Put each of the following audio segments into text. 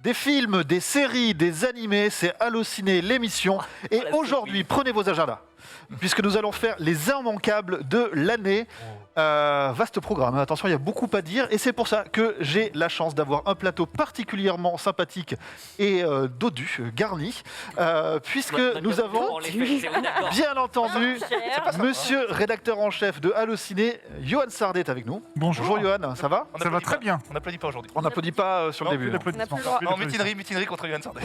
Des films, des séries, des animés, c'est Allociné l'émission. Et aujourd'hui, prenez vos agendas, puisque nous allons faire les immanquables de l'année. Vaste programme, attention, il y a beaucoup à dire. Et c'est pour ça que j'ai la chance d'avoir un plateau particulièrement sympathique et dodu, garni, puisque nous avons, bien entendu, monsieur rédacteur en chef de Allociné, Johan Sardet est avec nous. Bonjour. Bonjour Johan, ça va? Ça va très bien. On n'applaudit pas aujourd'hui. On n'applaudit pas sur le début. Non, mutinerie contre Johan Sardet.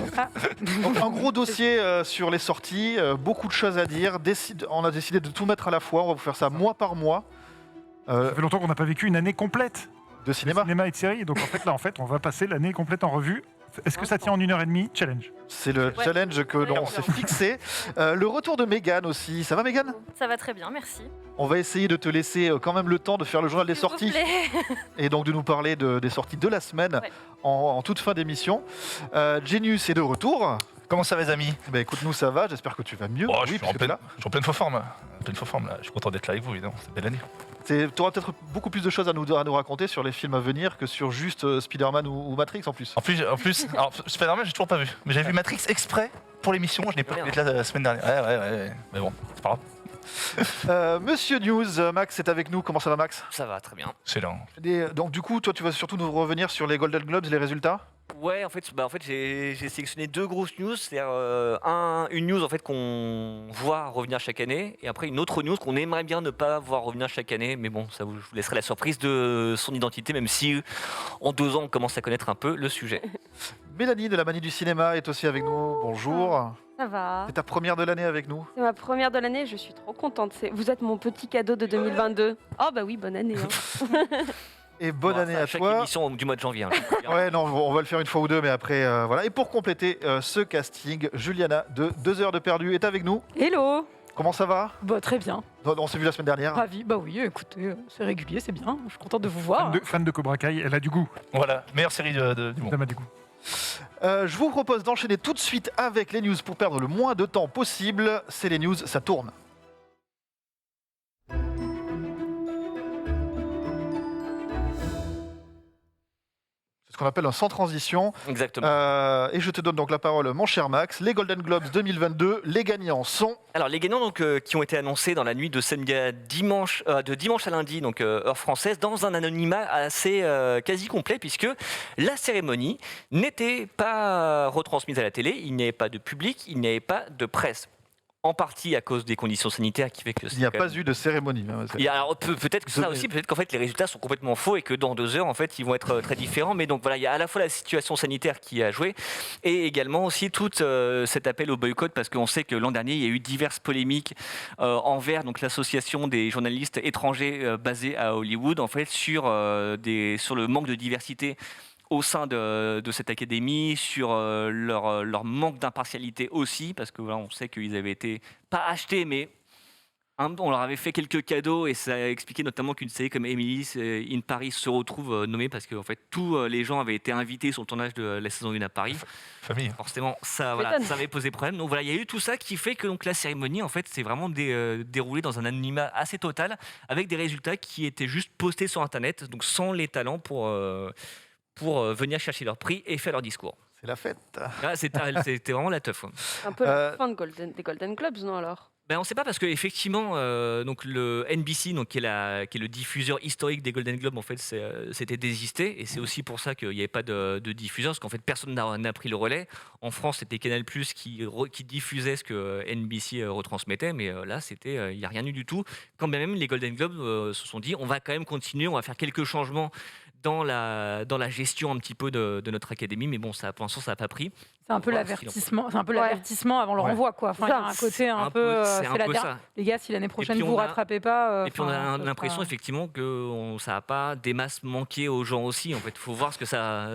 Donc, un gros dossier sur les sorties, beaucoup de choses à dire. On a décidé de tout mettre à la fois. On va vous faire ça mois par mois. Ça fait longtemps qu'on n'a pas vécu une année complète De cinéma. Et de séries. Donc en fait, on va passer l'année complète en revue. Est-ce que ça tient en 1h30? Challenge. C'est le challenge que l'on s'est fixé. Le retour de Mégane aussi. Ça va Mégane? Ça va très bien, merci. On va essayer de te laisser quand même le temps de faire le journal des sorties. Et donc de nous parler des sorties de la semaine en toute fin d'émission. Genius est de retour. Comment ça va les amis? Écoute, nous ça va, j'espère que tu vas mieux. Je suis en pleine forme. Là. Je suis content d'être là avec vous, évidemment. C'est belle année. Tu auras peut-être beaucoup plus de choses à nous raconter sur les films à venir que sur juste Spider-Man ou Matrix en plus. En plus alors, Spider-Man, j'ai toujours pas vu. Mais j'avais vu Matrix exprès pour l'émission. Je n'ai pas pu être là la semaine dernière. Ouais. Mais bon, c'est pas grave. Monsieur News, Max est avec nous. Comment ça va, Max? Ça va, très bien. Excellent. Donc du coup, toi, tu vas surtout nous revenir sur les Golden Globes, les résultats? Ouais, en fait j'ai sélectionné deux grosses news, c'est-à-dire une news en fait qu'on voit revenir chaque année, et après une autre news qu'on aimerait bien ne pas voir revenir chaque année, mais bon, ça je vous laisserai la surprise de son identité, même si en 2 ans on commence à connaître un peu le sujet. Mélanie de la Manie du Cinéma est aussi avec nous. Bonjour. Ça va. C'est ta première de l'année avec nous? C'est ma première de l'année, je suis trop contente. Vous êtes mon petit cadeau de 2022. Oh bah oui, bonne année. Et bonne année à chaque toi. émission du mois de janvier. Ouais, non, on va le faire une fois ou deux, mais après, voilà. Et pour compléter ce casting, Juliana de 2 heures de perdu est avec nous. Hello. Comment ça va? Bah très bien. On s'est vu la semaine dernière. Ravi. Bah oui, écoutez, c'est régulier, c'est bien. Je suis contente de vous voir. Fan de Cobra Kai, elle a du goût. Voilà, meilleure série du monde. Elle a du goût. Je vous propose d'enchaîner tout de suite avec les news pour perdre le moins de temps possible. C'est les news, ça tourne. Ce qu'on appelle un sans transition. Exactement. Et je te donne donc la parole, mon cher Max. Les Golden Globes 2022, les gagnants sont... Alors les gagnants donc, qui ont été annoncés dans la nuit de samedi à dimanche, de dimanche à lundi, donc heure française, dans un anonymat assez quasi complet, puisque la cérémonie n'était pas retransmise à la télé, il n'y avait pas de public, il n'y avait pas de presse. En partie à cause des conditions sanitaires qui fait que il n'y a pas eu de cérémonie. Alors peut-être que ça aussi, peut-être qu'en fait les résultats sont complètement faux et que dans 2 heures en fait ils vont être très différents. Mais donc voilà, il y a à la fois la situation sanitaire qui a joué et également aussi tout cet appel au boycott, parce qu'on sait que l'an dernier il y a eu diverses polémiques envers donc l'association des journalistes étrangers basés à Hollywood en fait sur le manque de diversité au sein de cette académie, sur leur manque d'impartialité aussi, parce que voilà, on sait qu'ils avaient été, pas achetés, mais on leur avait fait quelques cadeaux, et ça a expliqué notamment qu'une série comme Emily in Paris se retrouve nommée, parce que en fait, tous les gens avaient été invités sur le tournage de la saison 1 à Paris. Famille. Forcément, ça avait posé problème. Donc voilà, il y a eu tout ça qui fait que donc, la cérémonie, en fait, s'est vraiment déroulée dans un anonymat assez total, avec des résultats qui étaient juste postés sur Internet, donc sans les talents pour venir chercher leur prix et faire leur discours. C'est la fête. C'était vraiment la teuf. Un peu la fin des Golden Globes, non alors? On ne sait pas, parce que effectivement, donc le NBC, donc qui est le diffuseur historique des Golden Globes, en fait, c'était désisté, et c'est aussi pour ça qu'il n'y avait pas de diffuseur, parce qu'en fait, personne n'a pris le relais. En France, c'était Canal+ qui diffusait ce que NBC retransmettait, mais là, il n'y a rien eu du tout. Quand bien même les Golden Globes se sont dit, on va quand même continuer, on va faire quelques changements dans la gestion un petit peu de notre académie, mais bon, pour l'instant, ça n'a pas pris. C'est un peu l'avertissement. C'est un peu l'avertissement avant le renvoi, quoi. Enfin, il y a un côté un peu. C'est un peu ça. Les gars, si l'année prochaine vous rattrapez pas. Et puis on a l'impression effectivement que ça n'a pas des masses manquées aux gens aussi. En fait, faut voir ce que ça.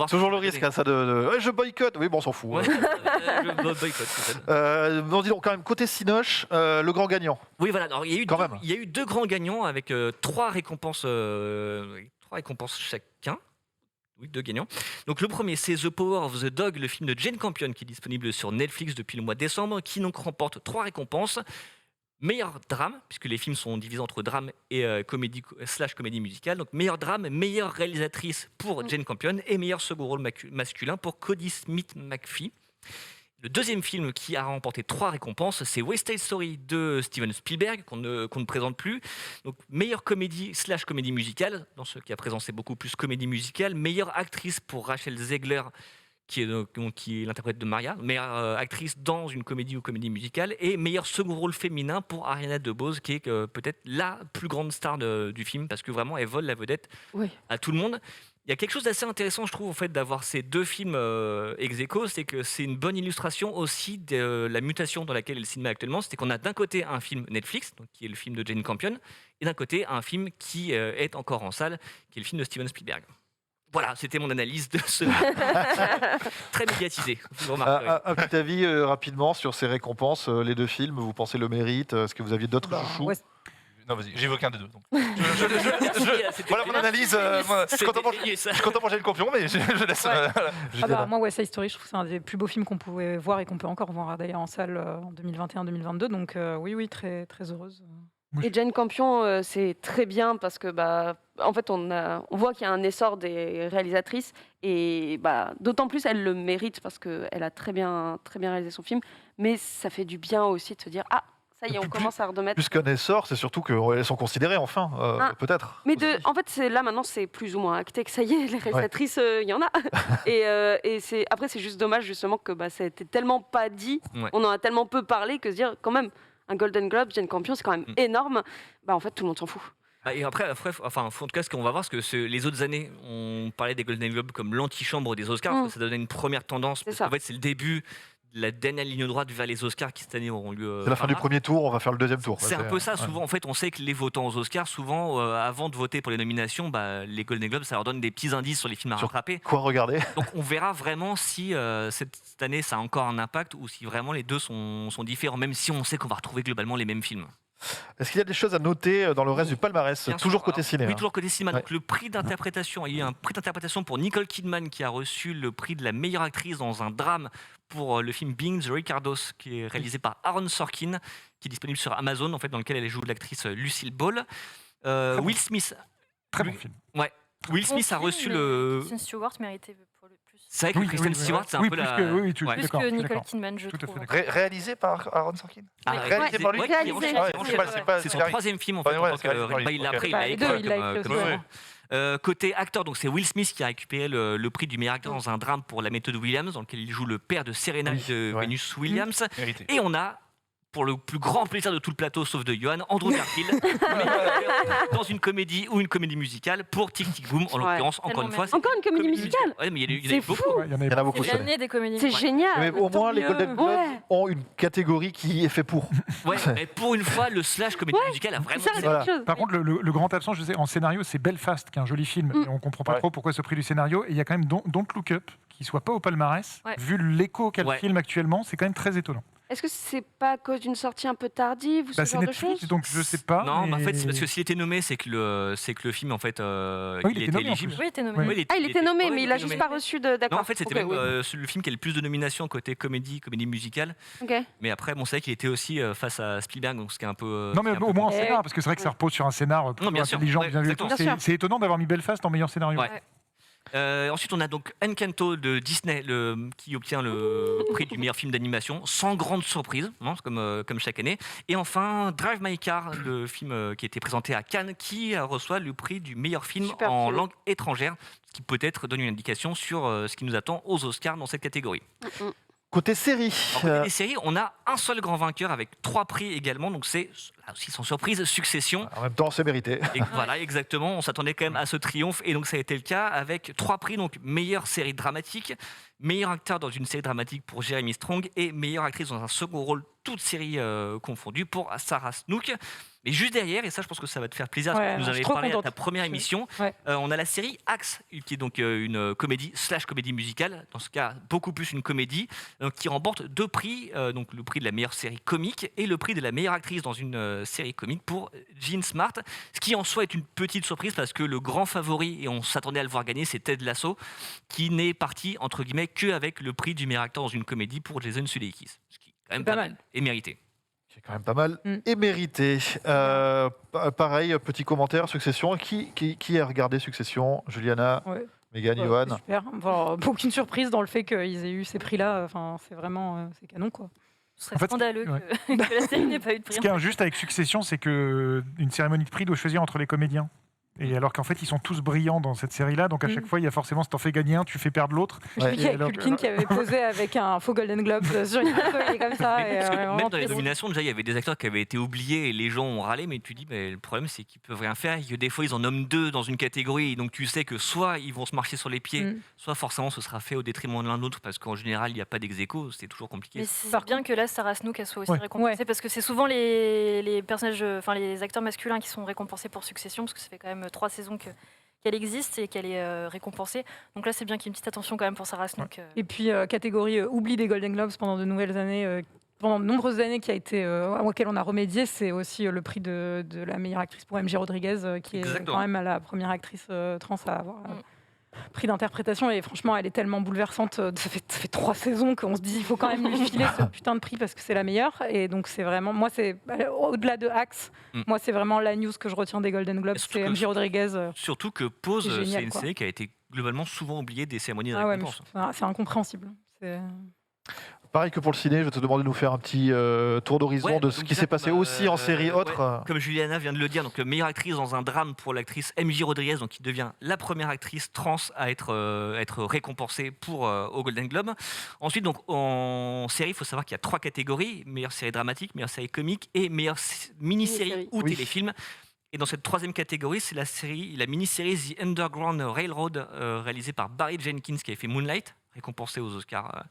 Toujours le risque, ça ouais, je boycotte. Oui, bon, on s'en fout. Ouais, je boycotte. On dit donc quand même côté Cinoche, le grand gagnant. Oui, voilà. Alors, il y a eu 2 grands gagnants avec 3 récompenses chacun. Oui, 2 gagnants. Donc le premier, c'est The Power of the Dog, le film de Jane Campion qui est disponible sur Netflix depuis le mois de décembre, qui donc remporte 3 récompenses. Meilleur drame, puisque les films sont divisés entre drame et comédie musicale. Donc meilleur drame, meilleure réalisatrice pour Jane Campion et meilleur second rôle masculin pour Cody Smith-McPhee. Le deuxième film qui a remporté 3 récompenses, c'est West Side Story de Steven Spielberg, qu'on ne présente plus. Donc, meilleure comédie / comédie musicale. Dans ce cas présent, c'est beaucoup plus comédie musicale. Meilleure actrice pour Rachel Zegler, qui est l'interprète de Maria. Meilleure actrice dans une comédie ou comédie musicale. Et meilleur second rôle féminin pour Ariana DeBose, qui est peut-être la plus grande star du film, parce que vraiment, elle vole la vedette à tout le monde. Il y a quelque chose d'assez intéressant, je trouve, en fait, d'avoir ces 2 films ex aequo, c'est que c'est une bonne illustration aussi de la mutation dans laquelle est le cinéma actuellement. C'est qu'on a d'un côté un film Netflix, donc, qui est le film de Jane Campion, et d'un côté un film qui est encore en salle, qui est le film de Steven Spielberg. Voilà, c'était mon analyse de ce très médiatisé. Un petit avis rapidement sur ces récompenses, les 2 films, vous pensez le mérite? Est-ce que vous aviez d'autres chouchous? Non, vas-y, j'ai aucun des deux. Donc. Voilà mon analyse. Je suis content pour Jane Campion, mais je laisse. Moi, West Side Story, je trouve que c'est un des plus beaux films qu'on pouvait voir et qu'on peut encore voir d'ailleurs en salle en 2021-2022. Donc oui, très, très heureuse. Et Jane Campion, c'est très bien parce que, en fait, on voit qu'il y a un essor des réalisatrices et d'autant plus elle le mérite parce qu'elle a très bien réalisé son film. Mais ça fait du bien aussi de se dire ça y est, on commence à remettre. Plus qu'un essor, c'est surtout qu'elles sont considérées enfin, peut-être. Mais en fait, là maintenant, c'est plus ou moins acté que ça y est, les réalisatrices, il y en a. Et après, c'est juste dommage justement que ça a été tellement pas dit, on en a tellement peu parlé que se dire quand même un Golden Globe, Jane Campion, c'est quand même énorme. En fait, tout le monde s'en fout. Et après, en tout cas, ce qu'on va voir, c'est que les autres années, on parlait des Golden Globes comme l'antichambre des Oscars, parce que ça donnait une première tendance. Parce qu'en fait, c'est le début. La dernière ligne droite vers les Oscars qui cette année auront lieu. C'est la fin du premier tour, on va faire le deuxième tour. C'est un peu ça. Souvent, en fait, on sait que les votants aux Oscars, souvent, avant de voter pour les nominations, les Golden Globes, ça leur donne des petits indices sur les films à rattraper. Quoi regarder? Donc, on verra vraiment si cette année, ça a encore un impact ou si vraiment les deux sont différents, même si on sait qu'on va retrouver globalement les mêmes films. Est-ce qu'il y a des choses à noter dans le reste du palmarès? Toujours côté cinéma. Oui, toujours côté cinéma. Donc, le prix d'interprétation, il y a eu un prix d'interprétation pour Nicole Kidman qui a reçu le prix de la meilleure actrice dans un drame pour le film Being the Ricardos, qui est réalisé par Aaron Sorkin, qui est disponible sur Amazon, en fait, dans lequel elle joue l'actrice Lucille Ball. Will Smith. Très bon film. Ouais. Will Smith a reçu le. Kristen Stewart méritait pour le plus. C'est vrai que Kristen Stewart, c'est un peu la. Plus que Nicole Kidman, je trouve. Réalisé par Aaron Sorkin. Réalisé par lui. C'est son 3e film en fait. Il a écrit comme côté acteur, donc c'est Will Smith qui a récupéré le prix du meilleur acteur dans un drame pour La méthode Williams, dans lequel il joue le père de Serena de Venus Williams. Et on a, pour le plus grand plaisir de tout le plateau, sauf de Johan, Andrew Garfield, dans une comédie ou une comédie musicale pour Tic Tic Boom, en l'occurrence, encore une fois. Encore une comédie musicale? Ouais, mais il y en a eu beaucoup. Il y en a beaucoup. C'est l'année des comédies. C'est génial. Mais au moins, les Golden Globes ont une catégorie qui est fait pour. Ouais, mais pour une fois, le / comédie musicale a vraiment. Par contre, le grand absent, je sais, en scénario, c'est Belfast, qui est un joli film. Et on comprend pas trop pourquoi ce prix du scénario. Et il y a quand même Don't Look Up, qui soit pas au palmarès. Vu l'écho qu'a le film actuellement, c'est quand même très étonnant. Est-ce que c'est pas à cause d'une sortie un peu tardive ou ce genre Netflix, de choses? Donc je sais pas. Non, mais en fait, c'est parce que s'il était nommé, c'est que le film, en fait, il était éligible. Oui, il était nommé. Il était nommé, mais il a juste pas reçu de. D'accord. Non, en fait, c'était même le film qui a le plus de nominations côté comédie musicale. Mais après, bon, c'est vrai qu'il était aussi face à Spielberg, donc ce qui est un peu. Non, mais au moins en scénar, parce que c'est vrai que ça repose sur un scénar plutôt intelligent, bien vu. C'est étonnant d'avoir mis Belfast en meilleur scénario. Ensuite, on a donc Encanto de Disney qui obtient le prix du meilleur film d'animation, sans grande surprise, comme chaque année. Et enfin, Drive My Car, le film qui a été présenté à Cannes, qui reçoit le prix du meilleur film en langue étrangère, ce qui peut-être donne une indication sur ce qui nous attend aux Oscars dans cette catégorie. Côté série. Côté séries, on a un seul grand vainqueur avec 3 prix également, donc c'est là aussi sans surprise Succession. En même temps, c'est mérité. Et voilà, exactement, on s'attendait quand même à ce triomphe et donc ça a été le cas avec 3 prix, donc meilleure série dramatique, meilleur acteur dans une série dramatique pour Jeremy Strong et meilleure actrice dans un second rôle, toutes séries confondues, pour Sarah Snook. Mais juste derrière, et ça je pense que ça va te faire plaisir, parce que vous avez parlé à ta première émission, on a la série Axe, qui est donc une comédie / comédie musicale, dans ce cas beaucoup plus une comédie, qui remporte 2 prix, donc le prix de la meilleure série comique et le prix de la meilleure actrice dans une série comique pour Jean Smart, ce qui en soi est une petite surprise parce que le grand favori, et on s'attendait à le voir gagner, c'est Ted Lasso, qui n'est parti entre guillemets qu'avec le prix du meilleur acteur dans une comédie pour Jason Sudeikis, ce qui est quand même pas mal et mérité. Qui est quand même pas mal et mérité. Pareil, petit commentaire, Succession. Qui a regardé Succession? Juliana, Mégane, Johan? Super. Bon, aucune surprise dans le fait qu'ils aient eu ces prix-là. Enfin, c'est vraiment c'est canon, quoi. Ce serait scandaleux que la série n'ait pas eu de prix. Ce qui est injuste avec Succession, c'est qu'une cérémonie de prix doit choisir entre les comédiens. Et alors qu'en fait, ils sont tous brillants dans cette série-là, donc à chaque fois, il y a forcément, si t'en fais gagner un, tu fais perdre l'autre. Je sais qu'il y a Culkin qui avait posé avec un faux Golden Globe sur une photo, il est comme ça. Même dans les nominations, déjà, il y avait des acteurs qui avaient été oubliés et les gens ont râlé, mais tu dis, le problème, c'est qu'ils peuvent rien faire. Des fois, ils en nomment 2 dans une catégorie, donc tu sais que soit ils vont se marcher sur les pieds, soit forcément ce sera fait au détriment de l'un de l'autre, parce qu'en général, il n'y a pas d'ex-aequo, c'est toujours compliqué. Mais c'est bien que là, Sarah Snook, elle soit aussi récompensée, parce que c'est souvent les personnages, enfin les acteurs masculins qui sont récompensés pour Succession, parce que ça fait quand même 3 saisons qu'elle existe et qu'elle est récompensée. Donc là, c'est bien qu'il y ait une petite attention quand même pour Sarah Snook. Et puis, catégorie oubli des Golden Globes pendant de nouvelles années, pendant de nombreuses années, qui a été, auquel on a remédié, c'est aussi le prix de la meilleure actrice pour MJ Rodriguez, qui est quand même la première actrice trans à avoir prix d'interprétation. Et franchement, elle est tellement bouleversante. Ça fait 3 saisons qu'on se dit il faut quand même lui filer ce putain de prix parce que c'est la meilleure. Et donc, c'est vraiment, moi, c'est au-delà de Axe, moi, c'est vraiment la news que je retiens des Golden Globes, c'est MJ Rodriguez. Surtout que Pose, c'est une série qui a été globalement souvent oubliée des cérémonies de récompense. C'est incompréhensible. Pareil que pour le ciné, je vais te demander de nous faire un petit tour d'horizon de ce qui s'est passé aussi en série autre. Comme Juliana vient de le dire, donc meilleure actrice dans un drame pour l'actrice MJ Rodriguez, donc qui devient la première actrice trans à être récompensée au Golden Globe. Ensuite, donc en série, il faut savoir qu'il y a 3 catégories: meilleure série dramatique, meilleure série comique et meilleure mini-série ou téléfilm. Et dans cette 3e catégorie, c'est la mini-série The Underground Railroad, réalisée par Barry Jenkins, qui avait fait Moonlight, récompensée aux Oscars.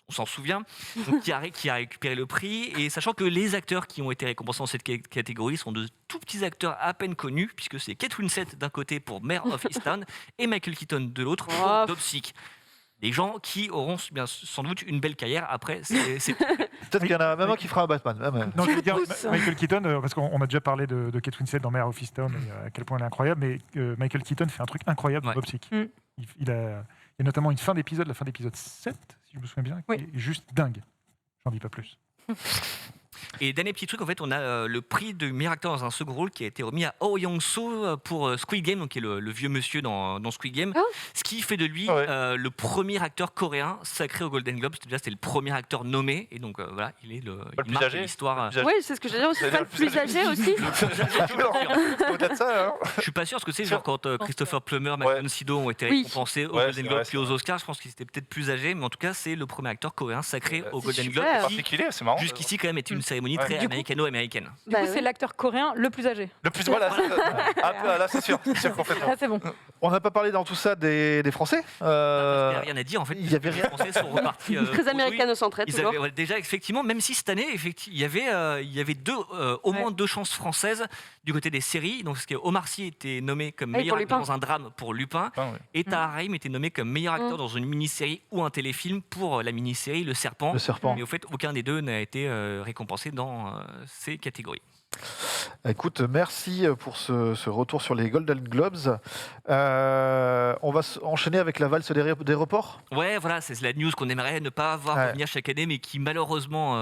On s'en souvient, donc, qui a récupéré le prix. Et sachant que les acteurs qui ont été récompensés dans cette catégorie sont de tout petits acteurs à peine connus, puisque c'est Kate Winslet d'un côté pour Mare of Easttown et Michael Keaton de l'autre pour Dopsic. Des gens qui auront sans doute une belle carrière après. Peut-être qu'il y en a même un qui fera un Batman. Non, je veux dire, Michael Keaton, parce qu'on a déjà parlé de Kate Winslet dans Mare of Easttown et à quel point elle est incroyable, mais Michael Keaton fait un truc incroyable dans Dopsic. Il y a notamment une fin d'épisode, la fin d'épisode 7, si je me souviens bien, qui est juste dingue. J'en dis pas plus. Et dernier petit truc, en fait, on a le prix de meilleur acteur dans un second rôle qui a été remis à Oh Young-soo pour Squid Game, donc qui est le vieux monsieur dans Squid Game, ce qui fait de lui le premier acteur coréen sacré au Golden Globe. C'est le premier acteur nommé, et donc voilà, il marque l'histoire. Oui, c'est ce que j'allais dire, c'est pas le plus âgé aussi. Je suis pas sûr, parce que c'est genre quand Christopher Plummer, Manon Sido ont été récompensés au Golden Globe puis aux Oscars, je pense qu'ils étaient peut-être plus âgés, mais en tout cas, c'est le premier acteur coréen sacré au Golden Globe. C'est marrant. Jusqu'ici, quand même, était une cérémonie très américano-américaine. Du coup, c'est l'acteur coréen le plus âgé. Le plus, voilà. Là, c'est sûr complètement. Là, c'est bon. On n'a pas parlé dans tout ça des Français. Il n'y a rien à dire, en fait. Il y avait rien. Les Français sont repartis. Très américano-centré, toujours. Déjà, effectivement, même si cette année, il y avait au moins 2 chances françaises du côté des séries. Donc, Omar Sy était nommé comme meilleur acteur dans un drame pour Lupin, et Tahar Rahim était nommé comme meilleur acteur dans une mini-série ou un téléfilm pour la mini-série Le Serpent. Et au fait, aucun des deux n'a été récompensé dans ces catégories. Écoute, merci pour ce retour sur les Golden Globes. On va enchaîner avec la valse des reports. Ouais, voilà, c'est la news qu'on aimerait ne pas voir revenir chaque année, mais qui malheureusement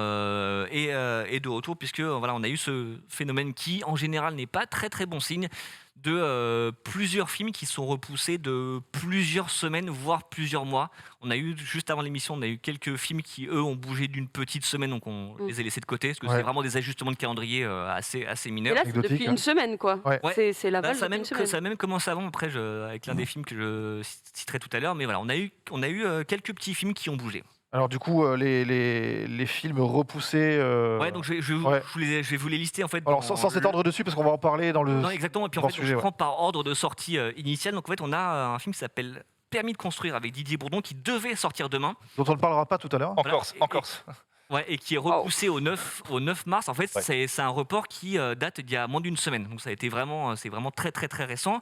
est de retour, puisque voilà, on a eu ce phénomène qui, en général, n'est pas très très bon signe, de plusieurs films qui sont repoussés de plusieurs semaines, voire plusieurs mois. On a eu, juste avant l'émission, on a eu quelques films qui, eux, ont bougé d'une petite semaine, donc on les a laissés de côté, parce que c'est vraiment des ajustements de calendrier assez mineurs. Et là, c'est depuis une semaine, quoi. C'est la valse depuis une semaine. Ça a même commencé avant, après, avec l'un des films que je citerai tout à l'heure, mais voilà, on a eu quelques petits films qui ont bougé. Alors du coup, les films repoussés... Ouais, donc je vais vous les lister en fait. Alors sans s'étendre dessus, parce qu'on va en parler dans le... Non, exactement, et puis en fait, je prends par ordre de sortie initiale. Donc en fait, on a un film qui s'appelle Permis de construire avec Didier Bourdon, qui devait sortir demain. Dont on ne parlera pas tout à l'heure. En Corse. Ouais, et qui est repoussé au 9 mars. En fait, c'est un report qui date d'il y a moins d'une semaine. Donc ça a été c'est vraiment très très très récent.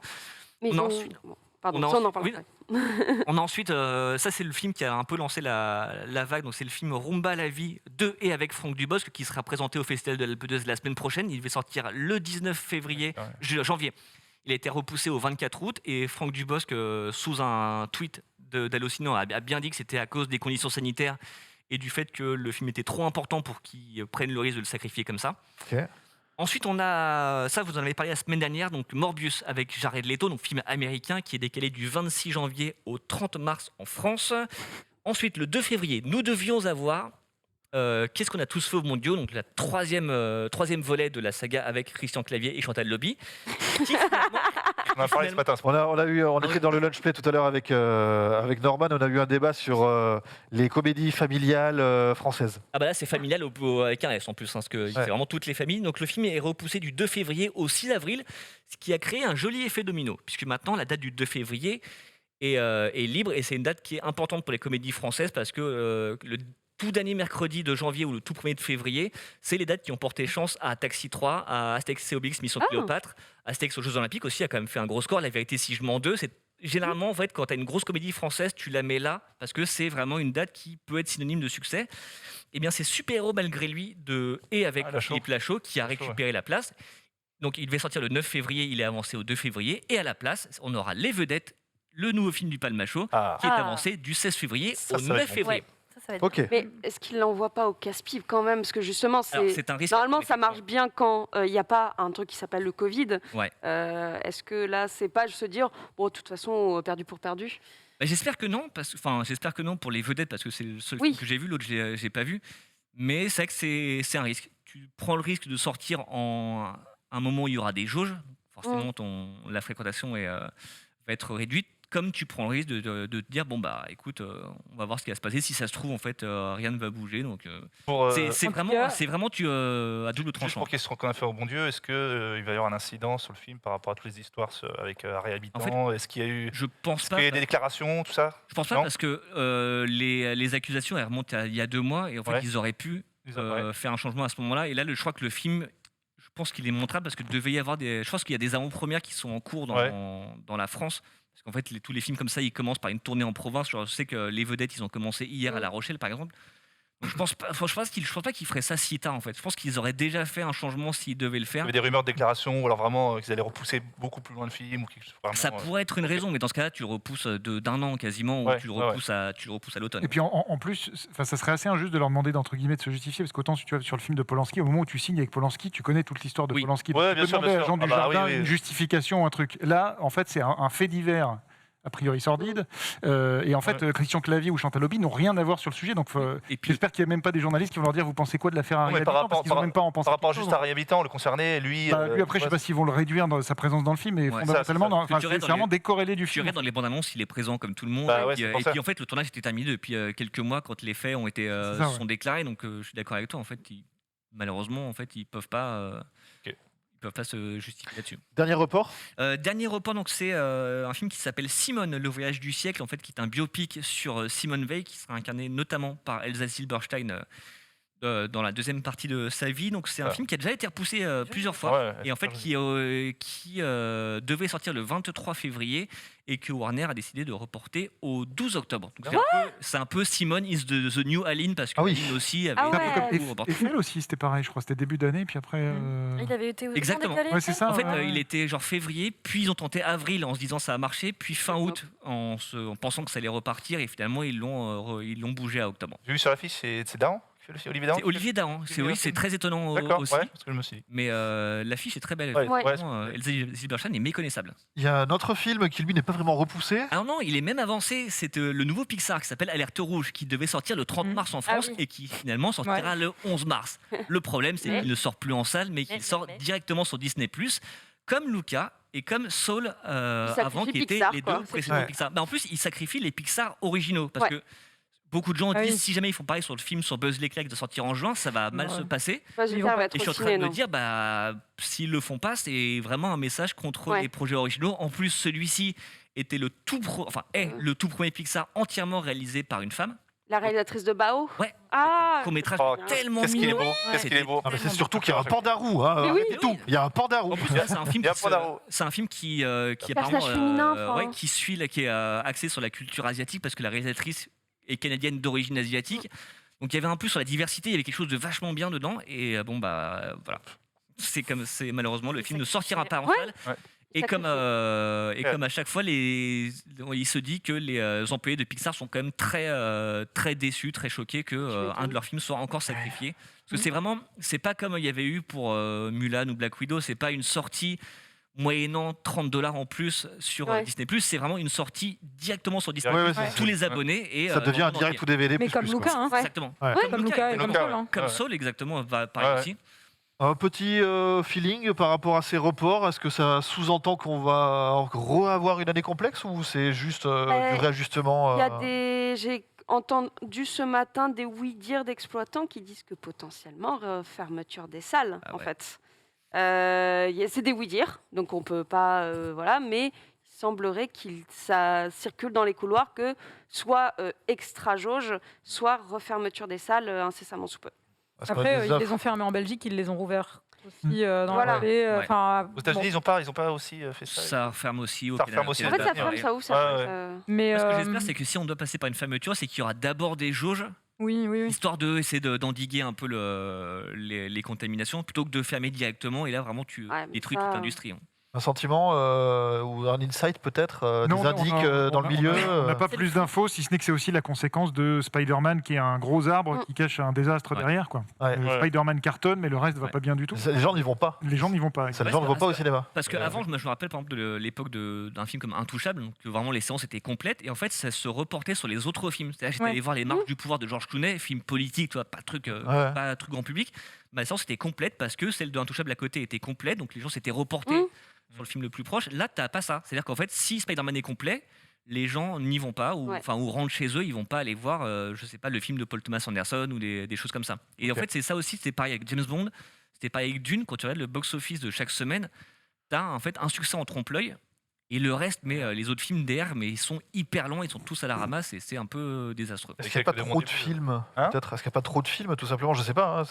Mais on a ensuite, ça c'est le film qui a un peu lancé la vague, donc c'est le film Rumba la vie de et avec Franck Dubosc, qui sera présenté au Festival de l'Alpe d'Huez la semaine prochaine. Il devait sortir le 19 janvier. Il a été repoussé au 24 août, et Franck Dubosc, sous un tweet d'Allociné, a bien dit que c'était à cause des conditions sanitaires et du fait que le film était trop important pour qu'ils prennent le risque de le sacrifier comme ça. Ok. Ensuite, on a, ça vous en avez parlé la semaine dernière, donc Morbius avec Jared Leto, donc film américain qui est décalé du 26 janvier au 30 mars en France. Ensuite, le 2 février, nous devions avoir Qu'est-ce qu'on a tous fait au mondiaux, donc la troisième volet de la saga avec Christian Clavier et Chantal Lobby. On a parlé ce matin. On était dans le lunch play tout à l'heure avec Norman, on a eu un débat sur les comédies familiales françaises. Ah bah là c'est familial avec un S en plus, hein, parce qu'il fait vraiment toutes les familles. Donc le film est repoussé du 2 février au 6 avril, ce qui a créé un joli effet domino, puisque maintenant la date du 2 février est libre, et c'est une date qui est importante pour les comédies françaises, parce que le tout dernier mercredi de janvier ou le tout premier de février, c'est les dates qui ont porté chance à Taxi 3, à Astérix et Obélix Mission Cléopâtre, Astérix aux Jeux Olympiques aussi a quand même fait un gros score. La vérité si je mens 2, c'est généralement en fait quand tu as une grosse comédie française, tu la mets là parce que c'est vraiment une date qui peut être synonyme de succès. Et bien c'est Super Héros malgré lui avec Philippe Lachaud qui a récupéré la place. Donc il devait sortir le 9 février, il est avancé au 2 février, et à la place, on aura Les Vedettes, le nouveau film du Palmachot, qui est avancé du 16 février au 9 février. Okay. Mais est-ce qu'il ne l'envoie pas au casse-pipe quand même? Parce que justement, c'est un risque. Normalement, ça marche bien quand il n'y a pas un truc qui s'appelle le Covid. Ouais. Est-ce que là, c'est pas se dire, bon, de toute façon, perdu pour perdu? J'espère que non, j'espère que non pour Les Vedettes, parce que c'est le seul film que j'ai vu, l'autre je l'ai pas vu. Mais c'est vrai que c'est un risque. Tu prends le risque de sortir en un moment où il y aura des jauges. Forcément, la fréquentation va être réduite. Comme tu prends le risque de te dire, bon bah écoute, on va voir ce qui va se passer. Si ça se trouve, en fait, rien ne va bouger. Donc c'est vraiment tu à double tranchant. Juste pour question qu'on a fait au bon Dieu, est-ce qu'il va y avoir un incident sur le film par rapport à toutes les histoires avec Harry Habitant? En fait, est-ce qu'il y a eu il y a des déclarations, tout ça? Je pense pas, parce que les accusations elles remontent il y a 2 mois, et en fait ils auraient pu faire un changement à ce moment-là. Et là, je crois que le film, je pense qu'il est montrable parce que devait y avoir je pense qu'il y a des avant-premières qui sont en cours dans la France. Parce qu'en fait, tous les films comme ça, ils commencent par une tournée en province. Je sais que Les Vedettes, ils ont commencé hier à La Rochelle, par exemple. Donc, je pense pas qu'ils feraient ça si tard, en fait. Je pense qu'ils auraient déjà fait un changement s'ils devaient le faire. Il y avait des rumeurs de déclaration, ou alors vraiment qu'ils allaient repousser beaucoup plus loin le film, ou quelque chose. Vraiment, ça pourrait être une raison, mais dans ce cas-là, tu le repousses d'un an quasiment, ou tu le repousses à l'automne. Et puis en plus, ça serait assez injuste de leur demander d'entre guillemets de se justifier, parce qu'autant si tu vas sur le film de Polanski, au moment où tu signes avec Polanski, tu connais toute l'histoire de Polanski. Tu peux demander à Jean Dujardin une justification, un truc. Là, en fait, c'est un fait divers a priori sordide, et en fait Christian Clavier ou Chantal Lobby n'ont rien à voir sur le sujet, donc j'espère qu'il n'y a même pas des journalistes qui vont leur dire vous pensez quoi de l'affaire Harry Habitant, parce qu'ils n'ont même pas en pensé. Par rapport juste à Harry Habitant, le concerné, lui après je sais pas s'ils vont le réduire dans sa présence dans le film, mais fondamentalement c'est vraiment décorrélé du film. Dans les bandes annonces, il est présent comme tout le monde, et puis en fait le tournage était terminé depuis quelques mois quand les faits sont déclarés, donc je suis d'accord avec toi, en fait malheureusement en fait ils peuvent pas se justifier là-dessus. Dernier report, donc c'est un film qui s'appelle Simone, le voyage du siècle, en fait, qui est un biopic sur Simone Veil, qui sera incarné notamment par Elsa Silberstein dans la deuxième partie de sa vie. Donc c'est un film qui a déjà été repoussé plusieurs fois, et en fait qui devait sortir le 23 février et que Warner a décidé de reporter au 12 octobre. Donc c'est un peu Simone is the new Aline, parce que Aline aussi avait et elle aussi c'était pareil, je crois, c'était début d'année, puis après il avait été exactement décalé, c'est ça. En fait il était genre février, puis ils ont tenté avril en se disant ça a marché, puis fin août en pensant que ça allait repartir, et finalement ils l'ont bougé à octobre. J'ai vu sur l'affiche, c'est Dahan. C'est Olivier Dahan, c'est très étonnant aussi. Parce que je me suis dit. Mais l'affiche est très belle. Elsa Silberstein est méconnaissable. il y a un autre film qui lui n'est pas vraiment repoussé. Alors non, il est même avancé. C'est le nouveau Pixar qui s'appelle Alerte Rouge, qui devait sortir le 30 mars en France et qui finalement sortira le 11 mars. Le problème, c'est qu'il ne sort plus en salle, mais qu'il sort directement sur Disney+, comme Luca et comme Soul avant, qui étaient les deux précédents Pixar. En plus, il sacrifie les Pixar originaux, parce que beaucoup de gens disent si jamais ils font pareil sur le film sur Buzz l'éclair qui doit sortir en juin, ça va mal se passer. Et je suis en train de me dire, s'ils le font pas, c'est vraiment un message contre les projets originaux. En plus, celui-ci était le tout premier Pixar entièrement réalisé par une femme. La réalisatrice de Bao. Ouais. Court-métrage tellement mignon. Qu'est-ce qu'il est beau. C'est surtout qu'il y a un pandarou. Il y a un pandarou. En plus, c'est un film qui apparemment qui est axé sur la culture asiatique, parce que la réalisatrice est canadienne d'origine asiatique. Donc il y avait un peu sur la diversité, il y avait quelque chose de vachement bien dedans, et voilà. C'est malheureusement le film ne sortira pas en salle. Et comme à chaque fois, il se dit que les employés de Pixar sont quand même très déçus, très choqués que un de leurs films soit encore sacrifié. Parce que c'est pas comme il y avait eu pour Mulan ou Black Widow, c'est pas une sortie moyennant $30 en plus sur Disney+, c'est vraiment une sortie directement sur Disney+, pour tous les abonnés. Et, ça devient un direct ou DVD+. Mais comme Luca, hein. Exactement. Comme Luca et comme Soul. Comme Soul, exactement, pareil aussi. Un petit feeling par rapport à ces reports, est-ce que ça sous-entend qu'on va avoir une année complexe ou c'est juste du réajustement J'ai entendu ce matin des oui-dire d'exploitants qui disent que potentiellement fermeture des salles, en fait. C'est des oui-dire, donc on peut pas... mais il semblerait que ça circule dans les couloirs que soit extra jauge, soit refermeture des salles incessamment sous peu. Après, ils les ont fermés en Belgique, ils les ont rouverts aussi dans la vallée. Aux États-Unis, ils ont pas aussi fait ça. Ça ferme aussi au Canada. En fait, ça ferme, ça ouvre, ça ferme. Mais ce que j'espère, c'est que si on doit passer par une fermeture, c'est qu'il y aura d'abord des jauges, histoire d'essayer d'endiguer un peu les contaminations, plutôt que de fermer directement. Et là, vraiment, tu détruis toute l'industrie. Un sentiment ou un insight peut-être des indices dans le milieu On n'a pas plus d'infos, si ce n'est que c'est aussi la conséquence de Spider-Man qui est un gros arbre qui cache un désastre derrière. Quoi. Spider-Man cartonne, mais le reste ne va pas bien du tout. Les gens n'y vont pas. Les gens n'y vont pas. Les gens ne vont pas au cinéma. Parce qu'avant, je me rappelle par exemple de l'époque d'un film comme Intouchable, donc vraiment les séances étaient complètes, et en fait ça se reportait sur les autres films. C'est-à-dire j'étais allé voir Les Marques du pouvoir de George Clooney, film politique, pas truc grand public. La séance était complète parce que celle de Intouchable à côté était complète, donc les gens s'étaient reportés sur le film le plus proche. Là, t'as pas ça. C'est-à-dire qu'en fait, si Spider-Man est complet, les gens n'y vont pas, ou rentrent chez eux, ils vont pas aller voir, je sais pas, le film de Paul Thomas Anderson ou des choses comme ça. Et en fait, c'est ça aussi, c'était pareil avec James Bond, c'était pareil avec Dune. Quand tu regardes le box-office de chaque semaine, t'as en fait un succès en trompe-l'œil. Et le reste, les autres films derrière, mais ils sont hyper longs, ils sont tous à la ramasse et c'est un peu désastreux. Est-ce qu'il n'y a pas trop de films peut-être Est-ce qu'il n'y a pas trop de films, tout simplement Je sais pas.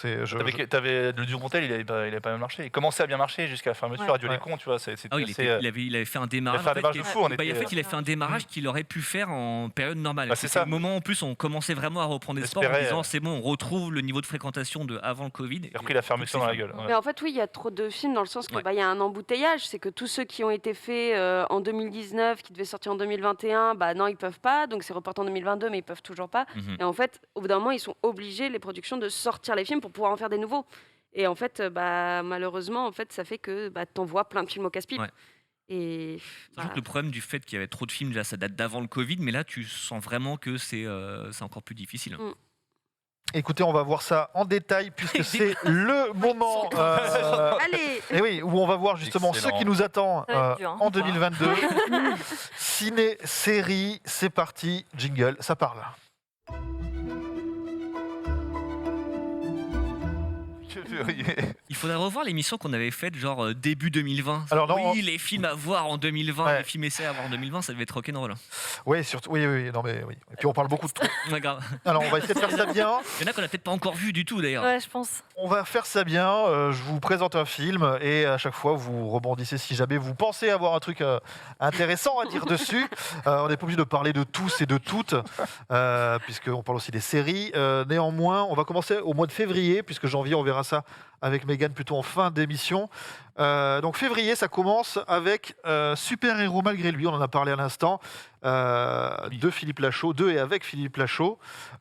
T'avais le Dumontel, il avait pas bien marché. Il commençait à bien marcher jusqu'à la fermeture. Radio Les Cons, tu vois. Il avait fait un démarrage. Il a fait un démarrage qu'il aurait pu faire en période normale. C'est ça. Au moment en plus, on commençait vraiment à reprendre des sports en disant c'est bon, on retrouve le niveau de fréquentation de avant le Covid. Il a pris la fermeture dans la gueule. Mais en fait, oui, il y a trop de films dans le sens qu'il y a un embouteillage. C'est que tous ceux qui ont été faits en 2019, qui devaient sortir en 2021, non, ils peuvent pas. Donc c'est reporté en 2022, mais ils peuvent toujours pas. Et en fait, au bout d'un moment, ils sont obligés, les productions, de sortir les films pour pouvoir en faire des nouveaux. Et en fait, malheureusement, en fait, ça fait que t'envoies plein de films au casse-pipe. Et le problème du fait qu'il y avait trop de films, déjà, ça date d'avant le Covid, mais là, tu sens vraiment que c'est encore plus difficile. Écoutez, on va voir ça en détail puisque c'est le moment et oui, où on va voir justement ce qui nous attend en 2022. Ciné, série, c'est parti, jingle, ça parle. Il faudrait revoir l'émission qu'on avait faite genre début 2020. Alors les films à voir en 2020, les films essais à voir en 2020, ça devait être rock'n'roll. Oui, surtout. Oui. Non mais oui. Et puis on parle beaucoup de tout. Alors on va essayer de faire ça bien. Il y en a qu'on n'a peut-être pas encore vu du tout d'ailleurs. Ouais, je pense. On va faire ça bien. Je vous présente un film et à chaque fois vous rebondissez si jamais vous pensez avoir un truc intéressant à dire dessus. On n'est pas obligé de parler de tous et de toutes puisqu'on parle aussi des séries. Néanmoins, on va commencer au mois de février puisque janvier on verra ça avec Mégane plutôt en fin d'émission. Donc février, ça commence avec Super-héros malgré lui, on en a parlé à l'instant, de Philippe Lachaud, de et avec Philippe Lachaud.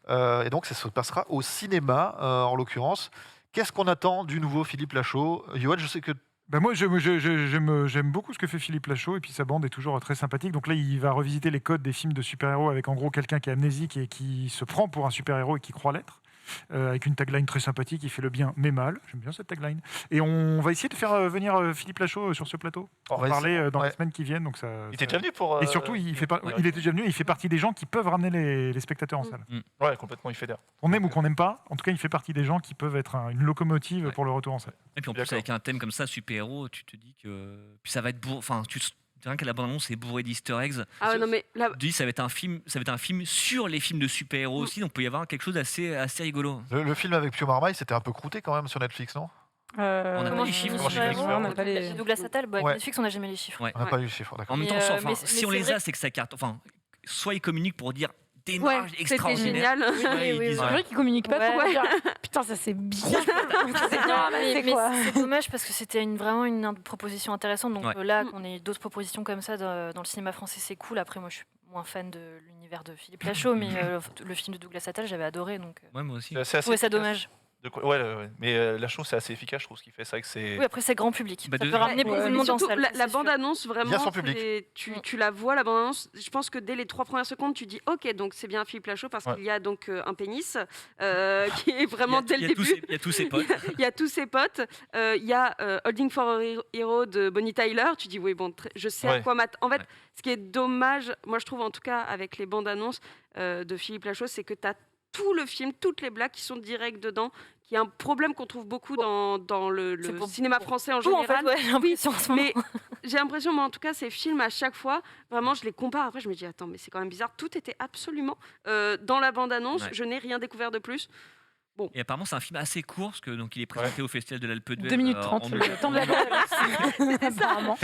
Et donc ça se passera au cinéma, en l'occurrence. Qu'est-ce qu'on attend du nouveau Philippe Lachaud ? Yoann, je sais que... Moi, j'aime beaucoup ce que fait Philippe Lachaud, et puis sa bande est toujours très sympathique. Donc là, il va revisiter les codes des films de super-héros avec en gros quelqu'un qui est amnésique et qui se prend pour un super-héros et qui croit l'être. Avec une tagline très sympathique, il fait le bien mais mal. J'aime bien cette tagline. Et on va essayer de faire venir Philippe Lachaud sur ce plateau. On va parler dans les semaines qui viennent. Donc il était déjà venu pour... Et surtout, il était déjà venu, il fait partie des gens qui peuvent ramener les spectateurs en salle. Ouais, complètement, il fait d'air. On aime ou qu'on n'aime pas, en tout cas, il fait partie des gens qui peuvent être une locomotive pour le retour en salle. Et puis en plus, avec un thème comme ça, super-héros, tu te dis que... Puis ça va être beau... Enfin, rien qu'à la bande-annonce, c'est bourré d'easter eggs. Ça va être un film sur les films de super-héros aussi, donc il peut y avoir quelque chose d'assez rigolo. Le film avec Pio Marmaille, c'était un peu croûté quand même sur Netflix, non ? On n'a pas les chiffres. On n'a pas les... Douglas Attal, Netflix, on n'a jamais les chiffres. On n'a pas eu les chiffres, d'accord. En même temps, si on les a, c'est que ça carte. Enfin, soit ils communiquent pour dire démarche extraordinaire. C'était génial. C'est vrai qu'ils communiquent pas trop. Putain, ça c'est bien. C'est dommage parce que c'était vraiment une proposition intéressante. Donc là, qu'on ait d'autres propositions comme ça dans le cinéma français, c'est cool. Après, moi, je suis moins fan de l'univers de Philippe Lachaud, mais le film de Douglas Attal, j'avais adoré. Donc, moi aussi. Je trouvais ça dommage. Mais Lachaud, c'est assez efficace, je trouve, ce qu'il fait. C'est vrai que c'est. Oui, après, c'est grand public. Ça peut ramener beaucoup de Mais monde en surtout, salle. la bande-annonce, vraiment, son public. tu la vois, la bande-annonce. Je pense que dès les 3 premières secondes, tu dis OK, donc c'est bien Philippe Lachaud parce qu'il y a donc un pénis qui est vraiment dès le début. Il y a tous ses potes. Il y a tous ses potes. Il y a Holding for a Hero de Bonnie Tyler. Tu dis oui, bon, je sais à quoi m'attendre. En fait, ce qui est dommage, moi je trouve en tout cas avec les bandes-annonces de Philippe Lachaud, c'est que tu as tout le film, toutes les blagues qui sont directes dedans, qui est un problème qu'on trouve beaucoup dans le cinéma français en général. Mais j'ai l'impression, moi en tout cas, ces films à chaque fois, vraiment, je les compare. Après, je me dis, attends, mais c'est quand même bizarre. Tout était absolument dans la bande-annonce. Je n'ai rien découvert de plus. Bon. Et apparemment, c'est un film assez court, parce que donc il est présenté au Festival de l'Alpe d'Huez. 2 minutes 30, le temps de la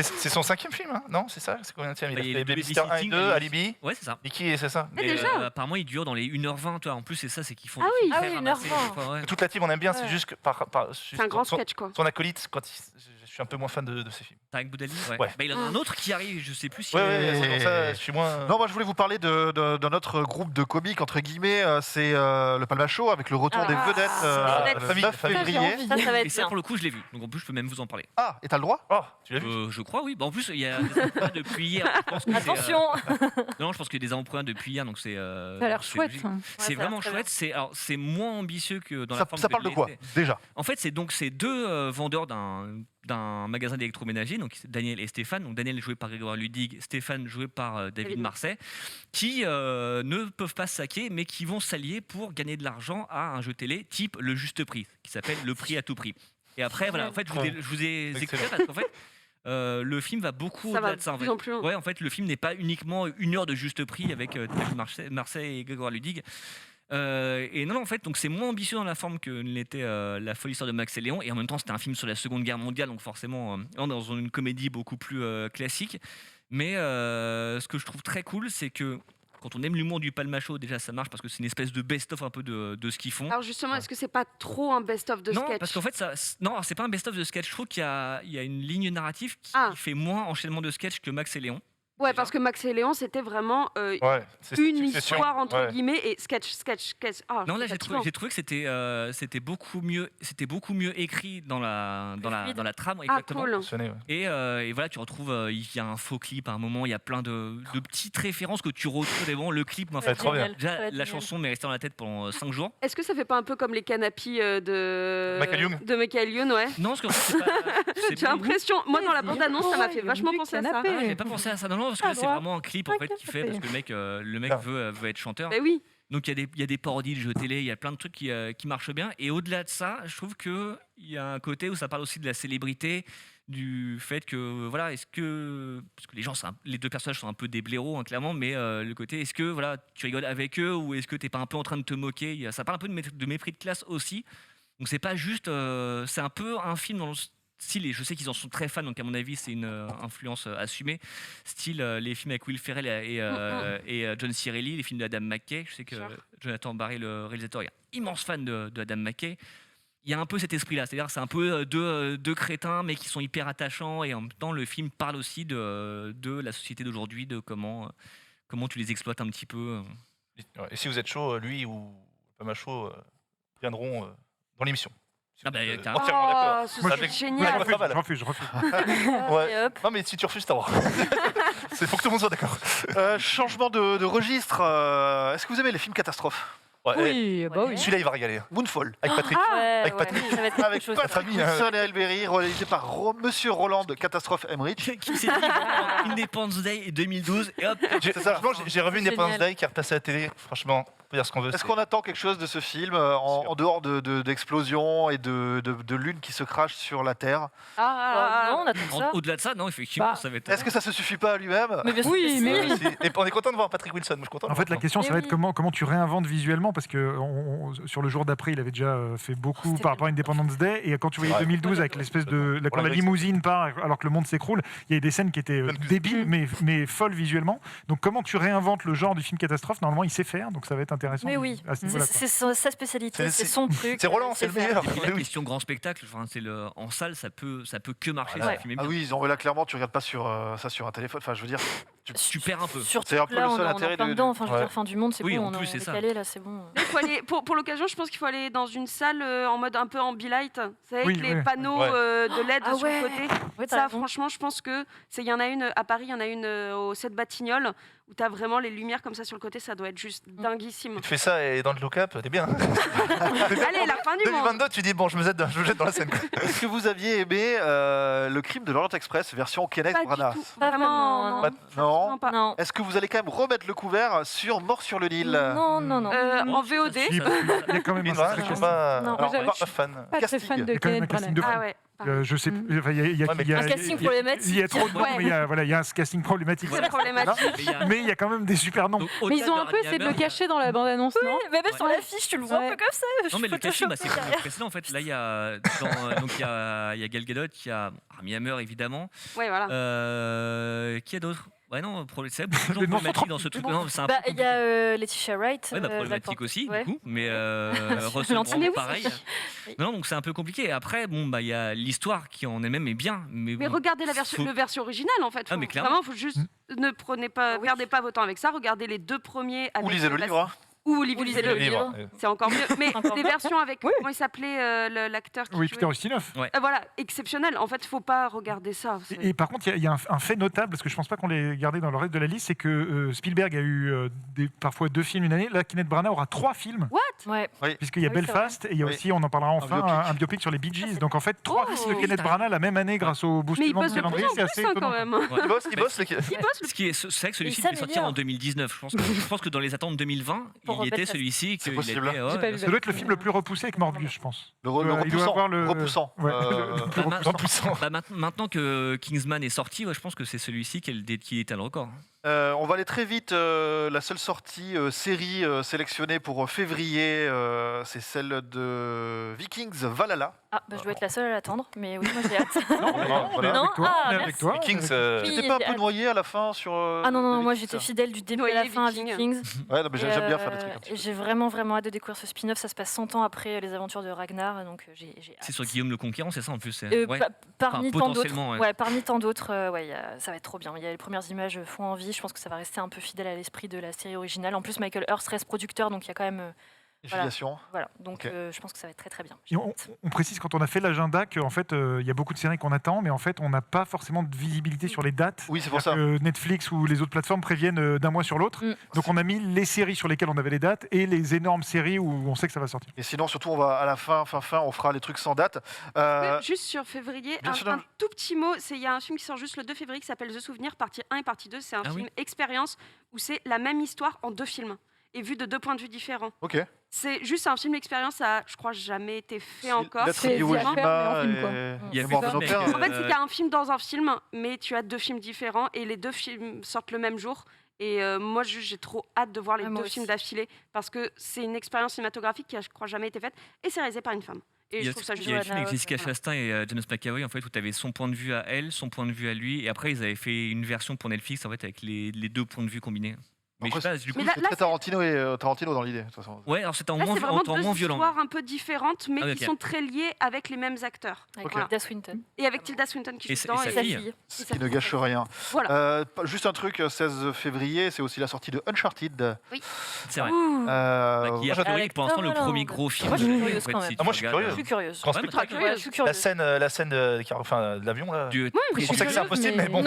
C'est son 5e film, hein non? C'est ça? C'est combien de temps? Il a fait Babysitter 1 et 2, Alibi. Ouais, c'est ça. Mickey, c'est ça. Mais déjà apparemment, il dure dans les 1h20. Toi. En plus, c'est ça, c'est qu'ils font. Ah oui, 1h20. Toute la team, on aime bien, c'est juste que c'est un grand sketch, quoi. Son acolyte, je suis un peu moins fan de ces films. Tarek Boudali. Ouais. Il y en a un autre qui arrive, je sais plus si. C'est pour ça, je suis moins. Non, moi je voulais vous parler d'un autre groupe de comiques, entre guillemets, c'est le Palma Show avec le retour des vedettes. Le 9 février. Ça va être et ça, bien. pour le coup, je l'ai vu. Donc en plus, je peux même vous en parler. Ah, et t'as le droit? Oh, tu l'as vu? Je crois, oui. En plus, il y a des emplois depuis hier. Je pense que Attention. Non, je pense qu'il y a des emplois depuis hier, donc c'est. Ça a l'air chouette. C'est vraiment chouette. C'est moins ambitieux que dans la forme. Ça parle de quoi déjà? En fait, c'est donc ces deux vendeurs d'un magasin d'électroménager, donc Daniel et Stéphane. Donc Daniel joué par Grégoire Ludig, Stéphane joué par David Marseille, qui ne peuvent pas se saquer, mais qui vont s'allier pour gagner de l'argent à un jeu télé type Le Juste Prix, qui s'appelle Le Prix à tout prix. Et après, voilà, en fait, je vous ai expliqué parce qu'en fait, le film va beaucoup au-delà de ça. En fait. Ouais, en fait, le film n'est pas uniquement 1 heure de Juste Prix avec David Marseille et Grégoire Ludig. Et non, en fait, donc c'est moins ambitieux dans la forme que l'était La folle histoire de Max et Léon, et en même temps c'était un film sur la Seconde Guerre mondiale, donc forcément dans une comédie beaucoup plus classique. Mais ce que je trouve très cool, c'est que quand on aime l'humour du Palma Show, déjà ça marche parce que c'est une espèce de best-of un peu de ce qu'ils font. Alors justement, est-ce que c'est pas trop un best-of de sketch? Non, parce qu'en fait, non, c'est pas un best-of de sketch. Je trouve qu'il y a une ligne narrative qui fait moins enchaînement de sketch que Max et Léon. Ouais, parce que Max et Léon, c'était vraiment une histoire entre guillemets et sketch. Non, là, j'ai trouvé que c'était beaucoup mieux écrit dans la trame. Exactement. Cool. Et voilà, tu retrouves, il y a un faux clip à un moment, il y a plein de petites références que tu retrouves. Et bon, le clip, moi, trop bien. Déjà, la chanson m'est restée dans la tête pendant 5 jours. Est-ce que ça fait pas un peu comme les canapis de Michael Youn, ouais? Non, parce que c'est pas. J'ai l'impression, moi dans la bande-annonce, ça m'a fait vachement penser à ça. J'ai pas pensé à ça. Non, parce que c'est vraiment un clip en fait qu'il fait parce que le mec veut être chanteur. Ben oui. Donc il y a des parodies de jeux télé, il y a plein de trucs qui marchent bien. Et au-delà de ça, je trouve qu'il y a un côté où ça parle aussi de la célébrité, du fait que voilà, parce que les deux personnages sont un peu des blaireaux hein, clairement, mais le côté est-ce que voilà, tu rigoles avec eux ou est-ce que t'es pas un peu en train de te moquer? Ça parle un peu de mépris de classe aussi. Donc c'est pas juste, c'est un peu un film dans le style, et je sais qu'ils en sont très fans, donc à mon avis c'est une influence assumée, style les films avec Will Ferrell et John Cirelli, les films de Adam McKay. Je sais que Jonathan Barré, le réalisateur, est un immense fan de Adam McKay. Il y a un peu cet esprit-là, c'est-à-dire c'est un peu deux crétins mais qui sont hyper attachants, et en même temps le film parle aussi de la société d'aujourd'hui, de comment tu les exploites un petit peu. Et si vous êtes chaud, lui ou Palma Show viendront dans l'émission. Entièrement d'accord. C'est génial. Je refuse. Ouais. Non mais si tu refuses, t'as le droit. Il faut que tout le monde soit d'accord. Changement de registre. Est-ce que vous aimez les films catastrophes? Oui, bah oui. Celui-là, il va régaler. Moonfall. Avec Patrick. Avec Patrick. Ça va être Avec Patrick Wilson et Elberry, réalisé par Monsieur Roland de Catastrophe Emmerich. Qui s'est dit Independence Day 2012 et hop. J'ai revu Independence Day qui est repassé à la télé. Franchement, peut dire ce qu'on veut. Est-ce qu'on attend quelque chose de ce film en dehors d'explosions et de lune qui se crache sur la Terre? Non, on attend ça. Au-delà de ça, non, effectivement, ça va être. Est-ce que ça se suffit pas à lui-même? Mais bien sûr que si. Et on est content de voir Patrick Wilson. Moi, je suis content. En fait, la question, ça va être comment tu réinventes visuellement, parce que sur le jour d'après, il avait déjà fait beaucoup par rapport à Independence Day, et quand tu voyais 2012 avec l'espèce de quand la limousine part alors que le monde s'écroule, il y a des scènes qui étaient débiles mais folles visuellement. Donc comment tu réinventes le genre du film catastrophe? Normalement, il sait faire, donc ça va être intéressant. Mais oui, c'est sa spécialité, c'est son truc. C'est Roland, c'est le meilleur. Et puis la question grand spectacle, en salle, ça peut que marcher. Si le film est bien. Ah oui, là clairement, tu regardes pas ça sur un téléphone. Enfin, je veux dire, tu perds un peu. C'est un peu le seul intérêt de. Enfin, je veux dire, fin du monde, c'est Oui, bon, en plus, c'est ça. décalé là, c'est bon. Faut aller, pour l'occasion, je pense qu'il faut aller dans une salle en mode un peu ambilight, avec les panneaux de LED sur le côté. Ouais, ça, franchement, je pense que il y en a une à Paris, il y en a une au 7 Batignolles où tu as vraiment les lumières comme ça sur le côté, ça doit être juste dinguissime. Tu fais ça et dans le look-up, t'es bien. Allez, la fin du monde. 2022, tu dis bon, je me jette dans la scène. est-ce que vous aviez aimé le crime de l'Orient Express version Kenneth Branagh? Pas vraiment. Non. Non. Est-ce que vous allez quand même remettre le couvert sur Mort sur le Nil? Non. En VOD. Il y a quand même un Je suis pas fan. Pas très fan de Kenneth Branagh. Ah ouais. je sais plus. Il y a Un casting problématique. Il y a trop de noms, mais il y a un casting problématique. C'est problématique. Mais il y a quand même des super noms. Mais ils ont un peu essayé de le cacher dans la bande-annonce, non? Mais même sur l'affiche, tu le vois un peu comme ça. Non, mais le casting, c'est vraiment précédent en fait. Là, il y a Gal Gadot, il y a Armie Hammer évidemment. Ouais, voilà. Qui y a d'autres? Ouais, non, c'est toujours problématique dans ce truc. Il y a Letitia Wright. Ouais, problématique aussi, du coup. Mais Russell Brand, pareil. Non, donc c'est un peu compliqué. Après, il y a l'histoire qui en elle-même est bien. Mais regardez la version originale en fait. Mais clairement. Vraiment, faut juste perdez pas votre temps avec ça. Regardez les deux premiers. Ou lisez le livre. Ou lisez le livre. C'est encore mieux. Mais des versions avec, comment il s'appelait l'acteur qui Peter Ustinov. Voilà, exceptionnel. En fait, faut pas regarder ça. Et par contre, il y a un fait notable, parce que je pense pas qu'on l'ait gardé dans le reste de la liste, c'est que Spielberg a eu parfois 2 films une année. Là, Kenneth Branagh aura 3 films. What? Puisqu'il y a Belfast, et il y a aussi, on en parlera enfin, un biopic sur les Bee Gees. Donc en fait, 3 films de Kenneth Branagh la même année grâce au boostement de calendrier, c'est assez étonnant. Quand même. Il bosse. C'est vrai que celui-ci devait sortir en 2019. Je pense que dans les attentes 2020, il était celui-ci. C'est possible. Ça doit être le film le plus repoussé avec Morbius, je pense. Le repoussant. Maintenant que Kingsman est sorti, je pense que c'est celui-ci qui est à le record. On va aller très vite. La seule sortie série sélectionnée pour février, c'est celle de Vikings Valhalla. Je dois être la seule à l'attendre, mais oui, moi j'ai hâte. On est avec toi. Vikings. J'étais pas un peu noyé à la fin sur. Non, moi j'étais fidèle du début à la fin à Vikings. Ouais, mais j'aime bien faire des trucs. J'ai vraiment hâte de découvrir ce spin-off. Ça se passe 100 ans après les aventures de Ragnar, donc j'ai hâte. C'est sur Guillaume le Conquérant, c'est ça en plus. Parmi tant d'autres. Parmi tant d'autres, ça va être trop bien. Il y a les premières images font envie. Je pense que ça va rester un peu fidèle à l'esprit de la série originale. En plus, Michael Hurst reste producteur, donc il y a quand même. Voilà. Donc je pense que ça va être très très bien. Et on précise quand on a fait l'agenda qu'en fait il y a beaucoup de séries qu'on attend, mais en fait on n'a pas forcément de visibilité sur les dates. Oui, c'est pour ça. Que Netflix ou les autres plateformes préviennent d'un mois sur l'autre. Donc on a mis les séries sur lesquelles on avait les dates et les énormes séries où on sait que ça va sortir. Et sinon, surtout, on va à la fin, on fera les trucs sans date. Juste sur février, un tout petit mot. Il y a un film qui sort juste le 2 février qui s'appelle The Souvenir, partie 1 et partie 2. C'est un film expérience où c'est la même histoire en 2 films et vu de 2 points de vue différents. Ok. C'est juste un film d'expérience, ça a, je crois, jamais été fait encore. C'est Iwo Iwo Jima Jima, quoi. Il y a Mort de nos pères. En fait, c'est qu'il y a un film dans un film, mais tu as 2 films différents et les 2 films sortent le même jour. Et moi, j'ai trop hâte de voir les 2 films d'affilée parce que c'est une expérience cinématographique qui a, je crois, jamais été faite et c'est réalisé par une femme. Et je trouve ça juste. Il y a le film avec Jessica Chastain et James McAvoy en fait où tu avais son point de vue à elle, son point de vue à lui, et après ils avaient fait une version pour Netflix en fait avec les 2 points de vue combinés. Mais après, je sais pas, du coup, c'est très Tarantino dans l'idée, de toute façon. Ouais, alors c'était en là, moins c'est vraiment violent. deux histoires un peu différentes, mais qui sont très liées avec les mêmes acteurs. Avec Tilda Swinton. Et avec Tilda Swinton qui joue dedans. Et sa fille. Ce qui ne gâche rien. Voilà. Juste un truc, 16 février, c'est aussi la sortie de Uncharted. C'est vrai. Qui a priori pour l'instant le premier gros film. Moi, je suis curieuse quand même. Moi, je suis curieux. Je suis curieuse. Grand spectacle. Je suis curieuse. La scène de l'avion là. Oui, Je pensais que c'est impossible, mais bon.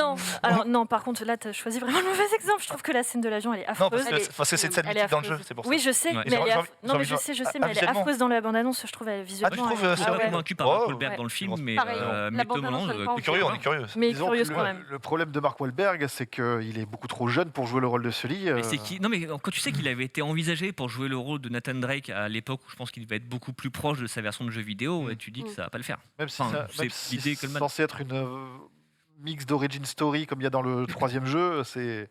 Non, par contre, là, tu as choisi vraiment le mauvais exemple. Je trouve que la scène de l'avion, elle est affreuse. Parce que c'est une scène mythique dans le jeu, c'est pour ça. Oui, je sais, mais elle est affreuse dans la bande-annonce, je trouve, visuellement. Je suis convaincu par Mark Wahlberg dans le film, mais on est curieux. Mais curieuse quand même. Le problème de Mark Wahlberg, c'est qu'il est beaucoup trop jeune pour jouer le rôle de Sully. Non, mais quand tu sais qu'il avait été envisagé pour jouer le rôle de Nathan Drake à l'époque où je pense qu'il devait être beaucoup plus proche de sa version de jeu vidéo, et tu dis que ça va pas le faire. Même si c'est censé être une mix d'origin story comme il y a dans le 3e jeu, c'est...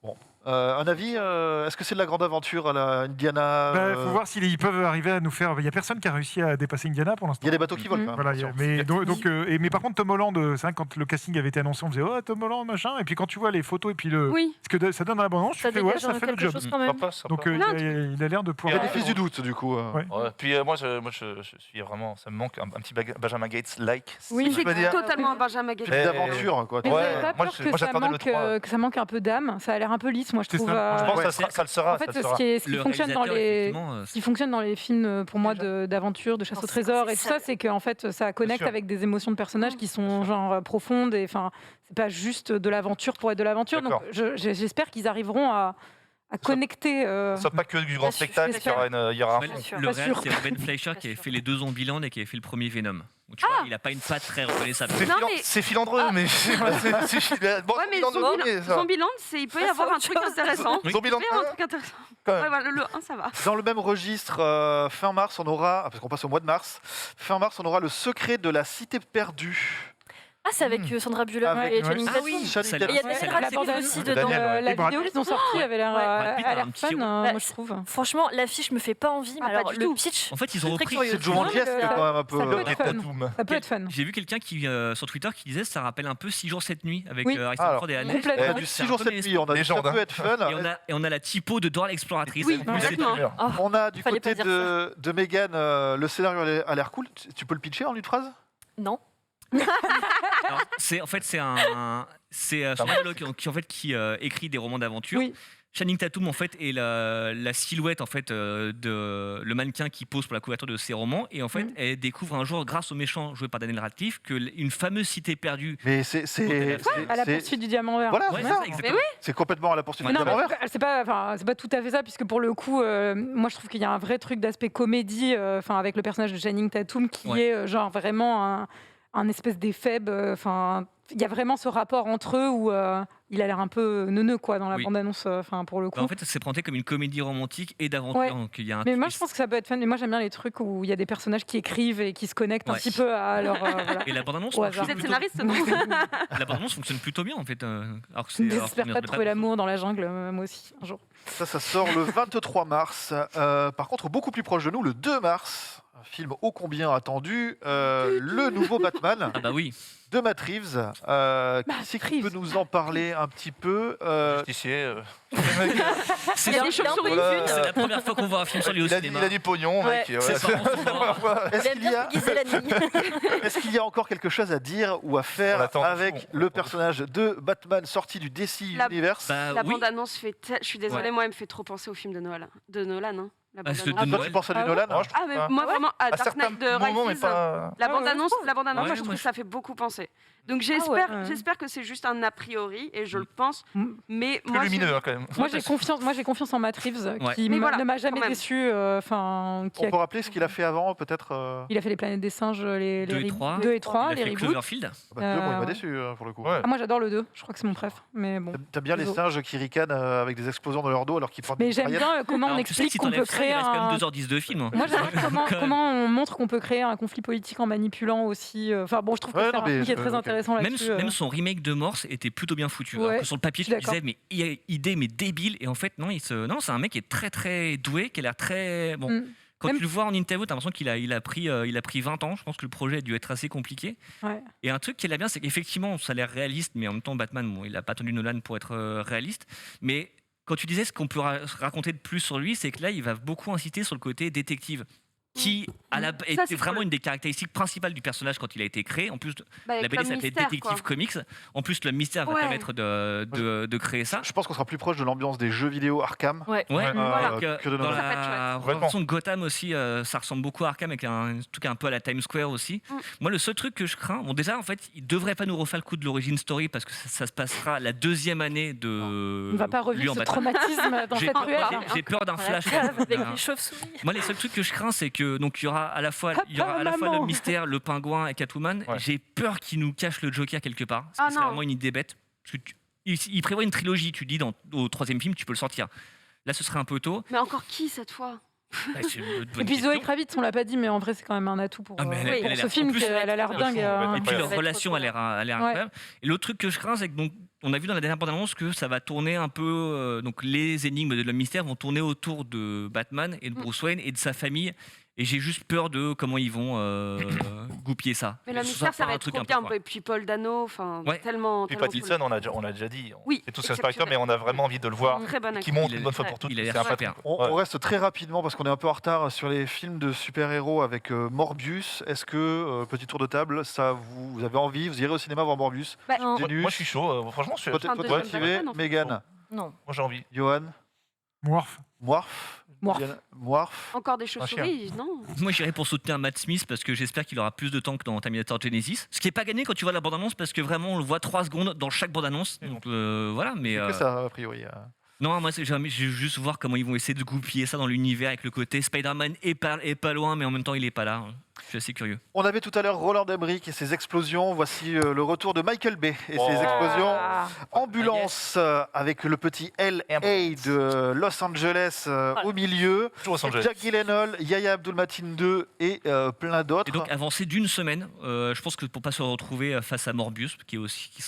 Bon. Un avis, est-ce que c'est de la grande aventure à la Indiana Il faut voir s'ils peuvent arriver à nous faire... Il n'y a personne qui a réussi à dépasser Indiana pour l'instant. Il y a des bateaux qui volent. Voilà, mais par contre, Tom Holland, c'est vrai, quand le casting avait été annoncé, on faisait « Oh, Tom Holland, machin ». Et puis quand tu vois les photos et puis ce que ça donne dans l'abondance, tu fais « Ouais, ça fait le job ». Donc il a l'air de pouvoir... Il y a des fils du doute, du coup. Puis moi, je suis vraiment... Ça me manque un petit Benjamin Gates-like. Oui, c'est totalement un Benjamin Gates. D'aventure, quoi. Mais vous n'avez pas peur que ça manque un peu d'âme? Ça a l'air un peu lisse, moi, je trouve. Je pense que ça le sera. En fait, ce qui fonctionne dans les films, pour moi, d'aventure, de chasse au trésor et tout ça, c'est qu'en fait, ça connecte avec des émotions de personnages qui sont genre profondes et enfin, c'est pas juste de l'aventure pour être de l'aventure. Donc, j'espère qu'ils arriveront à connecter. Ce ne pas que du grand spectacle, il y aura un fond. Le réel, c'est Ben Fleischer qui avait fait les 2 Zombieland et qui avait fait le premier Venom. Tu vois, il n'a pas une patte très reconnaissable. C'est filandreux, mais... Zombieland, il peut y avoir un truc intéressant. Zombieland, le 1, ça va. Dans le même registre, fin mars, on aura... Parce qu'on passe au mois de mars. Fin mars, on aura Le Secret de la Cité perdue. Ah, c'est avec Sandra Bullock et Channing Tatum. Oui, il y a Daniel Radcliffe aussi dedans. La vidéo qu'ils ont sortie avait l'air fun, moi je trouve. Franchement, l'affiche me fait pas envie, mais alors le pitch... En fait, ils ont repris... C'est Jumanji, c'est quand même un peu... Ça peut être fun. J'ai vu quelqu'un sur Twitter qui disait ça rappelle un peu 6 jours 7 nuits avec Harrison Ford et Anne. Du 6 jours 7 nuits, on a ça peut être fun. Et on a la typo de Dora l'exploratrice. Oui, exactement. On a du côté de Megan, le scénario a l'air cool. Tu peux le pitcher en une phrase? Non. C'est Sandra Bullock qui écrit des romans d'aventure. Oui. Channing Tatum en fait est la silhouette en fait de le mannequin qui pose pour la couverture de ses romans, et en fait elle découvre un jour grâce au méchant joué par Daniel Radcliffe que une fameuse cité perdue. Mais c'est à la poursuite du diamant vert. Voilà, exactement. C'est complètement à la poursuite du diamant vert. C'est pas tout à fait ça, puisque pour le coup, moi je trouve qu'il y a un vrai truc d'aspect comédie, avec le personnage de Channing Tatum qui est genre vraiment un espèce d'éphèbe. Il y a vraiment ce rapport entre eux où il a l'air un peu neuneux quoi dans la bande-annonce. Pour le coup. En fait, c'est présenté comme une comédie romantique et d'aventure. Ouais. Donc, il y a mais moi, je pense que ça peut être fun. Mais moi, j'aime bien les trucs où il y a des personnages qui écrivent et qui se connectent un petit peu à leur. Voilà. Et la bande-annonce. Vous êtes scénariste, non? La bande-annonce fonctionne plutôt bien en fait. J'espère pas trouver l'amour dans la jungle, moi aussi, un jour. Ça sort le 23 mars. Par contre, beaucoup plus proche de nous, le 2 mars. Un film ô combien attendu, le nouveau Batman. Ah bah oui. De Matt Reeves. Qui peut nous en parler un petit peu Justicier. Il y a des chauves-souris. C'est la première fois qu'on voit un film sur lui au cinéma. Il a du pognon, mec. Est-ce qu'il y a encore quelque chose à dire ou à faire avec le personnage de Batman sorti du DC Universe? La bande-annonce fait... Je suis désolée, moi, elle me fait trop penser au film de Nolan. Hein. Toi, tu penses à du Nolan? Mais moi, vraiment, à Dark Knight de Rises, la bande-annonce, moi, je trouve que ça fait beaucoup penser. Donc, j'espère que c'est juste un a priori, et je le pense. Mais plus lumineux, quand même. Moi, j'ai confiance en Matt Reeves, qui ne m'a jamais déçu. On peut rappeler ce qu'il a fait avant, peut-être Il a fait Les Planètes des Singes, les 2 et 3, les reboots. Cloverfield. Il m'a déçu, pour le coup. Moi, j'adore le 2, je crois que c'est mon préf. Mais bon. T'aimes bien les singes qui ricanent avec des explosions dans leur dos alors qu'ils prennent. Mais j'aime bien comment on explique qu'on peut créer il reste quand même 2h10 de film. Moi, j'aime comment on montre qu'on peut créer un conflit politique en manipulant aussi. Enfin bon, je trouve que c'est un film qui est très intéressant là-dessus. Même son remake de Morse était plutôt bien foutu. Alors que sur le papier, tu disais, mais idée, mais débile. Et en fait, non, c'est un mec qui est très très doué, qui a l'air très bon. Quand tu le vois en interview, t'as l'impression qu'il a pris 20 ans. Je pense que le projet a dû être assez compliqué. Ouais. Et un truc qui est bien, c'est qu'effectivement, ça a l'air réaliste, mais en même temps, Batman, il n'a pas attendu Nolan pour être réaliste. Mais quand tu disais ce qu'on peut raconter de plus sur lui, c'est que là, il va beaucoup insister sur le côté détective, qui était vraiment une des caractéristiques principales du personnage quand il a été créé. En plus, la BD s'appelait Détective Comics. En plus, le mystère va permettre de créer ça. Je pense qu'on sera plus proche de l'ambiance des jeux vidéo Arkham que de dans la représentation de Gotham aussi, ça ressemble beaucoup à Arkham avec un truc un peu à la Times Square aussi. Moi, le seul truc que je crains, déjà, en fait, il devrait pas nous refaire le coup de l'origin story parce que ça se passera la 2e année de. On va pas revivre ce traumatisme dans cette ruelle. J'ai peur d'un flash. Avec les chauves-souris. Moi, les seuls trucs que je crains, c'est que donc il y aura à la fois le mystère, le pingouin et Catwoman. J'ai peur qu'il nous cache le Joker quelque part. C'est vraiment une idée bête. Parce que il prévoit une trilogie. Tu dis au 3e film, tu peux le sortir. Là, ce serait un peu tôt. Mais encore qui cette fois? Et puis Zoé Kravitz, on l'a pas dit, mais en vrai, c'est quand même un atout pour ce film. Elle a l'air dingue. Et puis leur relation a l'air incroyable. Et l'autre truc que je crains, c'est que on a vu dans la dernière bande-annonce que ça va tourner un peu. Donc les énigmes de la mystère vont tourner autour de Batman et de Bruce Wayne et de sa famille. Et j'ai juste peur de comment ils vont goupiller ça. Mais le mystère, ça va être trop bien. Et puis Paul Dano, tellement. Puis Pattinson, on l'a déjà dit. Oui, c'est tout ce spectacle, mais on a vraiment envie de le voir. Qui monte une bonne fois pour toutes. On reste très rapidement parce qu'on est un peu en retard sur les films de super-héros avec Morbius. Est-ce que, petit tour de table, ça vous avez envie? Vous irez au cinéma voir Morbius? Moi, je suis chaud. Franchement, je suis toi, tu vas, Mégane? Non. Moi, j'ai envie. Johan? Morph. Encore des chauves-souris, non? Moi, j'irais pour soutenir Matt Smith parce que j'espère qu'il aura plus de temps que dans Terminator Genesis. Ce qui n'est pas gagné quand tu vois la bande-annonce parce que vraiment, on le voit 3 secondes dans chaque bande-annonce. Donc voilà, mais. C'est que ça, a priori. Non, moi, je veux juste voir comment ils vont essayer de goupiller ça dans l'univers avec le côté Spider-Man est pas loin, mais en même temps, il est pas là. Je suis assez curieux. On avait tout à l'heure Roland Emmerich et ses explosions. Voici le retour de Michael Bay et ses explosions. Ambulance avec le petit L.A. de Los Angeles au milieu. Jack Gyllenhaal, Yahya Abdul-Mateen 2 et plein d'autres. Et donc avancé d'une semaine, je pense que pour pas se retrouver face à Morbius,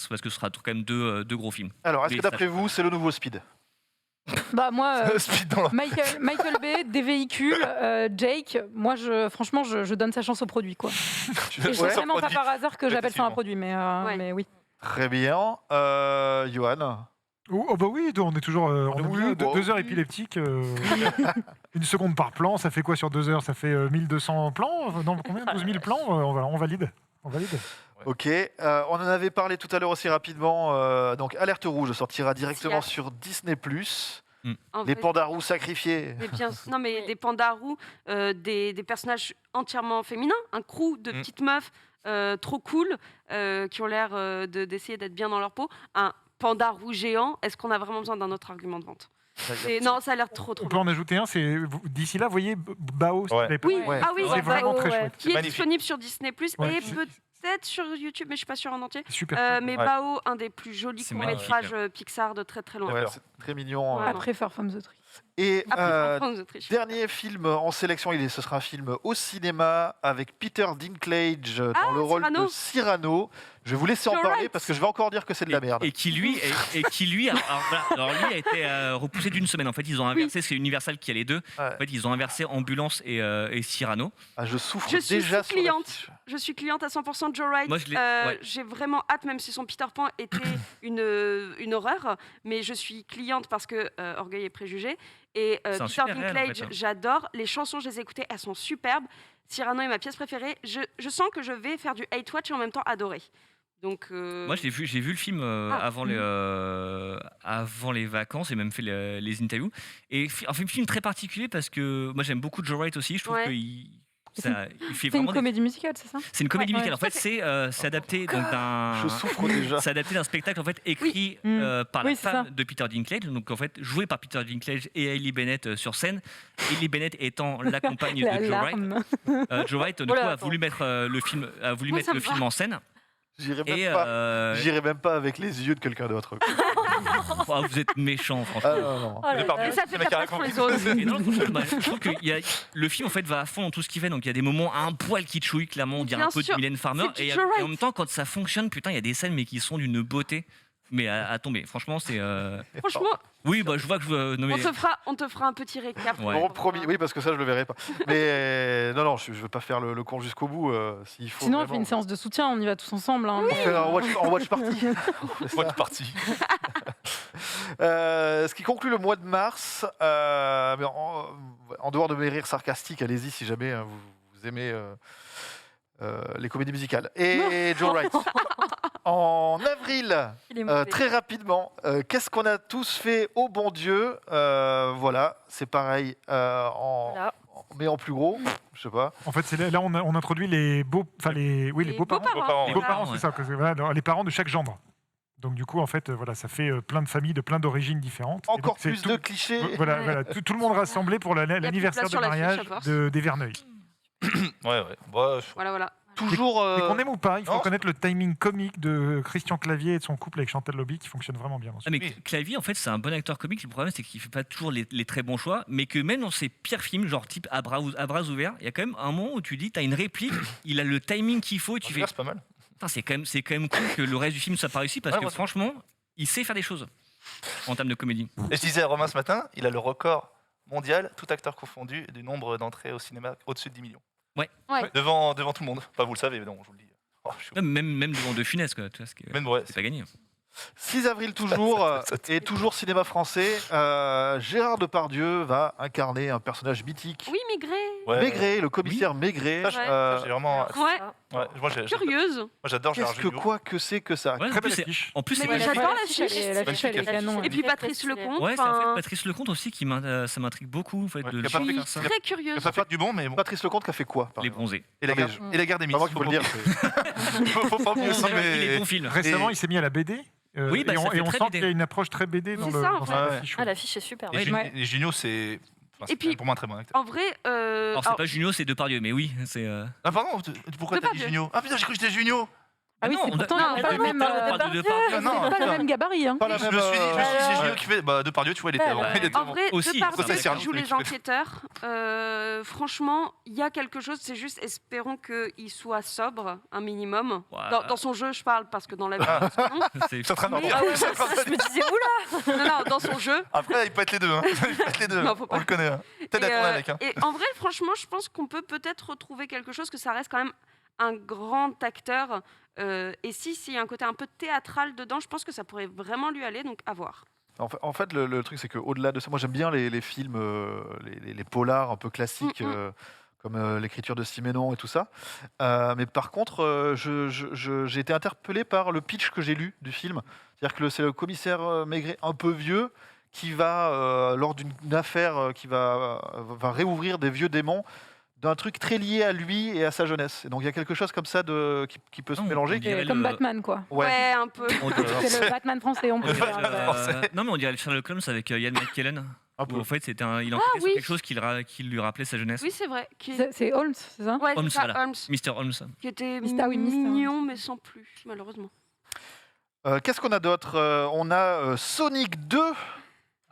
parce que ce sera quand même deux gros films. Alors, est-ce que d'après vous, c'est le nouveau Speed? Moi, Michael Bay, des véhicules, Jake, moi franchement je donne sa chance au produit quoi. Et c'est vraiment pas par hasard que j'appelle ça un produit, mais oui. Très bien. Johan? Oh bah oui, on est toujours 2 heures épileptiques. Une seconde par plan, ça fait quoi sur 2 heures? Ça fait 1200 plans? Non, combien? 12 000 plans? On valide. Ok, on en avait parlé tout à l'heure aussi rapidement. Donc, Alerte Rouge sortira directement sur Disney+. Des pandarous sacrifiés. Mais des pandarous, des personnages entièrement féminins, un crew de petites meufs trop cool qui ont l'air d'essayer d'être bien dans leur peau. Un pandarou géant, est-ce qu'on a vraiment besoin d'un autre argument de vente? Non, ça a l'air trop. On peut en ajouter un, c'est d'ici là, vous voyez Bao. C'est vraiment très chouette. Qui est disponible sur Disney+, et peut-être sur YouTube, mais je suis pas sûre en entier. Super. Mais Bao, un des plus jolis courts-métrages Pixar de très très loin. C'est très mignon. Après Far From the Tree. Et dernier film en sélection, ce sera un film au cinéma avec Peter Dinklage dans le rôle de Cyrano. Je vais vous laisser en parler parce que je vais encore dire que c'est de la merde. Et qui lui a été repoussé d'une semaine. En fait, ils ont inversé. C'est Universal qui a les deux. En fait, ils ont inversé Ambulance et Cyrano. Je souffre déjà. Je suis cliente à 100% de Joe Wright. J'ai vraiment hâte, même si son Peter Pan était une horreur, mais je suis cliente parce que Orgueil et Préjugés. Et Peter Dinklage, j'adore. Les chansons, je les ai écoutées, elles sont superbes. Cyrano est ma pièce préférée. Je sens que je vais faire du hate watch et en même temps adorer. Donc, moi, j'ai vu le film avant les vacances et même fait les interviews. Et un film très particulier parce que moi, j'aime beaucoup Joe Wright aussi. Je trouve qu'il c'est une comédie musicale, c'est ça? C'est une comédie musicale. En fait, c'est adapté d'un. Je souffre déjà. C'est adapté d'un spectacle en fait écrit par la femme de Peter Dinklage, donc en fait joué par Peter Dinklage et Hailey Bennett sur scène. Hailey Bennett étant la compagne de Joe Wright. Joe Wright a voulu mettre le film en scène. J'irai même pas avec les yeux de quelqu'un d'autre. Vous êtes méchant, franchement. Ça fait peur pour les autres. Je trouve que le film en fait va à fond dans tout ce qu'il fait. Donc il y a des moments à un poil qui chouille, clairement, on dirait un peu de Mylène Farmer. Et en même temps, quand ça fonctionne, putain, il y a des scènes mais qui sont d'une beauté. Mais à tomber. Franchement, c'est. Franchement. Oui, je vois que on te fera un petit récap. Bon, promis. Oui, parce que ça, je le verrai pas. Mais non, je veux pas faire le con jusqu'au bout. S'il faut. Sinon, vraiment... on fait une séance de soutien. On y va tous ensemble. On fait un watch party. Watch party. Ce qui conclut le mois de mars. Mais en dehors de mes rires sarcastiques, allez-y si jamais vous aimez. Les comédies musicales. Et Joe Wright. En avril, très rapidement, qu'est-ce qu'on a tous fait au bon Dieu? Voilà, c'est pareil, mais en plus gros, je sais pas. En fait, là on introduit les beaux-parents. Les beaux-parents, c'est ça. Les parents de chaque gendre. Donc du coup, en fait, ça fait plein de familles de plein d'origines différentes. Encore plus de clichés. Voilà, tout le monde rassemblé pour l'anniversaire de mariage des Verneuil. Ouais. Voilà. toujours. Mais qu'on aime ou pas, il faut Non. connaître le timing comique de Christian Clavier et de son couple avec Chantal Lobby qui fonctionne vraiment bien. Ah, mais Oui. Clavier, en fait, c'est un bon acteur comique. Le problème, c'est qu'il fait pas toujours les très bons choix, mais que même dans ses pires films, genre type à bras ouverts, il y a quand même un moment où tu dis, t'as une réplique, il a le timing qu'il faut et tu fais. C'est pas mal. Putain, c'est quand même cool que le reste du film soit pas réussi parce Ouais, que moi, franchement, il sait faire des choses en termes de comédie. Et je disais à Romain ce matin, il a le record mondial, tout acteur confondu, du nombre d'entrées au cinéma au-dessus de 10 millions. Ouais. Devant tout le monde. Enfin, vous le savez, non, je vous le dis. Oh, je suis- Même devant De Funès, quoi. Tu vois, Même, ouais, c'est pas gagné. 6 avril toujours, et toujours cinéma français. Gérard Depardieu va incarner un personnage mythique. Oui, Maigret. ouais. Maigret, le commissaire Maigret. Ça, j'ai vraiment. Ouais, Ouais, moi, curieuse. j'adore Gérard Qu'est-ce que Jugnot. quoi que c'est que ça Ouais, Très belle affiche. en plus, c'est Mais magnifique. j'adore l'affiche, l'affiche. l'affiche, elle est canon. Et puis Très Patrice stylé. Lecomte. Ouais, c'est en fait enfin, Patrice Lecomte aussi ça m'intrigue beaucoup. En fait, Ouais, de y a le pas je fait suis comme ça. très Il curieuse. a pas fait que du bon, mais bon. Patrice Lecomte qui a fait quoi par les exemple bronzés. Et la Non, mais guerre, et la guerre des C'est mythes. pas moi qui peux le dire. c'est- Faut pas mieux, Il est mais. bon film. Récemment, il s'est mis à la BD. Oui, bah, et ça on, fait et on très sent BD. qu'il y a une approche très BD dans, C'est le, ça, en dans fait. cette Ouais. affiche. Ah, l'affiche est super. Et Ouais. Jugnot, c'est. Et puis- pour moi un très bon acteur. En vrai, Alors, c'est pas Junio, c'est Depardieu, mais oui, c'est. Ah, pardon, pourquoi t'as dit Depardieu. Jugnot? Ah putain, j'ai cru que j'étais Jugnot! Ah oui, Non, c'est on a- pourtant non, il y a pas le même, Depardieu. Ah, non, pas le putain. même gabarit. Hein. Pas la Je même, me suis dit, c'est ouais. Jugnot qui fait. Bah, Depardieu, tu vois, il était avant. Il était En avant. vrai, Aussi, Depardieu ça, c'est Serge qui joue Lluc. les enquêteurs, franchement, il y a quelque chose, c'est juste, espérons qu'il soit sobre, un minimum. Ouais. Dans son jeu, je parle, parce que dans la vie, Ah. non. C'est Je suis en train de Mais- mentir. Ah ouais, Je suis en train de Je me disais, oula. Non, non, dans son jeu. Après, il peut être les deux. Hein. Il peut être les deux. Non, faut pas. On le connaît. Hein. Peut-être Et, à tourner avec. Hein. et en vrai, franchement, je pense qu'on peut peut-être retrouver quelque chose, que ça reste quand même un grand acteur. Et s'il y a un côté un peu théâtral dedans, je pense que ça pourrait vraiment lui aller, donc à voir. En fait, le truc, c'est qu'au-delà de ça, moi j'aime bien les films, les polars un peu classiques, comme l'écriture de Siménon et tout ça. Mais par contre, j'ai été interpellé par le pitch que j'ai lu du film. C'est-à-dire que c'est le commissaire Maigret un peu vieux qui va, lors d'une affaire, qui va réouvrir des vieux démons d'un truc très lié à lui et à sa jeunesse. Et donc il y a quelque chose comme ça qui peut se Non, mélanger. on dirait Et comme le- Batman, quoi. Ouais. un peu. On dirait- C'est le Batman français, on peut dire. Non, mais on dirait le Sherlock Holmes avec Ian McKellen. Un peu. Où en fait, il enquêtait sur oui. quelque chose qui lui rappelait sa jeunesse. Oui, c'est vrai. C'est Holmes, c'est ça? Ouais, Holmes, c'est ça, voilà. Holmes. Mr. Holmes. Qui était Mister, oui, Mister. mignon, mais sans plus, malheureusement. Qu'est-ce qu'on a d'autre? On a Sonic 2, Oh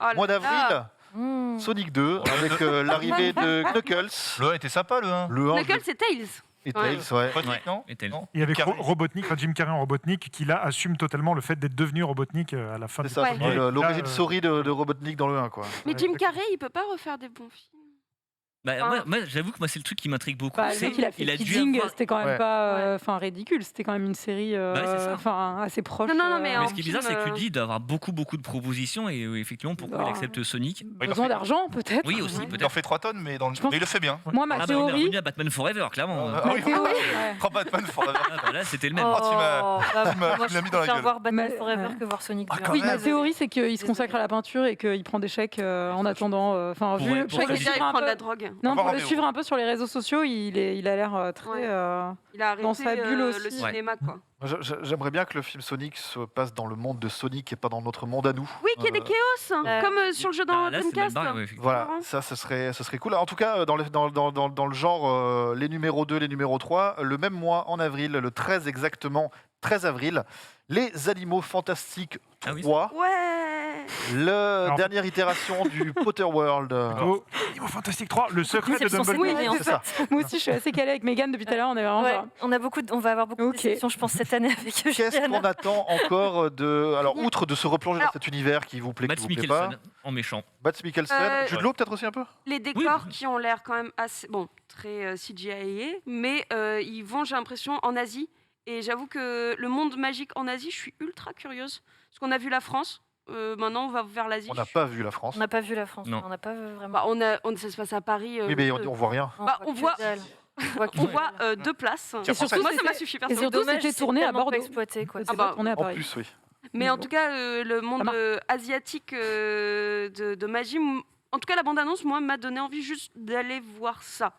là mois là. d'avril. Mmh. Sonic 2, avec l'arrivée de Knuckles. Le 1 était sympa, le 1. Le 1 Knuckles, c'est Tails. et Tails, ouais. Robotnik, non Et tel. Non. Et avec Carré. Robotnik, enfin Jim Carrey en Robotnik, qui là assume totalement le fait d'être devenu Robotnik à la fin C'est du ça, Ouais. premier. l'origine Là, sorry de Robotnik dans le 1, quoi. Mais Ouais, Jim Carrey, il peut pas refaire des bons films. Bah, Enfin- moi, j'avoue que moi, c'est le truc qui m'intrigue beaucoup. Bah, le c'est mec, il a fait dû Kidding, avoir- c'était quand même Ouais. pas ridicule, c'était quand même une série Bah, c'est ça. assez proche. Non, mais Mais en ce qui est bizarre, c'est film, que lui d'avoir beaucoup de propositions et effectivement, pourquoi il Bah. accepte Sonic besoin d'argent, peut-être. Oui, aussi, Ouais. Il en peut-être. fait 3 tonnes, mais, Je pense- mais il le fait bien. Moi, ma Ah, bah, on est théorie. revenu à Batman Forever, clairement. Ah Ma oui, théorie, ouais. prends Batman Forever. Ah, bah, là, c'était le même. Oh, tu m'as- bah, tu m'as moi, mis je dans la préfère gueule. voir Batman Mais- Forever ouais. que voir Sonic 2. Ah, quand Oui, même. ma théorie, c'est qu'il se Désolée. consacre à la peinture et qu'il prend des chèques en attendant. Enfin, Pour- vu, pour je Je sais veux qu'il dire, il suivre un prend de peu- la drogue. Non, Avoir pour le rendez-vous. suivre un peu sur les réseaux sociaux, il a l'air très. Ouais. Il a arrêté Dans sa bulle aussi. le cinéma, quoi. Moi, j'aimerais bien que le film Sonic se passe dans le monde de Sonic et pas dans notre monde à nous. Oui, qu'il y ait des chaos, comme sur le jeu dans Bah, là, c'est mal Dreamcast. barré, ouais, effectivement. Voilà, marrant. ça, ce serait cool. En tout cas, dans le genre, les numéros 2, les numéros 3, le même mois, en avril, le 13 exactement, 13 avril, Les Animaux Fantastiques Ah oui, 3, Ouais. la dernière itération du Potter World. Plutôt Animaux Fantastiques 3, le secret C'est de censé Dumbledore. couler, en C'est ça. Moi aussi, je suis assez calée avec Megan depuis tout à l'heure. On est vraiment. Ouais, genre- on va avoir beaucoup de Ok. déceptions, je pense, cette année avec Qu'est-ce Juliana. qu'on attend encore de... Alors, outre de se replonger dans cet univers qui vous plaît, Mads qui vous plaît pas, Mikkelsen en méchant. Mads Mikkelsen, Jude Ouais. Law peut-être aussi un peu. Les décors qui ont l'air quand même assez. Bon, très CGI, mais ils vont, j'ai l'impression, en Asie. Et j'avoue que le monde magique en Asie, je suis ultra curieuse. Parce qu'on a vu la France, maintenant on va vers l'Asie. On n'a pas vu la France. On n'a pas vu la France, Non. on n'a pas vraiment. Bah, ça se passe à Paris. Oui, mais on voit rien. on voit- que dalle. On voit que On dalle. voit 2 places. Et surtout, moi, ça m'a c'était- suffi Et personnellement. surtout, Dommage, c'était c'est tourné à tellement Bordeaux. pas exploité, quoi. C'est Ah bah, pas tourné à En Paris. plus, oui. Mais en tout cas, le monde marche. asiatique de magie, en tout cas la bande-annonce, moi, m'a donné envie juste d'aller voir ça.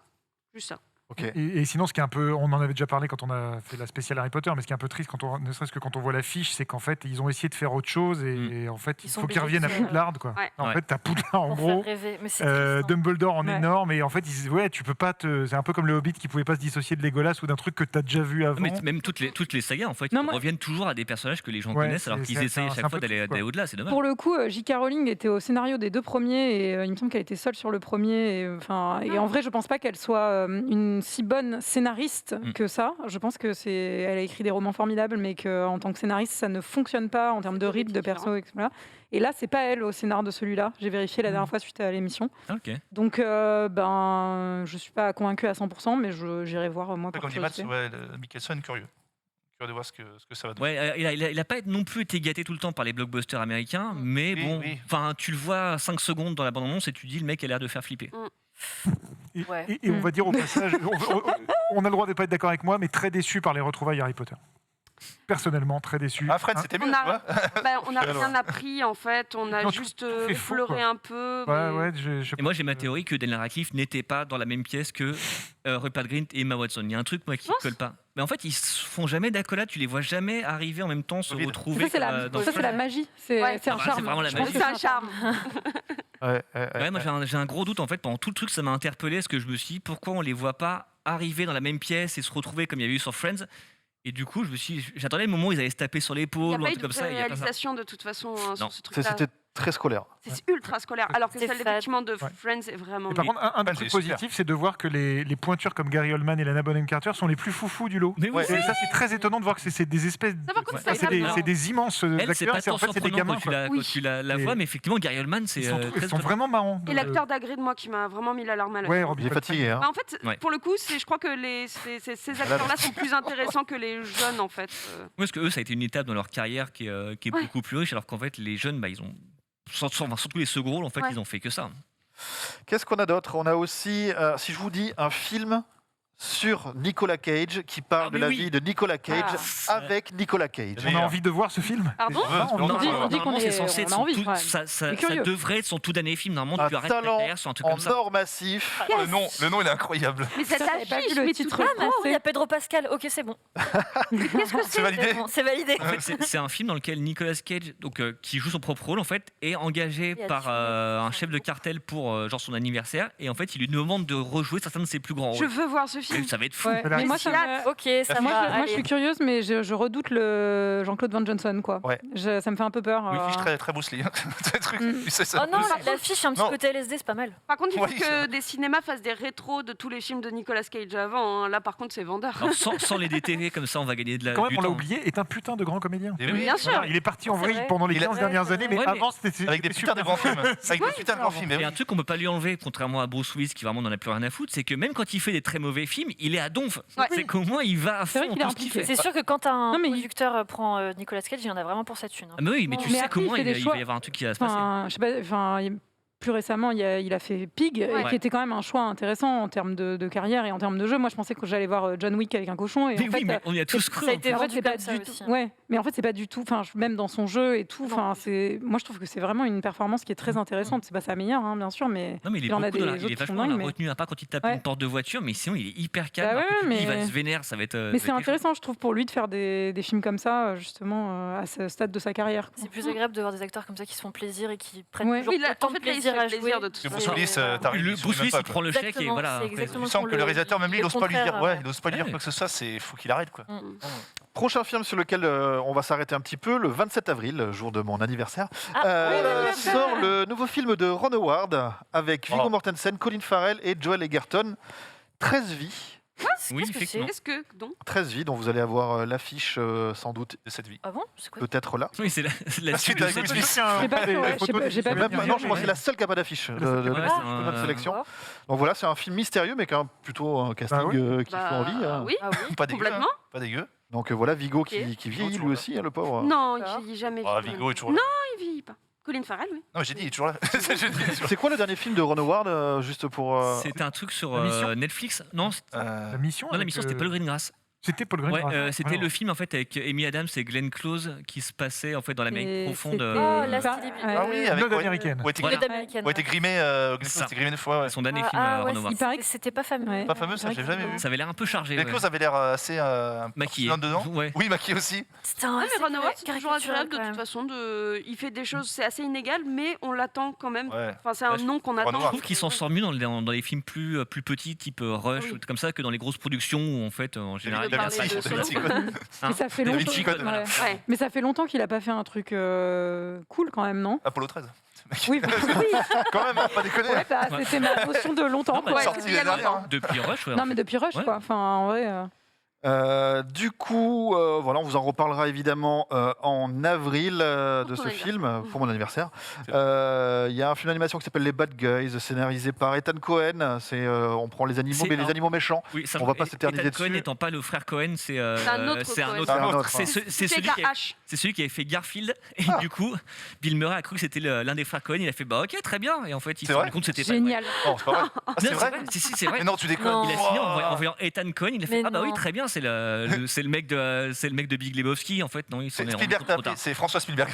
Juste ça. Ok. Et sinon, ce qui est un peu, on en avait déjà parlé quand on a fait la spéciale Harry Potter, mais ce qui est un peu triste, ne serait-ce que quand on voit l'affiche, c'est qu'en fait, ils ont essayé de faire autre chose et en fait, il faut qu'ils reviennent à Poudlard, quoi. Ouais. En fait, t'as Poudlard en gros, Dumbledore en énorme, et en fait, tu peux pas c'est un peu comme le Hobbit qui pouvait pas se dissocier de Legolas ou d'un truc que t'as déjà vu avant. Mais même toutes les sagas, en fait, ils reviennent toujours à des personnages que les gens connaissent, alors qu'ils essayent à chaque fois d'aller au-delà. C'est dommage. Pour le coup, J.K. Rowling était au scénario des 2 premiers et il me semble qu'elle était seule sur le premier. Et en vrai, je pense pas qu'elle soit une si bonne scénariste que ça. Je pense que elle a écrit des romans formidables, mais qu'en tant que scénariste, ça ne fonctionne pas en termes de rythme, de perso, etc. Et là, c'est pas elle au scénar de celui-là. J'ai vérifié la dernière fois suite à l'émission. Ok. Donc, je suis pas convaincue à 100%, mais j'irai voir moi par Comme dit curiosité. Mats, Mikkelsen, curieux de voir ce que ça va donner. Ouais, il a pas non plus été gâté tout le temps par les blockbusters américains, mais enfin, tu le vois 5 secondes dans la bande-annonce et tu dis le mec a l'air de faire flipper. Et on va dire au passage, on a le droit de pas être d'accord avec moi, mais très déçu par les retrouvailles Harry Potter. Personnellement, très déçu. Ah, Fred, c'était mieux, tu vois. On n'a rien appris, en fait. On a juste pleuré un peu. Et moi, j'ai ma théorie que Daniel Radcliffe n'était pas dans la même pièce que Rupert Grint et Emma Watson. Il y a un truc, moi, qui ne colle pas. Mais en fait, ils se font jamais d'accolade. Tu les vois jamais arriver en même temps, se retrouver. Ça, c'est la magie. C'est un charme. C'est vraiment la magie. C'est un charme. Moi, j'ai un gros doute, en fait. Pendant tout le truc, ça m'a interpellé. Parce que je me suis dit, pourquoi on les voit pas arriver dans la même pièce et se retrouver comme il y avait eu sur Friends? Et du coup, j'attendais le moment où ils allaient se taper sur l'épaule ou un truc comme ça. Il n'y a pas eu de réalisation de toute façon sur ce truc-là. C'était très scolaire. C'est ultra scolaire. Alors que celle effectivement de Friends est vraiment. Et par contre, un des trucs positifs, c'est de voir que les pointures comme Gary Oldman et Lana Bonham Carter sont les plus foufous du lot. Mais oui, et ça, c'est très étonnant de voir que c'est des espèces. C'est des immenses acteurs. C'est en fait, c'est des gamins. Quand tu la vois, mais effectivement, Gary Oldman, c'est. Ils sont vraiment marrants. Et l'acteur d'Hagrid, moi, qui m'a vraiment mis l'alarme à l'œil. Il est fatigué. En fait, pour le coup, je crois que ces acteurs-là sont plus intéressants que les jeunes, en fait. Parce que eux, ça a été une étape dans leur carrière qui est beaucoup plus riche, alors qu'en fait, les jeunes, ils ont. Surtout les second rôles, en fait, ils ont fait que ça. Qu'est-ce qu'on a d'autre? On a aussi, si je vous dis, un film sur Nicolas Cage qui parle de la vie de Nicolas Cage avec Nicolas Cage. On a envie de voir ce film. Pardon? On dit qu'on c'est censé être envie. ça devrait être son tout dernier film. Normalement, tu arrêtes ta carrière sur un truc en comme ça. or massif. Le nom, il est incroyable. Mais cette affiche, le mais titre tout Il y a Pedro Pascal. Ok, c'est bon. Qu'est-ce que C'est validé. C'est validé. En fait, c'est un film dans lequel Nicolas Cage, qui joue son propre rôle, en fait, est engagé par un chef de cartel pour genre son anniversaire, et en fait, il lui demande de rejouer certains de ses plus grands rôles. Je veux voir ce film. Ça va être fou. Mais moi, moi, je suis curieuse, mais je redoute le Jean-Claude Van Johnson, quoi. Ça me fait un peu peur. Oui, fiche très Bruce Lee. Oh non, l'affiche un petit côté LSD, c'est pas mal. Par contre, il faut que des cinémas fassent des rétros de tous les films de Nicolas Cage avant. Là, par contre, c'est vendeur. Alors, sans les DTV, comme ça, on va gagner de la. Quand même, on l'a oublié, est un putain de grand comédien. Bien sûr. Il est parti en vrille pendant les 15 dernières années, mais avant, c'était avec des putins de grands films. Avec des putains de grands films. Et un truc qu'on peut pas lui enlever, contrairement à Bruce Willis, qui vraiment n'en a plus rien à foutre, c'est que même quand il fait des très mauvais films, il est à donf. C'est qu'au moins, il va à fond dans tout ce qu'il fait. C'est sûr que quand un producteur prend Nicolas Cage, il y en a vraiment pour sa thune. Mais oui, mais tu sais qu'au moins, il va y avoir un truc qui va se passer. Je sais pas, plus récemment, il a fait Pig, qui était quand même un choix intéressant en termes de carrière et en termes de jeu. Moi, je pensais que j'allais voir John Wick avec un cochon. Et mais oui, mais on y a tous cru. Ça a été vendu pas comme ça du tout. aussi. Ouais, mais en fait, c'est pas du tout. Enfin, même dans son jeu et tout. Enfin, moi, je trouve que c'est vraiment une performance qui est très intéressante. C'est pas sa meilleure, hein, bien sûr, mais non, mais il est vachement retenu, à part quand il tape une porte de voiture, mais sinon, il est hyper calme. Il va se vénère, ça va être. Mais c'est intéressant, je trouve, pour lui de faire des films comme ça, justement, à ce stade de sa carrière. C'est plus agréable de voir des acteurs comme ça qui se font plaisir et qui prennent toujours autant autant de plaisir à jouer. Bruce Willis, il prend le chèque et voilà. Il semble que le réalisateur, même lui, il n'ose pas lui dire. Il n'ose pas lui dire quoi que ce soit. Il faut qu'il arrête, quoi. Prochain film sur lequel on va s'arrêter un petit peu, le 27 avril, jour de mon anniversaire, sort le nouveau film de Ron Howard avec Viggo Mortensen, Colin Farrell et Joel Edgerton, 13 vies. Oui, effectivement. Qu'est-ce que donc 13 vies, dont vous allez avoir l'affiche sans doute de cette vie. Ah bon? C'est quoi? Peut-être là. Oui, c'est la suite avec de Will cette Smith. J'ai pas vu. Non, je crois que c'est la seule qui n'a pas d'affiche de notre sélection. Donc voilà, c'est un film mystérieux, mais quand même plutôt un casting qui fait envie. Oui, Pas dégueu. complètement. Pas dégueu. Donc voilà, Viggo qui vieillit lui aussi, le pauvre. Non, il vieillit jamais. Viggo est toujours là. Non, il vieillit pas. Colin Farrell, oui. Non, j'ai dit, il est toujours là. C'est quoi le dernier film de Ron Howard, juste pour... C'était un truc sur Netflix. Non, La mission. Non, la mission, c'était pas le Greengrass. C'était Paul Greengrass. C'était le film en fait avec Amy Adams et Glenn Close qui se passait en fait dans l'Amérique profonde. Ah oui, avec Blood américaine. où était grimé, c'était grimé une fois. Son dernier film Renoir. Il paraît que c'était pas fameux. Pas fameux, ça, j'ai jamais vu. Ça avait l'air un peu chargé. Glenn Close avait l'air assez maquillé dedans. Oui, maquillé aussi. Mais Renoir, c'est toujours agréable de toute façon. Il fait des choses, c'est assez inégal, mais on l'attend quand même. Enfin, c'est un nom qu'on attend. Je trouve qu'il s'en sort mieux dans les films plus petits, type Rush, ou comme ça, que dans les grosses productions où en fait, en général, mais ça fait longtemps. Mais ça fait longtemps qu'il a pas fait un truc cool quand même, non? Apollo 13. Oui, Quand même, pas déconner. C'était ma notion de longtemps. Sorti l'année dernière. Depuis Rush. Non, mais depuis Rush, quoi. Enfin, en vrai. Du coup, voilà, on vous en reparlera évidemment en avril de ce film pour mon anniversaire. Il y a un film d'animation qui s'appelle Les Bad Guys, scénarisé par Ethan Cohen. On prend les animaux, mais les animaux méchants. Oui, on va pas s'éterniser dessus. Cohen n'étant pas le frère Cohen, c'est un autre. C'est celui qui avait fait Garfield. Et du coup, Bill Murray a cru que c'était l'un des frères Cohen. Il a fait ok, très bien. Et en fait, il s'est rendu compte que c'était génial. Non, c'est pas vrai. C'est vrai. Si, c'est vrai. Mais non, tu déconnes. Il a signé en voyant Ethan Cohen. Il a fait oui, très bien. C'est le mec de Big Lebowski en fait. Non, ils sont Spielberg t'a appelé, c'est François Spielberg.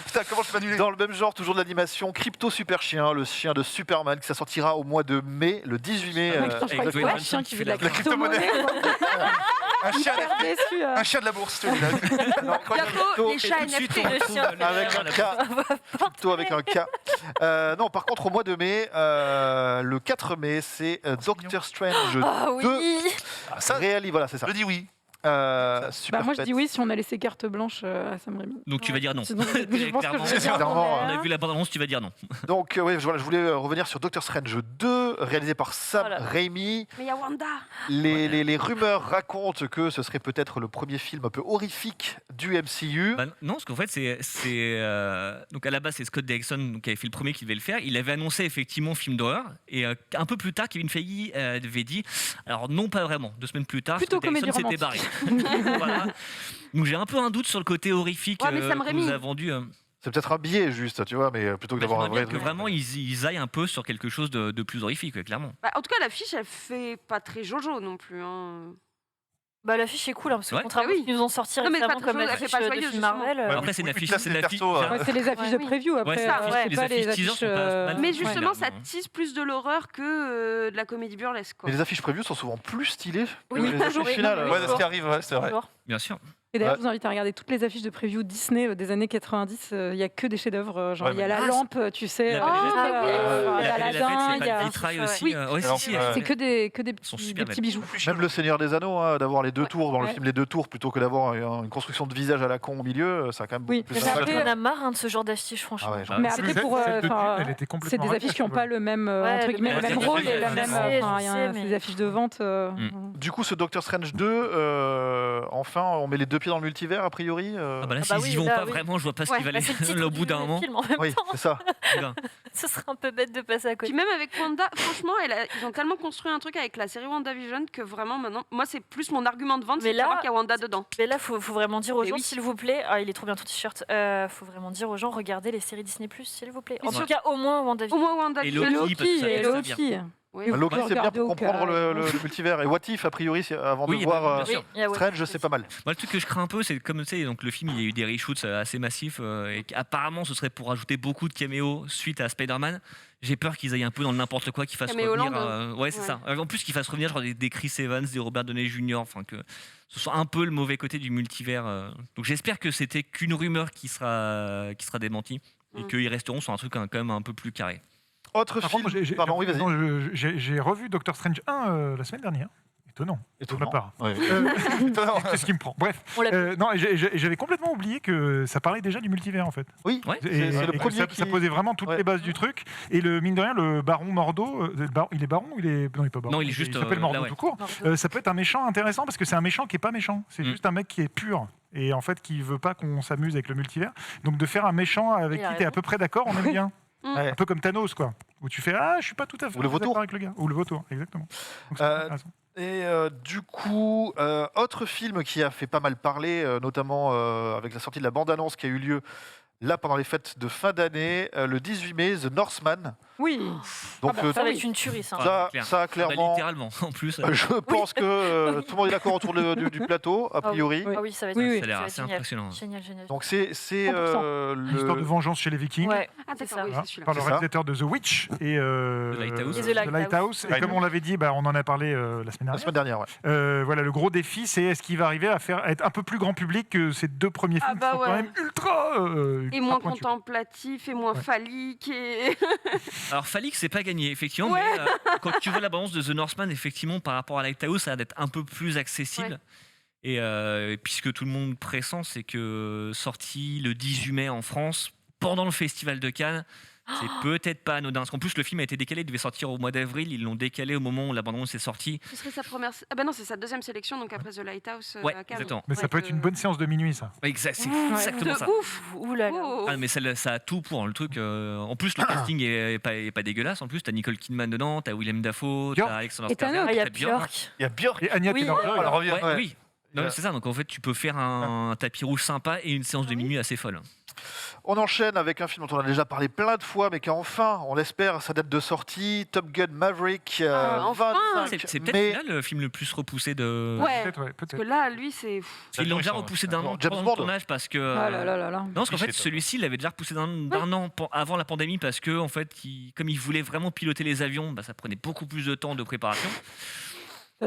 Putain, comment je peux annuler? Dans le même genre, toujours de l'animation, Crypto Super Chien, le chien de Superman, qui ça sortira au mois de mai, le 18 mai. Un chien qui fait de la crypto-monnaie. Un chien de la bourse. Bientôt, les chats NFT. Avec un K. Crypto avec un K. Non, par contre, au mois de mai, le 4 mai, c'est Doctor Strange 2. Voilà, c'est ça. Je dis oui. Super moi je dis oui si on a laissé carte blanche à Sam Raimi. Donc tu vas dire non. Sinon, je pense que je vais dire non. On a vu la bande-annonce, tu vas dire non. Donc oui, je voulais revenir sur Doctor Strange 2, réalisé par Sam Raimi. Mais il y a Wanda. Les rumeurs racontent que ce serait peut-être le premier film un peu horrifique du MCU. Non, parce qu'en fait, donc à la base, c'est Scott Derrickson qui avait fait le premier qui devait le faire. Il avait annoncé effectivement film d'horreur. Et un peu plus tard, Kevin Feige avait dit, alors non, pas vraiment. 2 semaines plus tard, Scott Derrickson s'était barré. Voilà. Donc j'ai un peu un doute sur le côté horrifique que nous a vendu. C'est peut-être un biais juste, tu vois, mais plutôt que d'avoir un vrai truc. Que vraiment ils aillent un peu sur quelque chose de plus horrifique, clairement. En tout cas, l'affiche, elle fait pas très Jojo non plus. L'affiche est cool, parce que contrairement à ce qu'ils nous ont sorti récemment comme l'affiche de film Marvel. Après, c'est une affiche. C'est les persos. C'est les affiches de preview. Après, c'est pas les affiches. Mais justement, ça tease plus de l'horreur que de la comédie burlesque. Mais les affiches preview sont souvent plus stylées que Oui, les affiches finales. Ouais, ce qui arrive, c'est vrai. Bien sûr. Et d'ailleurs, je vous invite à regarder toutes les affiches de preview Disney des années 90. Il n'y a que des chefs-d'œuvre. Genre, il y a la lampe, tu sais. Il y a Aladdin, il y a vitrail aussi. C'est que des petits bijoux. Même le Seigneur des Anneaux, d'avoir les 2 tours dans le film, les 2 tours, plutôt que d'avoir une construction de visage à la con au milieu, ça a quand même beaucoup plus sympa. On a marre de ce genre d'affiches, franchement. Mais après, c'est des affiches qui n'ont pas le même rôle et la même. C'est des affiches de vente. Du coup, ce Doctor Strange 2, enfin, on met les 2 pieds dans le multivers, a priori. S'ils y vont pas vraiment, je vois pas ce qui va aller au bout d'un moment. Oui, c'est ça. Ce serait un peu bête de passer à côté. Puis même avec Wanda, franchement, ils ont tellement construit un truc avec la série WandaVision que vraiment maintenant, moi c'est plus mon argument de vente, c'est de savoir qu'il y a Wanda dedans. Mais là, faut vraiment dire aux gens, s'il vous plaît, il est trop bien ton t-shirt. Faut vraiment dire aux gens, regardez les séries Disney+, s'il vous plaît. En tout cas, au moins WandaVision. Et Loki. Loki, c'est bien pour comprendre le multivers. Et What If, a priori, avant de voir Strange, c'est pas mal. Moi, le truc que je crains un peu, c'est comme tu sais, donc le film, il y a eu des reshoots assez massifs et apparemment, ce serait pour ajouter beaucoup de caméos suite à Spider-Man. J'ai peur qu'ils aillent un peu dans le n'importe quoi, qu'ils fassent revenir. Ouais, c'est ça. En plus, qu'ils fassent revenir genre des Chris Evans, des Robert Downey Jr. Enfin, que ce soit un peu le mauvais côté du multivers. Donc, j'espère que c'était qu'une rumeur qui sera démentie et qu'ils resteront sur un truc quand même un peu plus carré. Autre film. Pardon, oui, vas-y. J'ai revu Doctor Strange 1 la semaine dernière. Étonnant. De ma part. Ouais. C'est ce qui me prend. Bref. Non, j'avais complètement oublié que ça parlait déjà du multivers en fait. Oui, c'est le premier ça posait vraiment toutes les bases du truc. Et mine de rien, le baron Mordo, il est baron ou il est... Non, il n'est pas baron. Non, il est juste... Il s'appelle Mordo tout court. Ça peut être un méchant intéressant parce que c'est un méchant qui n'est pas méchant. C'est juste un mec qui est pur. Et en fait, qui veut pas qu'on s'amuse avec le multivers. Donc de faire un méchant avec qui tu es à peu près d'accord, on aime bien. Un peu comme Thanos, quoi. Où tu fais je suis pas tout à fait d'accord avec le gars. Ou le vautour, exactement. Donc, du coup, autre film qui a fait pas mal parler, notamment avec la sortie de la bande-annonce qui a eu lieu là pendant les fêtes de fin d'année, le 18 mai, The Northman. Oui. Donc, Ça va être une tuerie, ça. ça clairement. Littéralement, en plus. Je pense que tout le monde est d'accord autour du plateau, a priori. Ah oui, ça va être, Oui, oui. Ça a l'air assez génial. impressionnant. Génial, génial. Donc c'est L'histoire de vengeance chez les Vikings. Ouais, Ah, c'est d'accord, ça. oui, Hein, c'est celui-là. par le C'est ça. réalisateur de The Witch et The Lighthouse. Et The Lighthouse. Et comme on l'avait dit, on en a parlé la semaine La dernière. semaine dernière, ouais. Voilà, le gros défi, c'est est-ce qu'il va arriver à être un peu plus grand public que ces deux premiers films qui sont quand même ultra Et moins pointus. contemplatif, et moins phallique. Et... Alors, phallique, c'est pas gagné, effectivement. Ouais. Mais quand tu vois la balance de The Northman, effectivement, par rapport à Lighthouse, ça a l'air d'être un peu plus accessible. Ouais. Et puisque tout le monde pressent, c'est que sorti le 18 mai en France, pendant le Festival de Cannes, c'est peut-être pas anodin. Parce qu'en plus, le film a été décalé, il devait sortir au mois d'avril. Ils l'ont décalé au moment où la bande-annonce est sortie. Ce serait sa première. Ah ben non, c'est sa deuxième sélection, donc après The Lighthouse Ouais, à Cannes. exactement. Mais ça peut être une bonne séance de minuit, ça. C'est exactement De ça. ouf. Ouh là là. Oh. Ah, mais ça a tout pour le truc. En plus, le casting est pas dégueulasse. En plus, t'as Nicole Kidman dedans, t'as Willem Dafoe, Björk. t'as Alexander Et Skarsgård, Il y a t'as Björk. Björk. Il y a Björk. Et Anya Oui. Taylor-Joy. Alors, revient. Ouais, Ouais. oui. Non, mais c'est ça. Donc en fait, tu peux faire un tapis rouge sympa et une séance de minuit assez folle. On enchaîne avec un film dont on a déjà parlé plein de fois, mais qui enfin, on l'espère, sa date de sortie, Top Gun Maverick, enfin. 25 C'est peut-être mai. là le film le plus repoussé de. Ouais. Peut-être, ouais, Parce peut-être. que là, lui, c'est. Ils l'ont déjà Ils sont- repoussé d'un Non, an James pendant Bond. le tournage parce que. Ah là là là là. Non, parce qu'en fait, Cliché, celui-ci, il l'avait déjà repoussé d'un an avant la pandémie parce que, en fait, comme il voulait vraiment piloter les avions, ça prenait beaucoup plus de temps de préparation.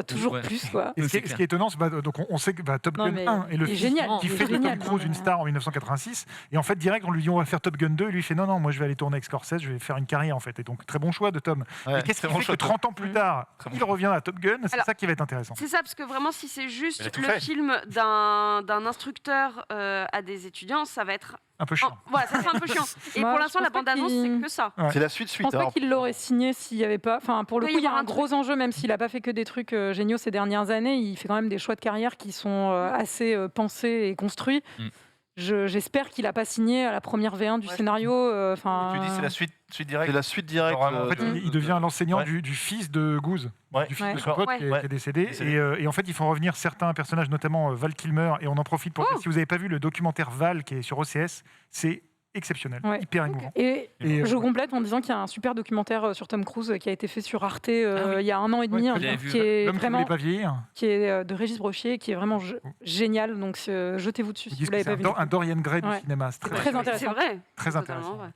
Toujours Ouais. plus, quoi. Et C'est ce qui est étonnant, donc on sait que Top Non, Gun mais 1 est le il est film génial, qui il est fait de génial, Tom Cruise non, une star en 1986. Et en fait, direct, on lui dit on va faire Top Gun 2. Et lui, il fait non, moi je vais aller tourner avec Scorsese, je vais faire une carrière en fait. Et donc, très bon choix de Tom. Ouais, Mais qu'est-ce très qui bon fait choix, que Tom. 30 ans plus tard, Très bon il revient à Top Gun? C'est Alors, ça qui va être intéressant. C'est ça, parce que vraiment, si c'est Il a juste tout le fait. film d'un instructeur à des étudiants, ça va être. Un peu chiant. Voilà, ça serait un peu chiant. Et Moi, pour je l'instant, pense la pas bande-annonce, qu'il- c'est que ça. Ouais. C'est la suite. Je pense pas alors. qu'il l'aurait signé s'il n'y avait pas. Enfin, pour le Il coup, doit y il y a avoir un un gros enjeu, même s'il n'a pas fait que des trucs géniaux ces dernières années. Il fait quand même des choix de carrière qui sont assez pensés et construits. Mm. J'espère qu'il n'a pas signé à la première V1 du Ouais, scénario. Enfin, Tu dis c'est la suite directe. C'est la suite directe. Vraiment, En fait, il devient l'enseignant Ouais. du fils de Goose, Ouais. du fils Ouais. de son pote Ouais. qui est décédé. Décédé. Et en fait, ils font revenir certains personnages, notamment Val Kilmer. Et on en profite pour dire, si vous n'avez pas vu le documentaire Val qui est sur OCS, c'est exceptionnel, Ouais. hyper émouvant. Et Et, je complète en disant qu'il y a un super documentaire sur Tom Cruise qui a été fait sur Arte oui. il y a 1 an et demi, Ouais, hein, je l'avais vu, qui est L'homme qui vraiment voulait pas vieillir. qui est de Régis Brochier, qui est vraiment génial. Donc jetez-vous dessus Ils si disent vous que l'avez c'est pas vu. un Dorian Gray du Ouais. cinéma. C'est C'est très, très C'est intéressant. vrai. très Totalement intéressant. vrai.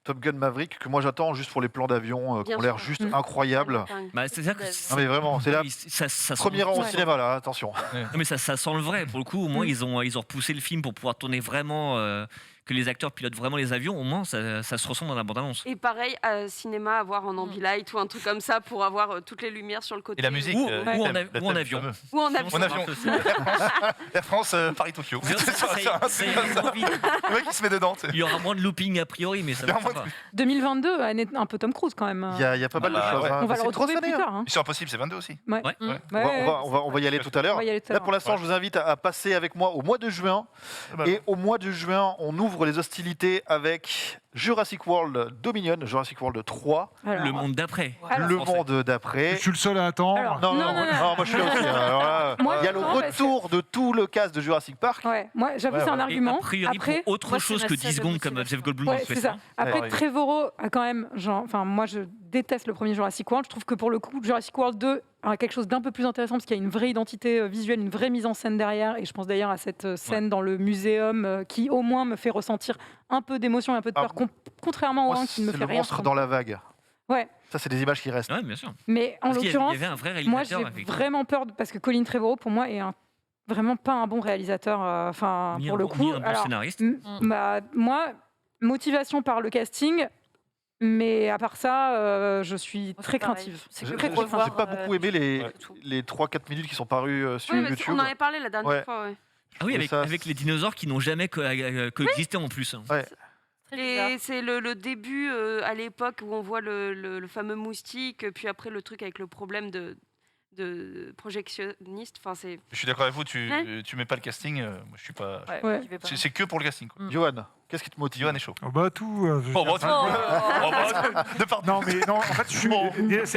Top Gun Maverick, que moi j'attends juste pour les plans d'avion qui Bien ont l'air sûr. juste Mm. incroyables. Bah, c'est-à-dire que. Non mais vraiment, c'est la Ça sent- première rang au Ouais. cinéma là, attention. Non, mais ça sent le vrai. Pour le coup, au moins, Mm. ils ont repoussé le film pour pouvoir tourner vraiment. Que les acteurs pilotent vraiment les avions. Au moins, ça se ressent dans la bande-annonce. Et pareil, cinéma, avoir en ambilight ou un truc comme ça pour avoir toutes les lumières sur le côté. Et la musique. Ou- le ou en thème, av- le ou en thème avion. fameux. Ou en Sinon, avion. En ça avion. marche aussi. Air France, Paris-Tokyo. Ça, C'est comme ça. envie. Le mec il se met dedans. tu sais. Il y aura moins de looping a priori, mais ça Il y va a moins de- 2022, année un peu Tom Cruise quand même. Il y a pas mal de Bah, choses. ouais. hein. On va C'est le une grosse retrouver année, plus hein. tard. hein. Mission Impossible, c'est 22 aussi. Ouais. Ouais. Ouais, On va y aller tout à l'heure. on va y aller tout à Là, l'heure. pour l'instant, je vous invite à passer avec moi au mois de juin. Bah, Et au mois de juin, on ouvre les hostilités avec Jurassic World Dominion, Jurassic World 3, Alors, Le monde d'après. Alors, le français. monde d'après. Je suis le seul à attendre. Alors, Non, Non, non. moi je suis là aussi. Alors là, Moi, il y a le non, parce retour de tout le cast de Jurassic Park. Ouais, moi j'avoue Ouais, c'est un ouais. Et argument. a priori, Après, pour autre moi, c'est chose ma que seule 10 secondes comme motivation. Jeff Goldblum ouais, en fait c'est ça. Après, Ouais. Trevorrow a quand même, enfin, moi je déteste le premier Jurassic World. Je trouve que pour le coup, Jurassic World 2 a quelque chose d'un peu plus intéressant parce qu'il y a une vraie identité visuelle, une vraie mise en scène derrière. Et je pense d'ailleurs à cette scène dans le muséum qui au moins me fait ressentir un peu d'émotion et un peu de peur, contrairement au Moi, 1 qui ne me c'est fait le rien. monstre dans la vague. Ouais. Ça, c'est des images qui restent. Ouais, bien sûr. Mais en Parce qu'il y l'occurrence, avait un vrai moi réalisateur. j'ai effectivement. vraiment peur parce que Colin Trevorrow pour moi est vraiment pas un bon réalisateur. Enfin, Ni pour un le bon- coup, ni un bon alors, scénariste. moi, motivation par le casting, mais à part ça, je suis très craintive. C'est J'ai que très pour j'ai revoir. pas beaucoup aimé les, Ouais. les 3-4 minutes qui sont parues sur Oui, mais YouTube. on en avait parlé la dernière Ouais. fois. Ouais. Ah oui, trouvais ça- avec les dinosaures qui n'ont jamais coexisté en plus. Ouais. Très bizarre. Et c'est le début à l'époque où on voit le fameux moustique, puis après le truc avec le problème de projectionniste. Enfin, c'est. Je suis d'accord avec vous, tu Ouais. mets pas le casting. Moi, je suis pas. Ouais, Ouais. j'y vais pas. C'est que pour le casting. Quoi. Johan, qu'est-ce qui te motive Johan est chaud. Oh, bah tout. Oh, bah, Oh. de part. Non, mais non, en fait, je suis.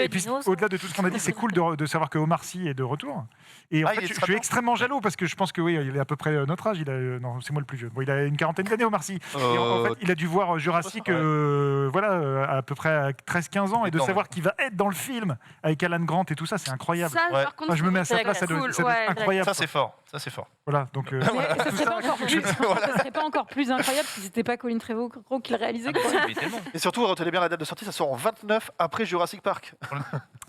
Et puis, Dinos. au-delà de tout ce qu'on a dit, c'est cool de savoir que Omar Sy est de retour. Et en Ah, fait, il est je très suis bien. extrêmement jaloux parce que je pense que oui, il est à peu près notre âge. Non, c'est moi le plus vieux. Bon, il a une quarantaine d'années, Omar Sy. Et en fait, il a dû voir Jurassic, Ouais. voilà, à peu près à 13-15 ans et de Non, savoir qu'il va être dans le film avec Alan Grant et tout ça, c'est incroyable. Ça, Ouais. par contre, Je me mets à sa c'est place, ça doit cool, être ouais. incroyable. Ça, c'est fort. Ça, c'est fort. Voilà, donc Mais ce serait pas encore plus incroyable si c'était pas Colin Trevorrow qui le réalisait. Ah, quoi. mais tellement. Et surtout, retenez bien la date de sortie, ça sort en 29 après Jurassic Park.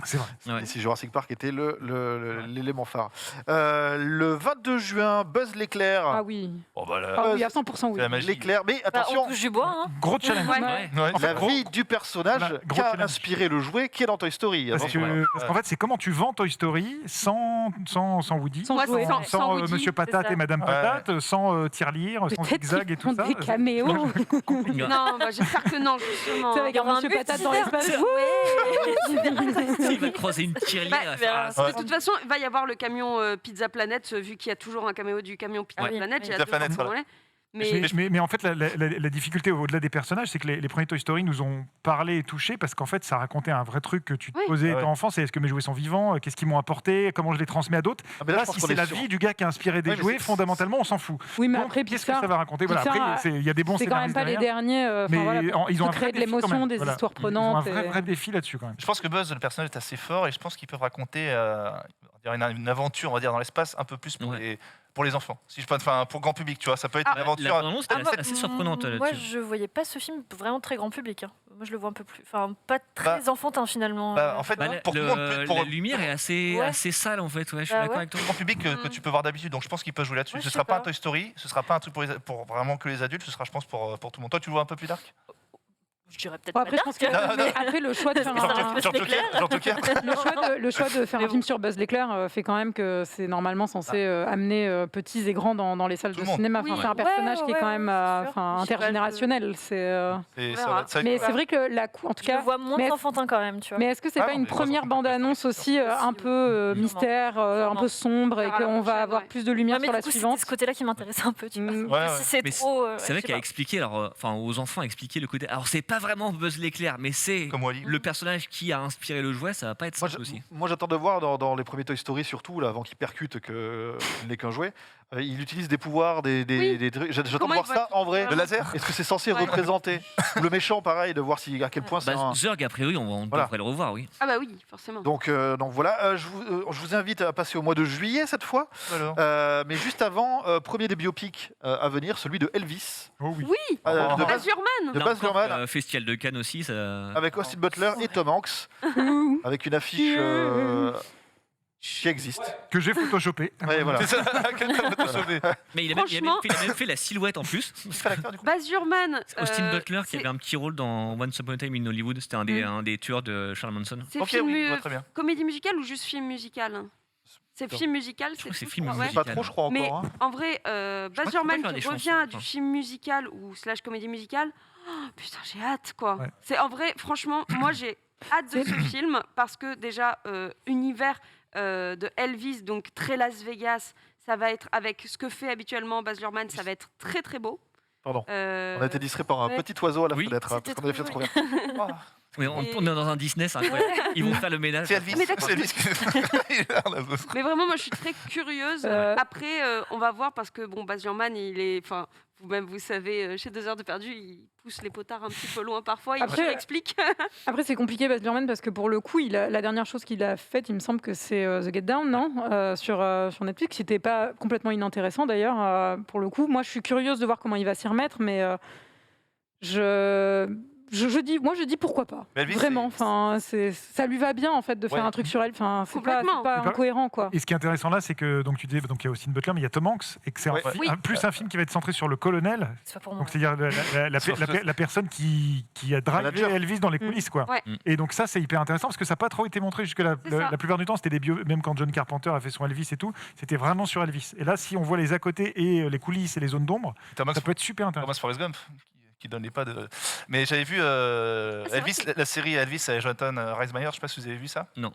c'est vrai. Ouais. Et si Jurassic Park était l'élément phare. Le 22 juin, Buzz l'éclair. Ah oui. Bon, bah, là, Ah oui, à 100% oui. c'est la magie. L'éclair, mais Bah, attention, on touche du bois. Hein. Gros challenge. Ouais. Ouais. Ouais, la gros- vie du personnage Voilà, gros qu'a challenge. inspiré le jouet qui est dans Toy Story. Parce Avant- qu'en fait, c'est comment tu vends Toy Story sans Woody, Sans jouer. Sans Woody, Monsieur Patate ça. et Madame Ouais. Patate, sans tirelire, sans Peut-être zigzag et qu'ils tout font ça. des caméos. Non, bah, j'espère que non, justement. C'est avec Il y un aura un monsieur patate dans multivers. l'espace. Il va croiser une tirelire. Bah, à faire un- De toute façon, il va y avoir le camion Pizza Planet, vu qu'il y a toujours un caméo du camion Pizza Ouais. Planet. Oui. J'ai Pizza hâte de voir Planet, comment voilà. on est. Mais Mais en fait, la difficulté au-delà des personnages, c'est que les premiers Toy Story nous ont parlé et touché parce qu'en fait, ça racontait un vrai truc que tu te Oui. posais Ah ouais. étant enfant. C'est est-ce que mes jouets sont vivants? Qu'est-ce qu'ils m'ont apporté? Comment je les transmets à d'autres? Ah, mais là, Là, je pense si qu'on c'est est la sûr. vie du gars qui a inspiré des Ouais, mais jouets, c'est- fondamentalement, on s'en fout. Oui, mais Donc, après, qu'est-ce que Pixar, ça va raconter? Voilà, Pixar après, il y a des bons c'est quand même scénaristes pas les derrière, derniers. mais Voilà, ils ont de un vrai créer de défi quand l'émotion, même. des Voilà. histoires Ils ont un prenantes. vrai défi là-dessus quand même. Je pense que Buzz, le personnage, est assez fort et je pense qu'ils peuvent raconter une aventure, on va dire, dans l'espace un peu plus Ouais. pour les enfants. Si je peux, enfin, pour le grand public, tu vois, ça peut être une La aventure. bande-annonce était Ah, assez surprenante Moi, là-dessus. je voyais pas ce film vraiment très grand public. Hein. Moi, je le vois un peu plus. Enfin, pas très enfantin finalement. Bah, en fait, tu vois. Bah, pour tout le monde, pour la lumière est assez, Ouais. assez sale en fait. Ouais, je suis Bah d'accord ouais. avec toi. le grand public que tu peux voir d'habitude. Donc je pense qu'ils peuvent jouer là-dessus. Ouais, Ce je sera sais pas un pas. Toy Story, ce sera pas un truc pour vraiment que les adultes, ce sera, je pense, pour tout le monde. Toi, tu le vois un peu plus dark Je dirais peut-être Bon, pas après, je pense que dark. après, le choix de faire un, Genre Joker. le choix de faire un film sur Buzz l'éclair fait quand même que c'est normalement censé amener petits et grands dans les salles Tout de le monde. cinéma. Enfin, Oui. c'est un personnage qui est Ouais, quand même c'est sûr. intergénérationnel. Et ça verra. va être ça. Mais c'est vrai que en tout Je le cas. vois moins mais- enfantin quand même, tu vois. Mais est-ce que c'est Ah pas non, une mais moi, première ça me fait bande-annonce plaisir. aussi un peu mystère, un peu sombre, et Ah, la qu'on va prochaine, avoir ouais. plus de lumière Ouais, mais sur la du coup, suivante? c'est ce côté-là qui m'intéressait un peu, tu vois. Mm. Ouais, Si c'est Mais trop. C'est vrai qu'à expliquer, alors, enfin, aux enfants, expliquer le côté. Alors, c'est pas vraiment Buzz l'éclair, mais c'est Comme Wally. le personnage qui a inspiré le jouet, ça va pas être Moi, simple aussi. moi, j'attends de voir dans les premiers Toy Story, surtout là, avant qu'il percute qu'il n'est qu'un jouet. Il utilise des pouvoirs, des trucs. J'attends de Comment voir il va ça en vrai. Le laser. Est-ce que c'est censé Ouais. représenter le méchant, pareil, de voir à quel point c'est Bah, un. Zurg, a priori, on Voilà. devrait le revoir, oui. Ah bah oui, forcément. Donc voilà, je vous invite à passer au mois de juillet cette fois. Alors. Mais juste avant, premier des biopics à venir, celui de Elvis. Oh oui. Oui, de Baz Luhrmann. de Là Baz encore, Luhrmann. Festival de Cannes aussi, ça. Avec Austin Butler et Tom Hanks, avec une affiche qui existe. Que j'ai photoshopé. Ouais, voilà. C'est ça, quelqu'un va te sauver. Mais il a Franchement- même fait la silhouette en plus. Qui fait l'acteur du coup Baz Luhrmann. Austin Butler qui c'est- avait un petit rôle dans Once Upon a Time in Hollywood, c'était un des tueurs de Charles Manson. C'est Ok, film, oui, je vois très bien. comédie musicale ou juste film musical? C'est film musical, trouve que c'est tout, film je crois, ouais. Pas trop, je crois Mais encore. Hein. en vrai, Baz crois qu'il Luhrmann peut faire qui des revient chansons, du enfin. film musical ou / comédie musicale, oh, putain, j'ai hâte quoi. Ouais. C'est en vrai, franchement, moi j'ai hâte de ce film parce que déjà univers de Elvis, donc très Las Vegas, ça va être avec ce que fait habituellement Baz Luhrmann, ça va être très très beau. Pardon. Euh, On a été distrait par un ouais. petit oiseau à la Oui. fenêtre, hein, parce qu'on avait fait trop bien. Oui, on est dans un Disney, c'est incroyable. Ils vont faire le ménage. C'est Elvis. Mais d'accord. C'est Elvis. Il a l'air là. Mais vraiment, moi, je suis très curieuse. Après, on va voir parce que bon, Baz Luhrmann, il est, enfin, vous-même, vous savez, chez 2 heures de perdu, il pousse les potards un petit peu loin parfois. Il Après- explique. Après, c'est compliqué, Baz Luhrmann, parce que pour le coup, la dernière chose qu'il a faite, il me semble que c'est The Get Down, non sur Netflix, qui n'était pas complètement inintéressant d'ailleurs. Pour le coup, moi, je suis curieuse de voir comment il va s'y remettre, mais je dis pourquoi pas. Mais Elvis, Vraiment, enfin, ça lui va bien en fait de faire Ouais. un truc sur elle. Enfin, c'est pas Complètement. incohérent quoi. Et ce qui est intéressant là, c'est que donc tu disais donc il y a Austin Butler, mais il y a Tom Hanks et que c'est Ouais. Oui. plus un film qui va être centré sur le colonel. C'est pas pour moi. Donc c'est-à-dire la personne qui a drivé Manager. Elvis dans les coulisses quoi. Ouais. Et donc ça c'est hyper intéressant parce que ça n'a pas trop été montré jusque là. C'est ça. La plupart du temps c'était des bio, même quand John Carpenter a fait son Elvis et tout, c'était vraiment sur Elvis. Et là si on voit les à côté et les coulisses et les zones d'ombre, Thomas ça peut être super intéressant. Thomas Forrest Gump qui donnait pas de. Mais j'avais vu c'est Elvis, vrai la série Elvis avec Jonathan Rhys-Meyers. Je sais pas si vous avez vu ça. Non.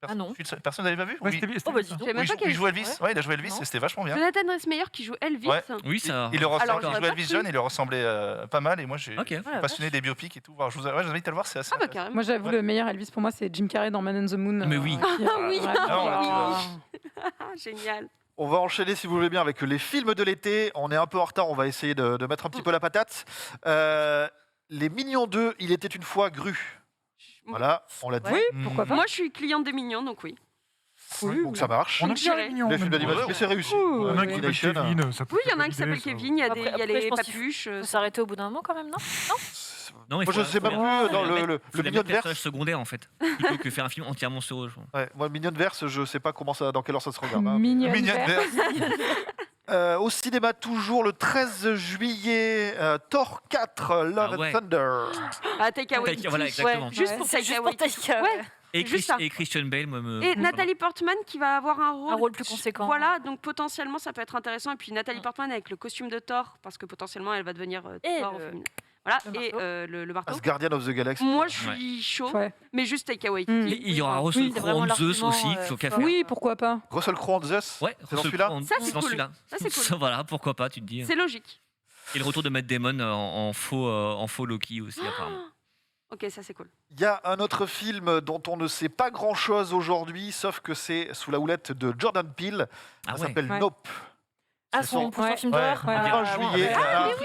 Ah non. Personne n'avait pas vu. Ouais, Oui. c'était Oh bah bien. dis Je donc. savais même Oui, pas qu'il il joue Elvis. Ouais. Ouais, il a joué Elvis Non. et c'était vachement bien. Jonathan Rhys-Meyers qui joue Elvis. Ouais. Oui, ça. Il le ressemble, Alors, il j'aurais jouait pas Elvis cru. jeune, il le ressemblait pas mal. Et moi, j'ai Ok. la passionné des biopics et tout. Alors, je vous invite à le voir, c'est assez. Ah bah carrément. Moi, j'avoue, Ouais. le meilleur Elvis pour moi, c'est Jim Carrey dans Man on the Moon. Mais oui. oui. Non, Ah, génial. On va enchaîner, si vous voulez bien, avec les films de l'été. On est un peu en retard, on va essayer de mettre un petit peu la patate. Les Mignons 2, il était une fois Gru. Voilà, on l'a dit. Oui, pourquoi pas. Moi, je suis cliente des Mignons, donc oui. Donc ça marche. On a bien les mignons. Les films d'animation, mais c'est réussi. Il y en a un qui s'appelle Kevin. Ça peut Oui, il y en a un être qui s'appelle l'idée, ça. Kevin, il y a, Après, il y a les je pense qu'il papuches. faut s'arrêter au bout d'un moment quand même, non? Non, mais Moi, je sais même plus dans le Mignon de personnage verse. secondaire en fait, plutôt que faire un film entièrement sur eux. Ouais, moi, Mignon de verse, je sais pas dans quelle heure ça se regarde. Hein. Mignonne Mignonne verte. Au cinéma, toujours le 13 juillet, Thor 4, Love Ah ouais. and Thunder. Ah, Taika Waititi. Voilà, exactement. Juste pour C'est Taika juste pour Waititi. Taika. Ouais. Et, Juste ça. et Christian Bale, me. Et Nathalie Portman qui va avoir un rôle plus conséquent. Voilà, donc potentiellement ça peut être intéressant. Et puis Nathalie Portman avec le costume de Thor, parce que potentiellement elle va devenir Et Thor au le- féminin. Voilà, le et marteau. le marteau. As Guardian of the Galaxy. Moi je suis chaud, Ouais. mais juste Taika Waititi. Il y aura Russell Oui, c'est vraiment Crowe en Zeus l'argument, aussi, faut qu'à faire. Oui, pourquoi pas. Russell Crowe en Zeus. Ouais, C'est dans Russell celui-là Crowe en- Ça, c'est dans cool. celui-là. Ça, c'est cool. Voilà, pourquoi pas, tu te dis. C'est logique. Et le retour de Matt Damon en faux Loki aussi, apparemment. Ok, ça c'est cool. Il y a un autre film dont on ne sait pas grand-chose aujourd'hui, sauf que c'est sous la houlette de Jordan Peele. Ça Ah ouais. s'appelle Ouais. Nope. Ah, C'est son Ouais. film Ouais. d'horreur. Ouais. Le 20 juillet.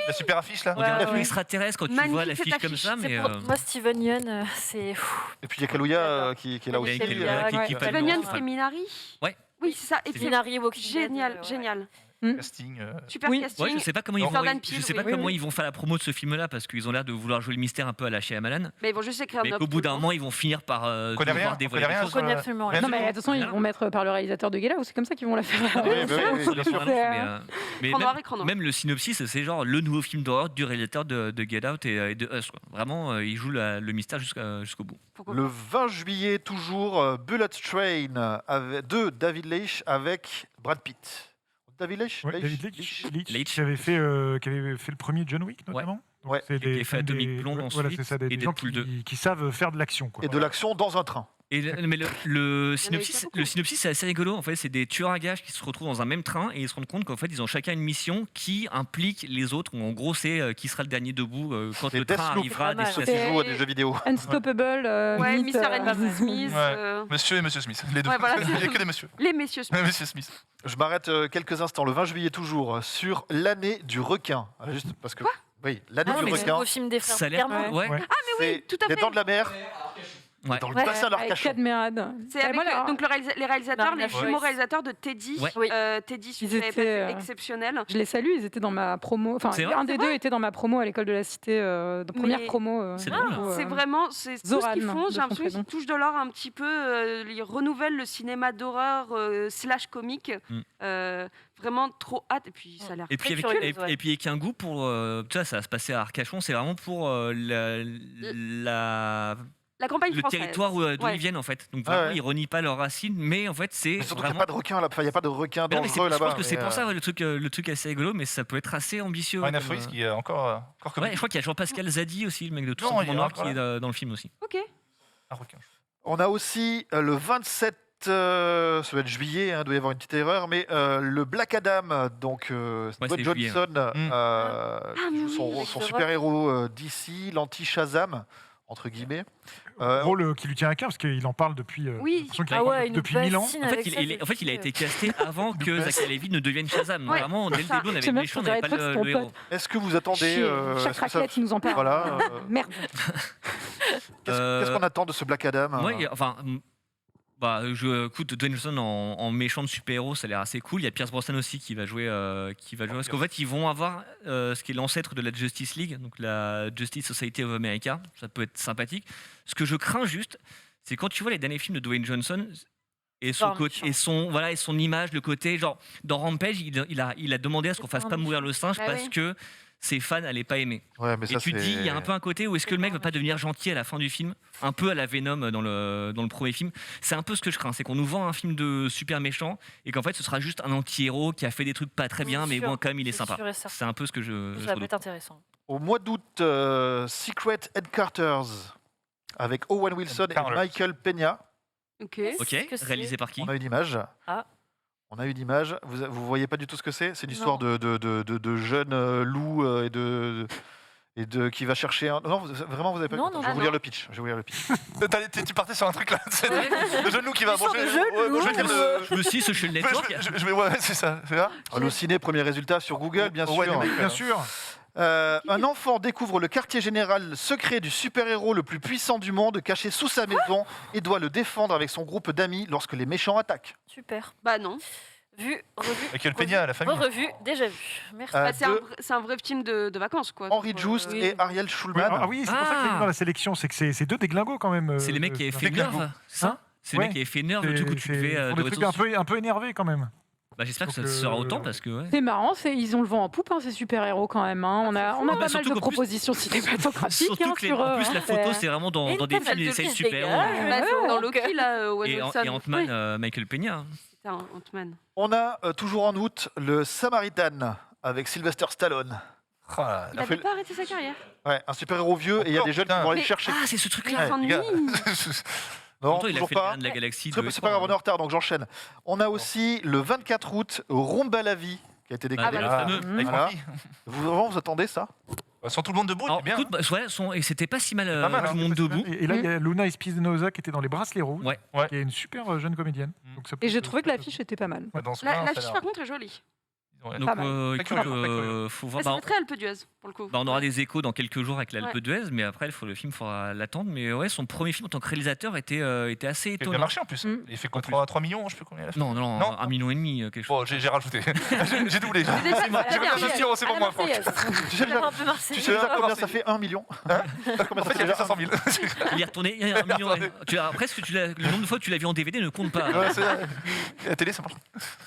La super affiche là. On dirait un Ouais, peu ouais. extraterrestre quand tu Magnifique, vois l'affiche cette comme affiche. ça, mais. Moi, Steven Yeun, c'est. Et puis il y a Kaluuya qui est là Oui, aussi. Kaluuya, qui ouais. palme Steven Yeun, en- c'est Minari. Ouais. Oui, c'est ça. Et puis Minari, Walking Dead, génial, ouais. génial. Casting. Super Oui. casting. Ouais, je sais pas comment ils vont, Jordan je Peele, sais pas oui. comment Oui, ils vont faire la promo de ce film-là parce qu'ils ont l'air de vouloir jouer le mystère un peu à la Shyamalan, Mais ils vont juste écrire mais Nope qu'au bout tout le d'un temps. moment ils vont finir par On connaît rien, devoir on dévoiler connaît des rien choses. Je connais absolument rien. Non, mais de toute façon, ils vont mettre par le réalisateur de Get Out, c'est comme ça qu'ils vont la faire. Oui, bien sûr. Mais Écran noir, même, écran noir. même le synopsis, c'est genre le nouveau film d'horreur du réalisateur de Get Out et de Us. Quoi. Vraiment, il joue le mystère jusqu'au bout. Pourquoi Le 20 juillet, toujours, Bullet Train de David Leitch avec Brad Pitt. David Leitch, Ouais, Leitch David Leitch, Leitch. qui avait fait le premier John Wick, notamment. Donc, Ouais. c'est Qui a fait Atomic Blonde voilà, ensuite, c'est ça, des et gens Deadpool qui savent faire de l'action. Quoi. Et de l'action dans un train. Mais le Il y en a eu synopsis, pas beaucoup. le synopsis, c'est assez rigolo. En fait, c'est des tueurs à gages qui se retrouvent dans un même train et ils se rendent compte qu'en fait, ils ont chacun une mission qui implique les autres. En gros, c'est qui sera le dernier debout quand C'est le train Deathloop. arrivera à Pas mal. Ceux destination. qui jouent à des jeux vidéo. Unstoppable. Ouais, Meet, Mr. and Mrs. Smith. Ouais. Monsieur et Monsieur Smith. Les deux. Ouais, voilà. Il n'y a que des messieurs. Les messieurs Smith. Monsieur Smith. Je m'arrête quelques instants, le 20 juillet toujours, sur l'année du requin. Juste parce que. Oui, l'année Ah, du mais c'est requin. au film des frères Ça a l'air Berman. ouais. Ouais. C'est tout à les fait. dents de la mer Ouais. dans le Ouais, bassin Avec d'Arcachon. Cadmerade. C'est avec Voilà. donc les réalisateurs, Marina les Foïs. jumeaux réalisateurs de Teddy. Ouais. Oui. Teddy, Ils sujet étaient, exceptionnel. Je les salue, ils étaient dans ma promo. Enfin, C'est vrai, un des deux était dans ma promo à l'école de la Cité, dans première Mais- promo. C'est drôle. C'est vraiment c'est tout ce Zoran, qu'ils font. de J'ai l'impression son qu'ils prénom. touchent de l'or un petit peu. Ils renouvellent le cinéma d'horreur slash comique. Vraiment trop hâte. Et puis ça a l'air. Et puis, Très avec, curieuse, ouais. et puis avec un goût pour. Tu vois, ça va se passer à Arcachon, c'est vraiment pour La campagne le française. territoire d'où Ouais. ils viennent en fait. Donc Ah vraiment, ouais. ils renient pas leurs racines, mais en fait, c'est Mais surtout qu'il n'y vraiment. a pas de requin là, il n'y a pas de requin Mais non, mais dangereux je pense là-bas. que c'est mais, pour ça ouais, le truc assez rigolo, mais ça peut être assez ambitieux. Marina comme, Foïs qui est encore Ouais, comique. je crois qu'il y a Jean-Pascal Zadi aussi, le mec de Tout Non, ça il pour est Noir, encore qui est dans le film aussi. Ok. Un requin. On a aussi le 27, ça va être juillet, il doit y avoir une petite erreur, mais le Black Adam, donc Dwayne c'est juillet, Johnson, qui joue oui, son avec super-héros d'ici, l'anti-Shazam, entre guillemets. Rôle qui lui tient à cœur parce qu'il en parle depuis, Oui. j'ai l'impression qu'il Ah en parle ouais, une depuis 1000 ans. bassine En fait, avec ça, c'est en fait, il a fou. été casté avant que Zachary Levi ne devienne Shazam. Ouais, Vraiment, dès le ça. début, on avait J'aime le bien méchant, on que n'avait tu pas dirais le trop que c'est ton héros. Est-ce que vous attendez Chier. Chaque est-ce que ça- raclette nous en parle. Voilà. Merde. Qu'est-ce qu'on attend de ce Black Adam Moi, enfin, écoute, Dwayne Johnson en méchant de super-héros, ça a l'air assez cool. Il y a Pierce Brosnan aussi qui va jouer. Parce qu'en fait, ils vont avoir ce qui est l'ancêtre de la Justice League, donc la Justice Society of America. Ça peut être sympathique. Ce que je crains juste, c'est quand tu vois les derniers films de Dwayne Johnson et son, Méchant. et son image, le côté, genre, dans Rampage, il a demandé à ce qu'on fasse pas mourir le singe Bah parce oui. que ses fans n'allaient pas aimer. Ouais, mais Et ça, tu te dis, il y a un peu un côté où est-ce que le mec va pas devenir gentil à la fin du film, un peu à la Venom dans le premier film. C'est un peu ce que je crains, c'est qu'on nous vend un film de super méchant et qu'en fait ce sera juste un anti-héros qui a fait des trucs pas très bien, mais Sûr, bon, quand même il est c'est sympa. sûr et certain. C'est un peu ce que je Ça peut redoute. être intéressant. Au mois d'août, Secret Headquarters avec Owen Wilson et Carter. Michael Peña. Ok. Ok, Qu'est-ce que c'est réalisé par qui On a une image. Ah. On a une image. Vous voyez pas du tout ce que c'est? C'est une histoire de jeunes loups et de qui va chercher un. Non, vraiment, vous avez pas. Non, Attends, non, je vais vous non. lire le pitch. Je vais vous lire le pitch. Tu partais sur un truc là. C'est le jeune loup qui va Histoire manger. de jeune Ouais, loup. manger le- Je me suis Social Ouais, Network. ouais, c'est ça. C'est ça. Allociné, premier résultat sur Google, bien sûr. Ouais, les mecs, Bien sûr. Un enfant découvre le quartier général secret du super-héros le plus puissant du monde, caché sous sa maison, et doit le défendre avec son groupe d'amis lorsque les méchants attaquent. Super. Bah non. Vu, revu. Michael Peña, la famille. Revu, déjà vu. Merci. Bah, c'est un vrai film de vacances, quoi. Henry Donc, Joost et Ariel Schulman. Ah oui, c'est pour ça que j'ai vu dans la sélection, c'est que c'est deux déglingos quand même. C'est les mecs qui avaient fait Glingos. Nerve, ça C'est les mecs qui avaient fait Nerve, du coup tu devais... Ils font des trucs un peu énervés quand même. Bah, j'espère que ça sera autant parce que... Ouais. C'est marrant, ils ont le vent en poupe, ces super-héros quand même. On a pas mal de propositions cinématographiques surtout que sur eux. en plus la photo c'est vraiment dans des films d'essai super. dans Loki, là, Et Ant-Man, Michael Peña. C'était un Ant-Man. On a toujours en août le Samaritan avec Sylvester Stallone. Ah, Il n'avait pas arrêté sa carrière. Ouais, un super-héros vieux et il y a des jeunes qui vont aller le chercher. Ah, c'est ce Il truc-là. s'ennuie. Non, il a toujours fait pas. de la galaxie. C'est pas grave, on est en retard, donc j'enchaîne. On a aussi le 24 août, Rumba la vie, qui a été déclaré. le fameux. Voilà. Vous attendez ça? Sans tout le monde debout, c'est bien. Et c'était pas si mal, mal, tout le monde debout. Et là, il y a Luna Espinosa qui était dans Les Bracelets Rouges, Ouais. qui est une super jeune comédienne. Donc ça peut Et j'ai être- trouvé que l'affiche était pas mal. Dans ce La cas, fiche, par contre, est jolie. Donc, Pas mal. écoute, faut voir. Ça fait très Alpe d'Huez, pour le coup. On aura des échos dans quelques jours avec l'Alpe Ouais. d'Huez, mais après, le film, il faudra l'attendre. Mais ouais, son premier film en tant que réalisateur était assez il a bien étonnant. marché en plus. Il fait quoi, 3 millions, je sais plus combien il a fait. Non, Non. 1,5 million, quelque chose. Bon, j'ai rajouté. J'ai doublé. déjà, J'ai ça va mis bien. 2 euros, c'est pour moi, Franck. Tu sais déjà, Un peu Marseille. tu sais déjà combien ça fait 1 million? En fait, il y avait 500 000. Il est retourné, il y a 1 million. Presque, le nombre de fois que tu l'as vu en DVD ne compte pas. Ouais, la télé, ça marche.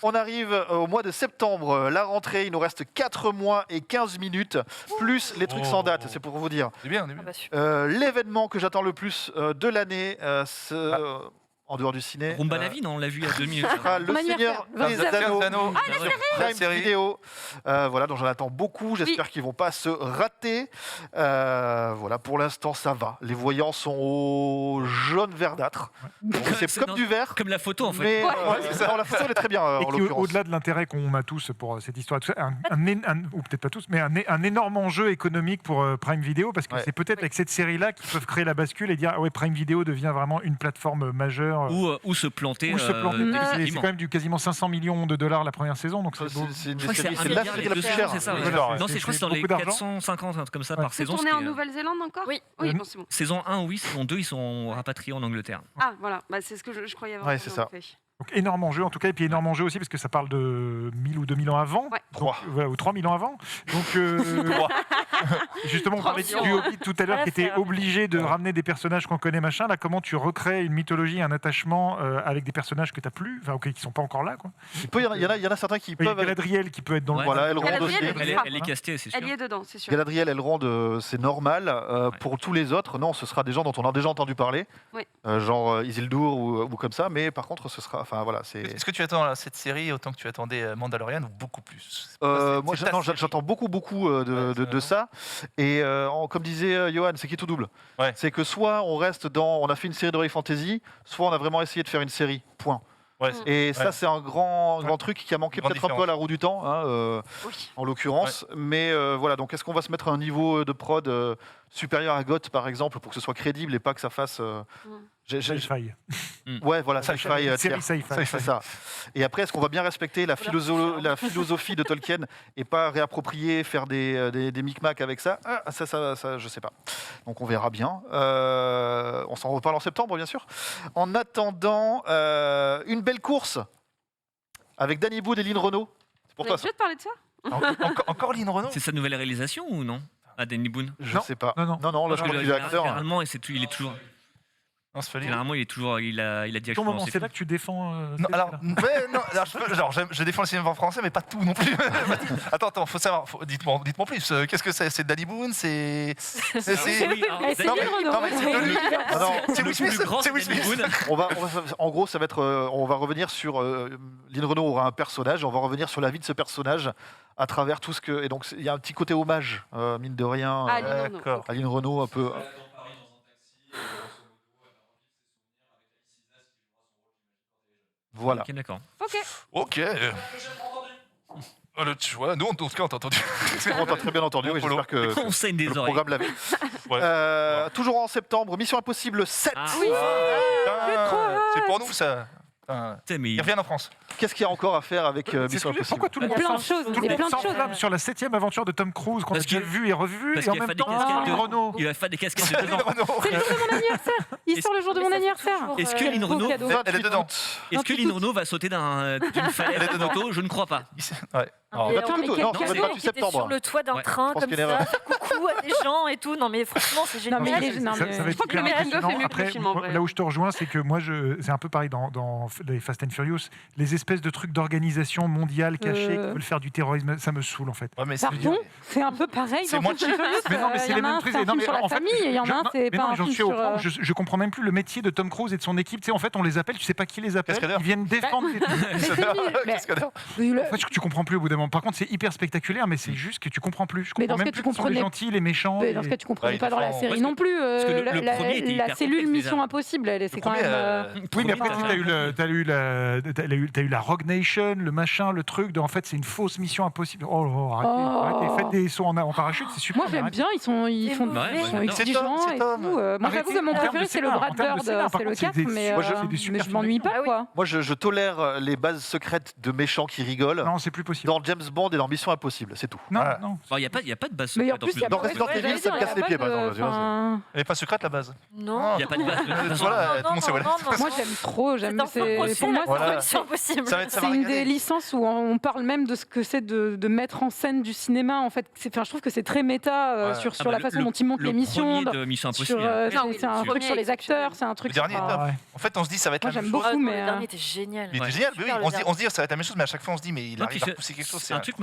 On arrive au mois de septembre, la rentrée, il nous reste 4 mois et 15 minutes, plus les trucs sans date, c'est pour vous dire. C'est bien, Ah bah, super. L'événement que j'attends le plus de l'année, en dehors du ciné, Rumba la vie, non, on l'a vu il y a 2 minutes. sera Le Mon Seigneur anniversaire. des Anneaux. La Prime série. Vidéo. Voilà, donc j'en attends beaucoup. J'espère qu'ils vont pas se rater. Voilà, pour l'instant, ça va. Les voyants sont au jaune verdâtre. Donc, c'est comme du vert. Comme la photo, en fait. Mais non, la photo elle est très bien Et en qui, l'occurrence. au-delà de l'intérêt qu'on a tous pour cette histoire, tout ça, ou peut-être pas tous, mais un énorme enjeu économique pour Prime Video, parce que Ouais. c'est peut-être avec cette série-là qu'ils peuvent créer la bascule et dire ah ouais, Prime Video devient vraiment une plateforme majeure. Ou se planter. Ou se planter. C'est définitivement. quand même du quasiment 500 millions de dollars la première saison, donc c'est beau. C'est une Je crois que c'est série, un c'est la milliard série et la plus 200, chère. c'est ça, ouais. Voilà. Non, je crois que c'est dans les beaucoup d'argent. 450, un truc comme ça, par C'est saison. tourné ce en qui est- Nouvelle-Zélande encore Oui. Oui, bon, c'est bon. Saison 1, oui. Saison 2, ils sont rapatriés en Angleterre. Ah, voilà. Bah, c'est ce que je croyais avoir. Ouais, c'est ça. Donc énorme enjeu en tout cas, et puis énorme enjeu aussi parce que ça parle de 1000 ou 2000 ans avant, Ouais. donc, voilà, ou 3000 ans avant. Donc justement, on parlait du Hobbit tout à l'heure qui était obligé de ramener des personnages qu'on connaît, machin. Là, comment tu recrées une mythologie, un attachement avec des personnages que tu n'as plus, enfin, qui sont pas encore là, quoi. Il y en a certains qui Il y a peuvent. Galadriel qui peut être dans le. Ouais. Voilà, Elrond Galadriel, aussi. Elle est castée, c'est sûr. Elle y est dedans, c'est sûr. Galadriel, Elrond, c'est normal. Pour tous les autres, non, ce sera des gens dont on a déjà entendu parler, Oui. genre Isildur ou comme ça. Mais par contre, ce sera, enfin voilà, c'est. Est-ce que tu attends cette série autant que tu attendais Mandalorian ou beaucoup plus? Moi, j'attends beaucoup de ça. Et comme disait Johan, c'est qui tout double. Ouais. C'est que soit on reste on a fait une série d'Heroic Fantasy, soit on a vraiment essayé de faire une série. Point. Ouais, Et ça, Ouais. c'est un grand truc qui a manqué Grande peut-être un peu à la roue du temps, hein, Oui. en l'occurrence. Mais voilà, donc est-ce qu'on va se mettre à un niveau de prod supérieur à GOT, par exemple, pour que ce soit crédible et pas que ça fasse. Sci-fi. Ouais, voilà, sci-fi. Série sci-fi. C'est ça. Et après, est-ce qu'on va bien respecter la philosophie de Tolkien et pas réapproprier, faire des micmacs avec ça? Ça, je sais pas. Donc on verra bien. On s'en reparle en septembre, bien sûr. En attendant, une belle course avec Danny Boone et Lynn Renault. C'est pour On toi a ça? déjà parlé de ça Encore Lynn Renault? C'est sa nouvelle réalisation ou non À Danny Boone. Je sais pas. Non. Non, là je crois qu'il est acteur. Généralement, il est toujours. Non, c'est pas lui. Généralement, il a dit Ton moment, c'est là que tu défends. Non, alors, je défends le cinéma français, mais pas tout non plus. Attends, faut savoir. Dites-moi plus. Qu'est-ce que c'est? C'est Danny Boone? C'est. C'est Non, mais- Lynn non, mais c'est Renaud. de lui. Ah non, C'est Will Smith. C'est Will Smith. en gros, ça va être. On va revenir sur. Lynn Renault aura un personnage. On va revenir sur la vie de ce personnage à travers tout ce que. Et donc, il y a un petit côté hommage, mine de rien, Ah, Lynn Renaud. D'accord. à Lynn Renault, un peu. Voilà. Ok, d'accord. Ok. Ok. Tu vois, nous, en tout cas, on t'a entendu. On t'a très bien entendu. Oui, j'espère que On saigne des le oreilles. programme l'avait. Ouais. Toujours en septembre, Mission Impossible 7. Ah, Oui. Ah, c'est pour nous, ça. Ils reviennent en France. Qu'est-ce qu'il y a encore à faire avec Mission Impossible? Pourquoi tout le monde plein de choses, tout le il y a monde plein de choses. s'enflamme sur la 7e aventure de Tom Cruise qu'on a déjà vu et revu, parce et en qu'il va même faire des temps, cascades de Renault. Il va faire des cascades de 2 ans. C'est le jour de mon anniversaire. Il sort le jour de mon anniversaire. Est-ce que Lynn Renault Elle est dedans. Est-ce que Lynn Renault va sauter d'une falaise de moto? Je ne crois pas. Ouais. Non, Mais attends, non, mais non, quel c'est le cadeau 28 qui était sur septembre. le toit d'un Ouais. train pense comme qu'il y a une ça, erreur. faire coucou à des gens et tout. Non mais franchement, c'est génial. Non, mais Ça va être Je crois que le hyper making-of est impressionnant. mieux que le Après, film, en vrai. là où je te rejoins, c'est que moi, c'est un peu pareil dans les Fast and Furious. Les espèces de trucs d'organisation mondiale cachés qui veulent faire du terrorisme, ça me saoule en fait. Ouais, mais Pardon, c'est un peu pareil C'est dans moi Fast and Furious. Mais non, mais c'est Il y les en a mêmes un, trucs. c'est un Non, film mais sur la en fait, famille, et il y en a un, c'est mais pas non, un j'en film suis au sur... point. Je comprends même plus le métier de Tom Cruise et de son équipe. Tu sais, en fait, on les appelle, tu sais pas qui les appelle. Cascadeur. Ils viennent défendre. Cascadeur. En fait, tu comprends plus au bout d'un moment. Par contre, c'est hyper spectaculaire, mais c'est juste que tu comprends plus. Je Mais comprends dans ce même cas, plus tu qui sont les comprenais- gentils, les méchants. Mais dans ce cas, tu comprenais Ouais, pas dans la parce série que- non plus. parce que le premier était La hyper cellule complexe, Mission déjà. Impossible, c'est quand premier, même... Oui, mais après, t'as eu la Rogue Nation, le machin, le truc. En fait, c'est une fausse mission impossible. Oh, arrêtez. Faites des sauts en parachute, c'est super. Moi, j'aime bien, ils sont exigeants c'est et Tom. tout. Moi, j'avoue que mon préféré, c'est le Brad Bird, c'est le 4, mais je m'ennuie pas, quoi. Moi, je tolère les bases secrètes de méchants qui rigolent Non, c'est plus possible. dans James Bond et dans Mission Impossible, c'est tout. Non, Ouais. non. Il n'y a pas de base Mais en secrète plus, il y a Dans pas Resident Evil, ça me casse les pieds, par exemple, tu vois, Elle est pas secrète la base. Non. Il n'y a pas de base. Voilà, tout le monde sait où elle est. Moi, j'aime trop. C'est un peu Pour moi, Voilà. c'est impossible. Ça va être ça c'est va une des regarder. licences où on parle même de ce que c'est de mettre en scène du cinéma. En fait, je trouve que c'est très méta Ouais. sur la façon dont ils montent l'émission. Le premier de Mission Sur, Impossible. c'est un truc sur les acteurs, c'est un truc. Le dernier est top. Ouais. En fait, on se dit ça va être Moi, la même j'aime chose. beaucoup, Le mais. dernier était génial. Il était Ouais. génial, mais oui, Super, on se dit ça va être la même chose, mais à chaque fois on se dit mais il Non, arrive puis à pousser quelque chose. C'est un truc,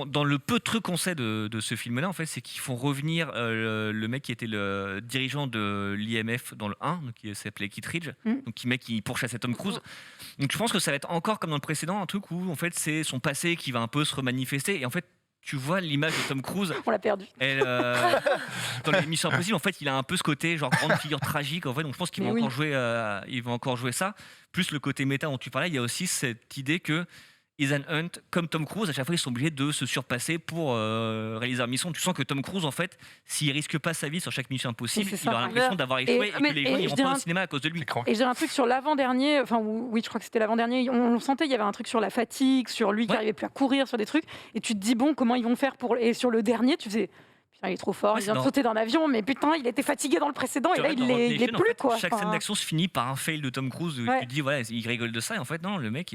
dans le peu de trucs qu'on sait de ce film-là, en fait, c'est qu'ils font revenir le mec qui était le dirigeant de l'IMF dans le 1, donc qui s'appelait Kittredge, donc qui pourchassait Tom Cruise. Donc je pense que ça va être encore comme dans le précédent, un truc où en fait c'est son passé qui va un peu se remanifester. Et en fait, tu vois l'image de Tom Cruise. On l'a perdu. Dans les Missions Impossibles, en fait, il a un peu ce côté genre grande figure tragique. En fait, donc je pense qu'il va Mais encore jouer ça. Plus le côté méta dont tu parlais, il y a aussi cette idée que Ethan Hunt, comme Tom Cruise, à chaque fois ils sont obligés de se surpasser pour réaliser leur mission. Tu sens que Tom Cruise, en fait, s'il risque pas sa vie sur chaque mission impossible, C'est il aura ça. l'impression d'avoir échoué et que les gens iront pas au cinéma à cause de lui. Et je dirais un truc sur l'avant-dernier, oui, je crois que c'était l'avant-dernier, on le sentait, il y avait un truc sur la fatigue, sur lui qui Ouais. n'arrivait plus à courir, sur des trucs, et tu te dis, bon, comment ils vont faire pour... Et sur le dernier, tu faisais, putain, il est trop fort, Ouais, il vient de c'est sauter d'un avion, mais putain, il était fatigué dans le précédent, et là, il est En plus, fait, quoi. chaque scène d'action se finit par un fail de Tom Cruise. Où Ouais. tu te dis, voilà, il rigole de ça, et en fait, non, le mec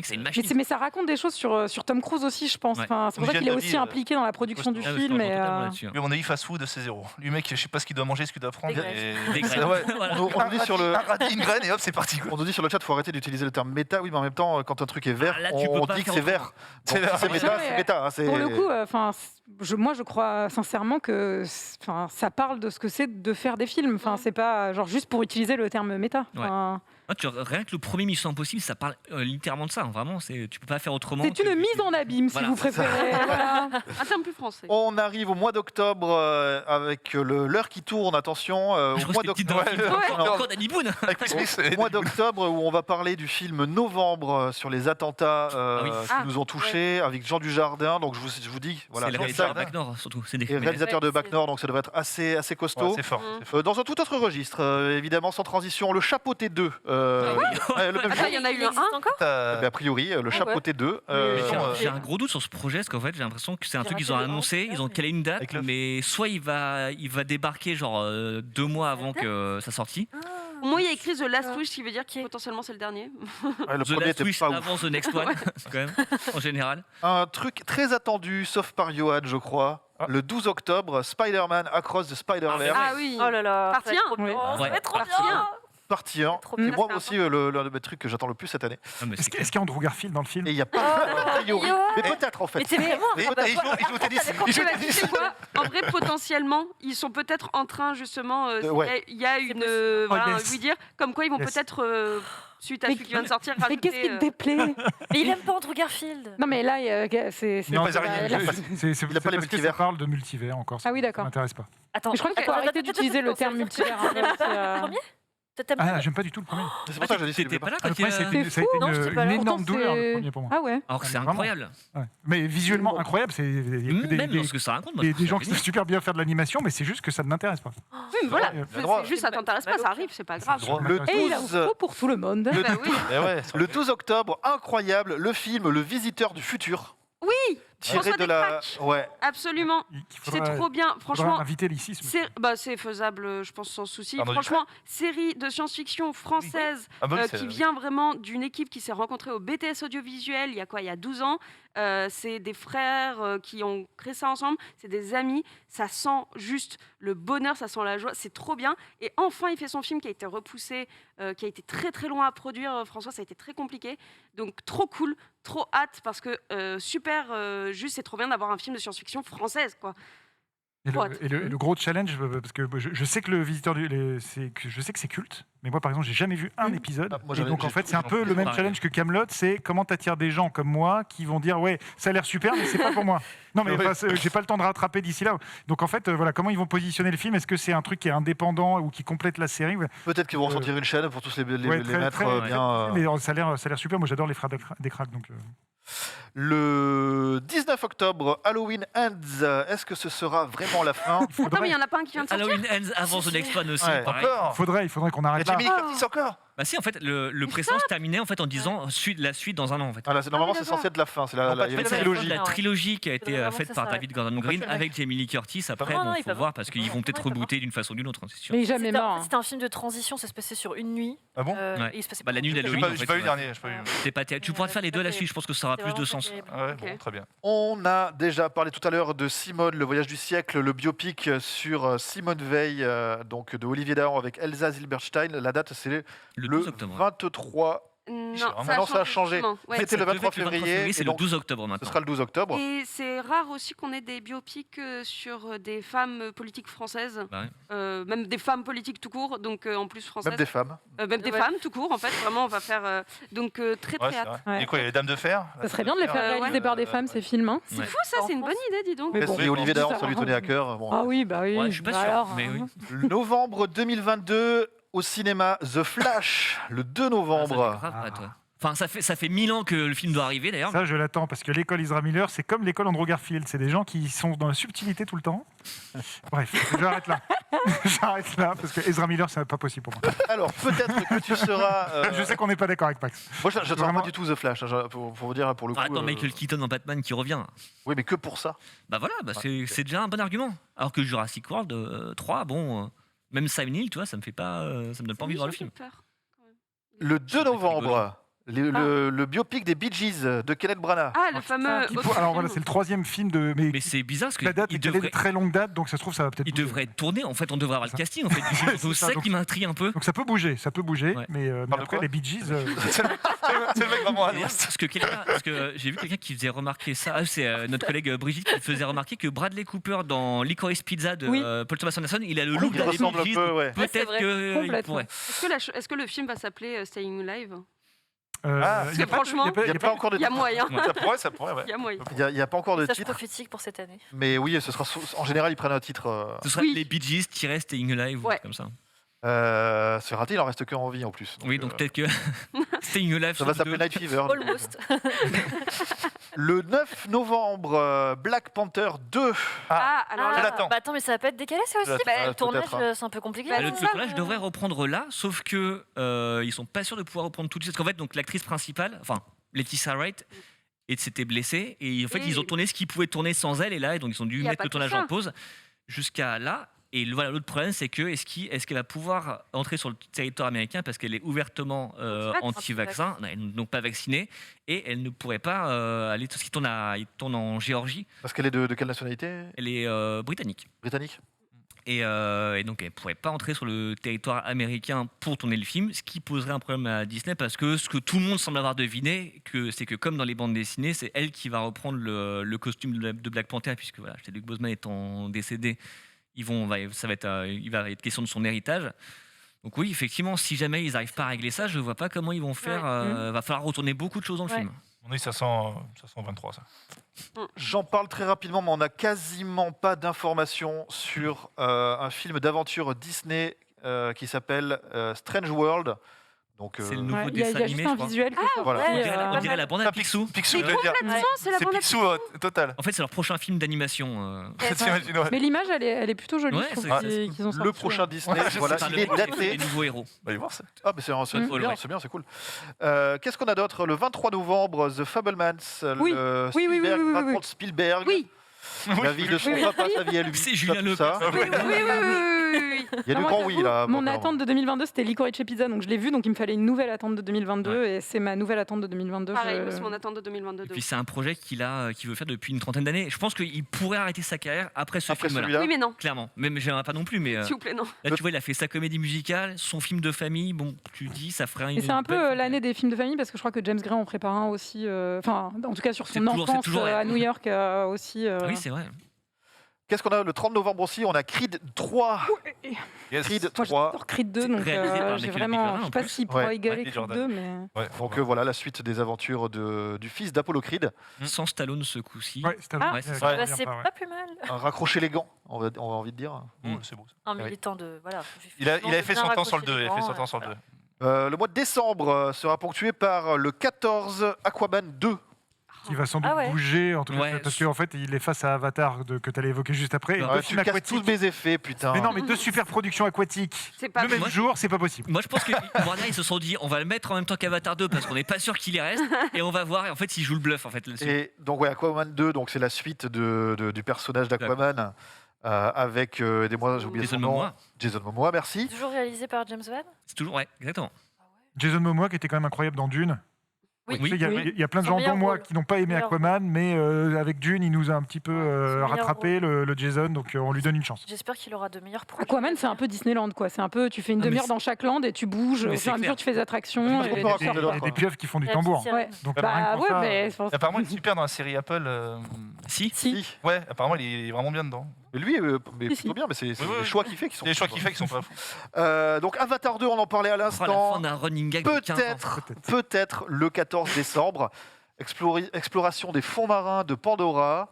c'est une machine. Mais ça raconte des choses sur Tom Cruise aussi, je pense. Ouais. Enfin, c'est pour ça Une qu'il est hygiène de aussi vie, impliqué dans la production du Ah, je te film. rejoins Et, totalement là-dessus. Mais on a eu fast food, c'est zéro. Lui mec, je sais pas ce qu'il doit manger, ce qu'il doit prendre. Des graines. Des graines. Ouais. Voilà. On nous dit sur le... Un radis, une graine et hop, c'est parti. On nous dit sur le chat qu'il faut arrêter d'utiliser le terme méta. Oui, mais en même temps, quand un truc est vert, Ah, là, tu peux on pas dit que faire c'est autrement. vert. C'est Donc, si c'est là. méta, Ouais, c'est méta. Hein, Pour le coup, moi je crois sincèrement que ça parle de ce que c'est de faire des films. C'est pas genre juste pour utiliser le terme méta. Rien que le premier Mission Impossible, ça parle littéralement de ça. Vraiment, tu peux pas faire autrement. C'est une mise en abîme, Voilà. si vous préférez. Voilà. Un terme plus français. On arrive au mois d'octobre avec l'heure qui tourne, attention. Je Au crois mois que c'était dans le film. d'octobre. Encore Danny Boone. Avec Will Smith. Au mois d'octobre, où on va parler du film Novembre sur les attentats oui. qui nous ont touchés, avec Jean Dujardin. Donc je vous dis, voilà, C'est le Jean réalisateur de Dujardin Bac Nord, surtout. C'est des et réalisateur de Ouais, Bac c'est- Nord, donc ça devrait être assez costaud. Ouais, c'est fort. Dans un tout autre registre, évidemment, sans transition, le Chapeauté 2. Le même Attends, jour. il y en a eu Il un. existe encore A priori, le Chapeauté 2. J'ai un gros doute sur ce projet parce qu'en fait j'ai l'impression que c'est un J'ai truc qu'ils ont raté le annoncé, un, ils ont calé une date, Avec l'œuf. mais soit il va débarquer genre 2 mois avant que sa sortie. Au moins, il y a écrit The Last Wish, qui veut dire que potentiellement c'est le dernier. Le The premier Last était Wish pas ouf. avant The Next One, c'est quand même en général. Un truc très attendu, sauf par Johan, je crois. Ah. Le 12 octobre, Spider-Man Across the Spider-Verse. Ah oui. Oh là là. Partie ça va être un. trop bien. Ouais. Ça va être trop Partie bien. Partie 1. Trop Et bien. moi c'est aussi, l'un des trucs que j'attends le plus cette année. Ah, mais c'est Est-ce qu'il y a Andrew Garfield dans le film Et il n'y a pas, a priori. Johan. Mais peut-être en fait. Mais t'es vraiment Et il joue au tennis. Il joue au Tu sais tennis. quoi? En vrai, potentiellement, ils sont peut-être en train, justement. Ouais. Il y a une. possible. Voilà, yes. je veux dire, comme quoi ils vont Yes. peut-être, suite à Mais celui qui vient de sortir, Mais qu'est-ce qui te déplaît Mais il aime pas Andrew Garfield. Non, mais là, c'est. Non, pas c'est- araignées. la- c'est Il a pas les parce que ça multivers. parle de multivers encore. Ah oui, d'accord. Ça m'intéresse pas. Attends. Mais je crois qu'il faut arrêter d'utiliser le terme multivers. Hein, C'est c'est, le premier Ah, j'aime pas du tout le premier. C'est pour ça que je dis C'était pas là Le quand premier, ça a été une énorme douleur, le premier pour moi. Ah ouais. Alors que c'est Vraiment. incroyable. Ouais. Mais visuellement incroyable, Même lorsque ça raconte. des gens qui savent super bien faire de l'animation, mais c'est juste que ça ne m'intéresse pas. Oui, voilà. C'est juste, ça t'intéresse pas, ça arrive, c'est pas grave. Le Et il en 12, faut pour tout le monde. le 12 octobre, incroyable, le film Le Visiteur du futur. Oui, Tiré François de la. Descraques. Ouais. Absolument. C'est trop bien. Franchement, inviter ici. c'est faisable, je pense, sans souci. Pardon, Franchement, série de science-fiction française qui vient vraiment d'une équipe qui s'est rencontrée au BTS audiovisuel il y a 12 ans. C'est des frères qui ont créé ça ensemble. C'est des amis. Ça sent juste le bonheur, ça sent la joie. C'est trop bien. Et enfin, il fait son film qui a été repoussé, qui a été très très loin à produire. François, ça a été très compliqué. Donc, trop cool. Trop hâte parce que super, juste c'est trop bien d'avoir un film de science-fiction française quoi. Et le gros challenge, parce que je sais que le visiteur je sais que c'est culte, mais moi par exemple j'ai jamais vu un épisode. Moi, et donc en fait c'est un peu le même challenge que Kaamelott, c'est comment t'attires des gens comme moi qui vont dire ouais ça a l'air super mais c'est pas pour moi. Non mais j'ai pas le temps de rattraper d'ici là. Donc en fait voilà comment ils vont positionner le film. Est-ce que c'est un truc qui est indépendant ou qui complète la série? Peut-être qu'ils vont ressortir une chaîne pour tous les mettre bien. Mais ça a l'air super. Moi j'adore les frères Descraques donc. Le 19 octobre, Halloween Ends. Est-ce que ce sera vraiment la fin? Non mais il y en a pas un qui vient de sortir. Halloween Ends avant The Next One aussi. Ouais. Pareil. Encore. Il faudrait qu'on arrête là. Jamie Lee Curtis encore? Bah si, en fait, le précédent se terminait en fait en disant la suite dans un an en fait. Normalement, c'est censé être la fin. C'est la En fait, c'est trilogie. la trilogie qui a été Vraiment faite que ça par s'arrête. David Gordon Green avec Jamie Lee Curtis. Après, Non, bon, il faut va voir parce qu'ils vont peut-être il va rebooter d'une façon ou d'une autre, hein, c'est sûr. Mais il est jamais mort. C'était un film de transition, ça se passait sur une nuit. Ah bon? Ouais. Et il se passait Bah, la nuit J'ai d'Halloween. pas en j'ai fait, pas eu le ouais. dernier. j'ai pas eu. C'est pas terrible. Tu pourras te faire les deux à la suite, je pense que ça aura plus de sens. Ah ouais, bon, très bien. On a déjà parlé tout à l'heure de Simone, le voyage du siècle, le biopic sur Simone Veil, donc de Olivier Dahan avec Elsa Zilberstein. La date, c'est Le le 12 octobre. 23. Non, Maintenant, ça a changé. Ouais. C'était le 23 devait être février. c'est et le donc, 12 octobre ce maintenant. sera le 12 octobre. Et c'est rare aussi qu'on ait des biopics sur des femmes politiques françaises, Bah même des femmes politiques tout court, donc en plus françaises. Même des femmes. Même des Ouais. femmes tout court, en fait. Vraiment, on va faire donc très Ouais, très c'est hâte. vrai. Ouais. Et quoi, il y a les Dames de Fer? Ça serait bien de les faire réaliser par des femmes, ces films. Hein. C'est Ouais. fou ça, c'est une bonne idée, dis donc. Mais Et bon, Olivier Dahan, ça ça lui va. tenait à cœur. Bon. Ah oui, bah oui. Ouais, je suis pas Bah sûr, alors, mais oui. Novembre 2022, au cinéma The Flash, le 2 Ah, ça fait novembre. grave, ouais, toi. Enfin, ça fait 1000 ans que le film doit arriver d'ailleurs. Ça, je l'attends parce que l'école Ezra Miller, c'est comme l'école Andrew Garfield. C'est des gens qui sont dans la subtilité tout le temps. Bref, j'arrête là. J'arrête là parce que Ezra Miller, c'est pas possible pour moi. Alors, peut-être que tu seras. Je sais qu'on n'est pas d'accord avec Max. Moi, j'attends Vraiment. pas du tout The Flash, hein, pour vous dire pour le coup. Attends, Michael Keaton en Batman qui revient. Oui, mais que pour ça. Bah voilà, c'est déjà un bon argument. Alors que Jurassic World 3, bon, même Simon Hill, tu vois, ça me donne pas envie de voir le film. Le 2 novembre, le biopic des Bee Gees de Kenneth Branagh. Ah, le fameux. Alors voilà, c'est le troisième film de. Mais c'est bizarre parce que la date il est calée de devrait, très longue date, donc ça se trouve, ça va peut-être. il bouger. devrait tourner. En fait, on devrait avoir le casting. En fait, C'est c'est ça, ça donc- qui m'intrigue un peu. Donc ça peut bouger, Ouais. mais Parle de après quoi les Bee Gees. C'est le mec vraiment à l'ouest. Parce que j'ai vu quelqu'un qui faisait remarquer ça. Ah, c'est notre collègue Brigitte qui faisait remarquer que Bradley Cooper dans Licorice Pizza de Oui. Paul Thomas Anderson, il a le look Il d'un ressemble un Bee Gees, peu, ouais. Ouais, c'est Peut-être vrai. que il Complètement. pourrait. Est-ce que le film va s'appeler Staying Alive? Il y a pas- franchement, il y Il n'y a pas encore de Il y a titre. moyen. Ça pourrait, ouais. Il y a moyen. Il y a pas encore de Message titre. prophétique pour cette année. Mais oui, ce sera en général, ils prennent un titre. Ce sera Oui. les Bee Gees Staying Alive ou Ouais. comme ça. C'est raté, il en reste que en vie en plus. Oui, donc peut-être que Staying Alive. Ça va sauf s'appeler deux. Night Fever. Almost. Le 9 novembre, Black Panther 2. Ah, alors je là. l'attends. Bah attends, mais ça va pas être décalé ça aussi. Peut-être, Le ouais, tournage, peut-être, hein. c'est un peu compliqué. Bah, Le c'est ça. tournage devrait reprendre là, sauf que ils sont pas sûrs de pouvoir reprendre tout de suite. Parce qu'en fait, donc l'actrice principale, enfin Laetitia Wright, s'était blessée et en fait Oui. ils ont tourné ce qu'ils pouvaient tourner sans elle et là, et donc ils ont Il dû y a mettre pas le que tournage ça. en pause jusqu'à là. Et voilà, l'autre problème, c'est que est-ce qu'elle va pouvoir entrer sur le territoire américain parce qu'elle est ouvertement anti-vaccin, elle n'est donc pas vaccinée, et elle ne pourrait pas aller tout ce qui tourne en Géorgie. Parce qu'elle est de quelle nationalité? Elle est britannique. Britannique. Et donc elle ne pourrait pas entrer sur le territoire américain pour tourner le film, ce qui poserait un problème à Disney parce que ce que tout le monde semble avoir deviné, c'est que comme dans les bandes dessinées, c'est elle qui va reprendre le costume de Black Panther, puisque voilà, Chadwick Boseman étant décédé, il va être question de son héritage. Donc oui, effectivement, si jamais ils n'arrivent pas à régler ça, je ne vois pas comment ils vont faire. Va falloir retourner beaucoup de choses dans le Ouais. film. On dit ça sent 23, ça. J'en parle très rapidement, mais on n'a quasiment pas d'informations sur un film d'aventure Disney qui s'appelle Strange World. Donc, c'est le nouveau il y a dessin juste animé, un je crois. visuel. Voilà. On dirait la bande à Picsou. Picsou, Mais je veux dire. complètement, c'est la C'est bande à Picsou total. En fait, c'est leur prochain film d'animation. T'imagines, ouais. Mais l'image, elle est plutôt jolie. Ouais, je trouve, c'est- qu'ils ont Le sorti, prochain Disney, Ouais, voilà, Enfin, il le est projet, daté. les nouveaux héros. On va y voir ça. Ah, mais c'est Ouais. bien, c'est cool. Qu'est-ce qu'on a d'autre? Le 23 novembre, The Fablemans, Oui. le Oui, oui, oui, Spielberg, oui, oui, raconte Spielberg, Oui. la vie de son Oui. papa, sa vie à lui. C'est tout Julien ça, tout ça. Oui. Il y a du Non, grand moi, oui j'avoue, là. Mon bon, attente de 2022, c'était Licorice Pizza, donc je l'ai vu, donc il me fallait une nouvelle attente de 2022, et c'est ma nouvelle attente de 2022. Pareil, moi, c'est mon attente de 2022. Et puis c'est un projet qu'il veut faire depuis une trentaine d'années. Je pense qu'il pourrait arrêter sa carrière après ce Après film-là. celui-là. Oui, mais non. Clairement. Même j'aimerais pas non plus, mais S'il vous plaît, non. là tu vois, il a fait sa comédie musicale, son film de famille. Bon, tu dis, ça ferait une. Et c'est un peu belle- l'année des films de famille, parce que je crois que James Gray en prépare un aussi, enfin, en tout cas sur C'est son toujours- c'est enfance toujours elle. à New York aussi. Ah oui, c'est vrai. Qu'est-ce qu'on a le 30 novembre aussi? On a Creed 3. Yes. Creed Moi 3. j'adore Creed 2, donc Réalisé par j'ai Michael B. vraiment. Jordan, Je sais en pas plus. s'il pourra Ouais, égaler Michael Creed Jordan. 2, mais. Ouais, Donc voilà la suite des aventures du fils d'Apollo Creed. Sans Stallone ce coup-ci. Ouais, c'était Ah. Ouais, c'est ouais, ça. qui Bah, vient c'est pas, ouais. pas plus mal. Raccrocher les gants, on a envie de dire. C'est beau. Ça. Un militant de. Voilà. Il avait fait son temps sur le 2. Il a fait son temps sur le 2. Le mois de décembre sera ponctué par le 14 Aquaman 2. Qui va sans doute Ah ouais. bouger, en tout cas, Ouais. parce qu'en fait, il est face à Avatar que tu allais évoquer juste après. Et Ouais, deux tu films casses tous aquatiques. mes effets, putain. Mais non, mais deux super productions aquatiques. C'est pas Le même Moi- jour, c'est pas possible. Moi, je pense que Warner, ils se sont dit, on va le mettre en même temps qu'Avatar 2 parce qu'on n'est pas sûr qu'il y reste. Et on va voir. Et en fait, ils jouent le bluff en fait là-dessus. Et donc ouais, Aquaman 2, donc c'est la suite du personnage d'Aquaman avec aidez-moi, j'ai oublié Jason son nom. Momoa. Jason Momoa, merci. Toujours réalisé par James Wan. C'est toujours, ouais, exactement. Jason Momoa qui était quand même incroyable dans Dune. Oui. Tu sais, il y a plein de Son gens, meilleur dont moi, rôle. qui n'ont pas aimé Meilleur Aquaman, mais avec Dune, il nous a un petit peu Son meilleur rattrapé le Jason, donc on lui donne une chance. J'espère qu'il aura de meilleurs projets. Aquaman, c'est un peu Disneyland, quoi. C'est un peu, tu fais une Ah, mais demi-heure c'est- dans chaque land et tu bouges. Mais Au c'est fur et à mesure, clair. tu fais des attractions. Je sais pas et trop tu quoi sors. raconter Il y a des pieuvres qui font du tambour. Ouais. Donc, Bah rien que pour ouais, ça, mais je pense. Apparemment, il est super dans la série Apple. Si. Si. Ouais, apparemment, il est vraiment bien dedans. Mais lui, mais Si, si. plutôt bien, mais c'est Oui, les oui. choix qu'il fait qui sont. C'est les choix qu'il fait qui sont pas fous. Donc Avatar 2, on en parlait à Oh, la l'instant. fin d'un running gag de 15 ans. Peut-être le 14 décembre. Exploration des fonds marins de Pandora.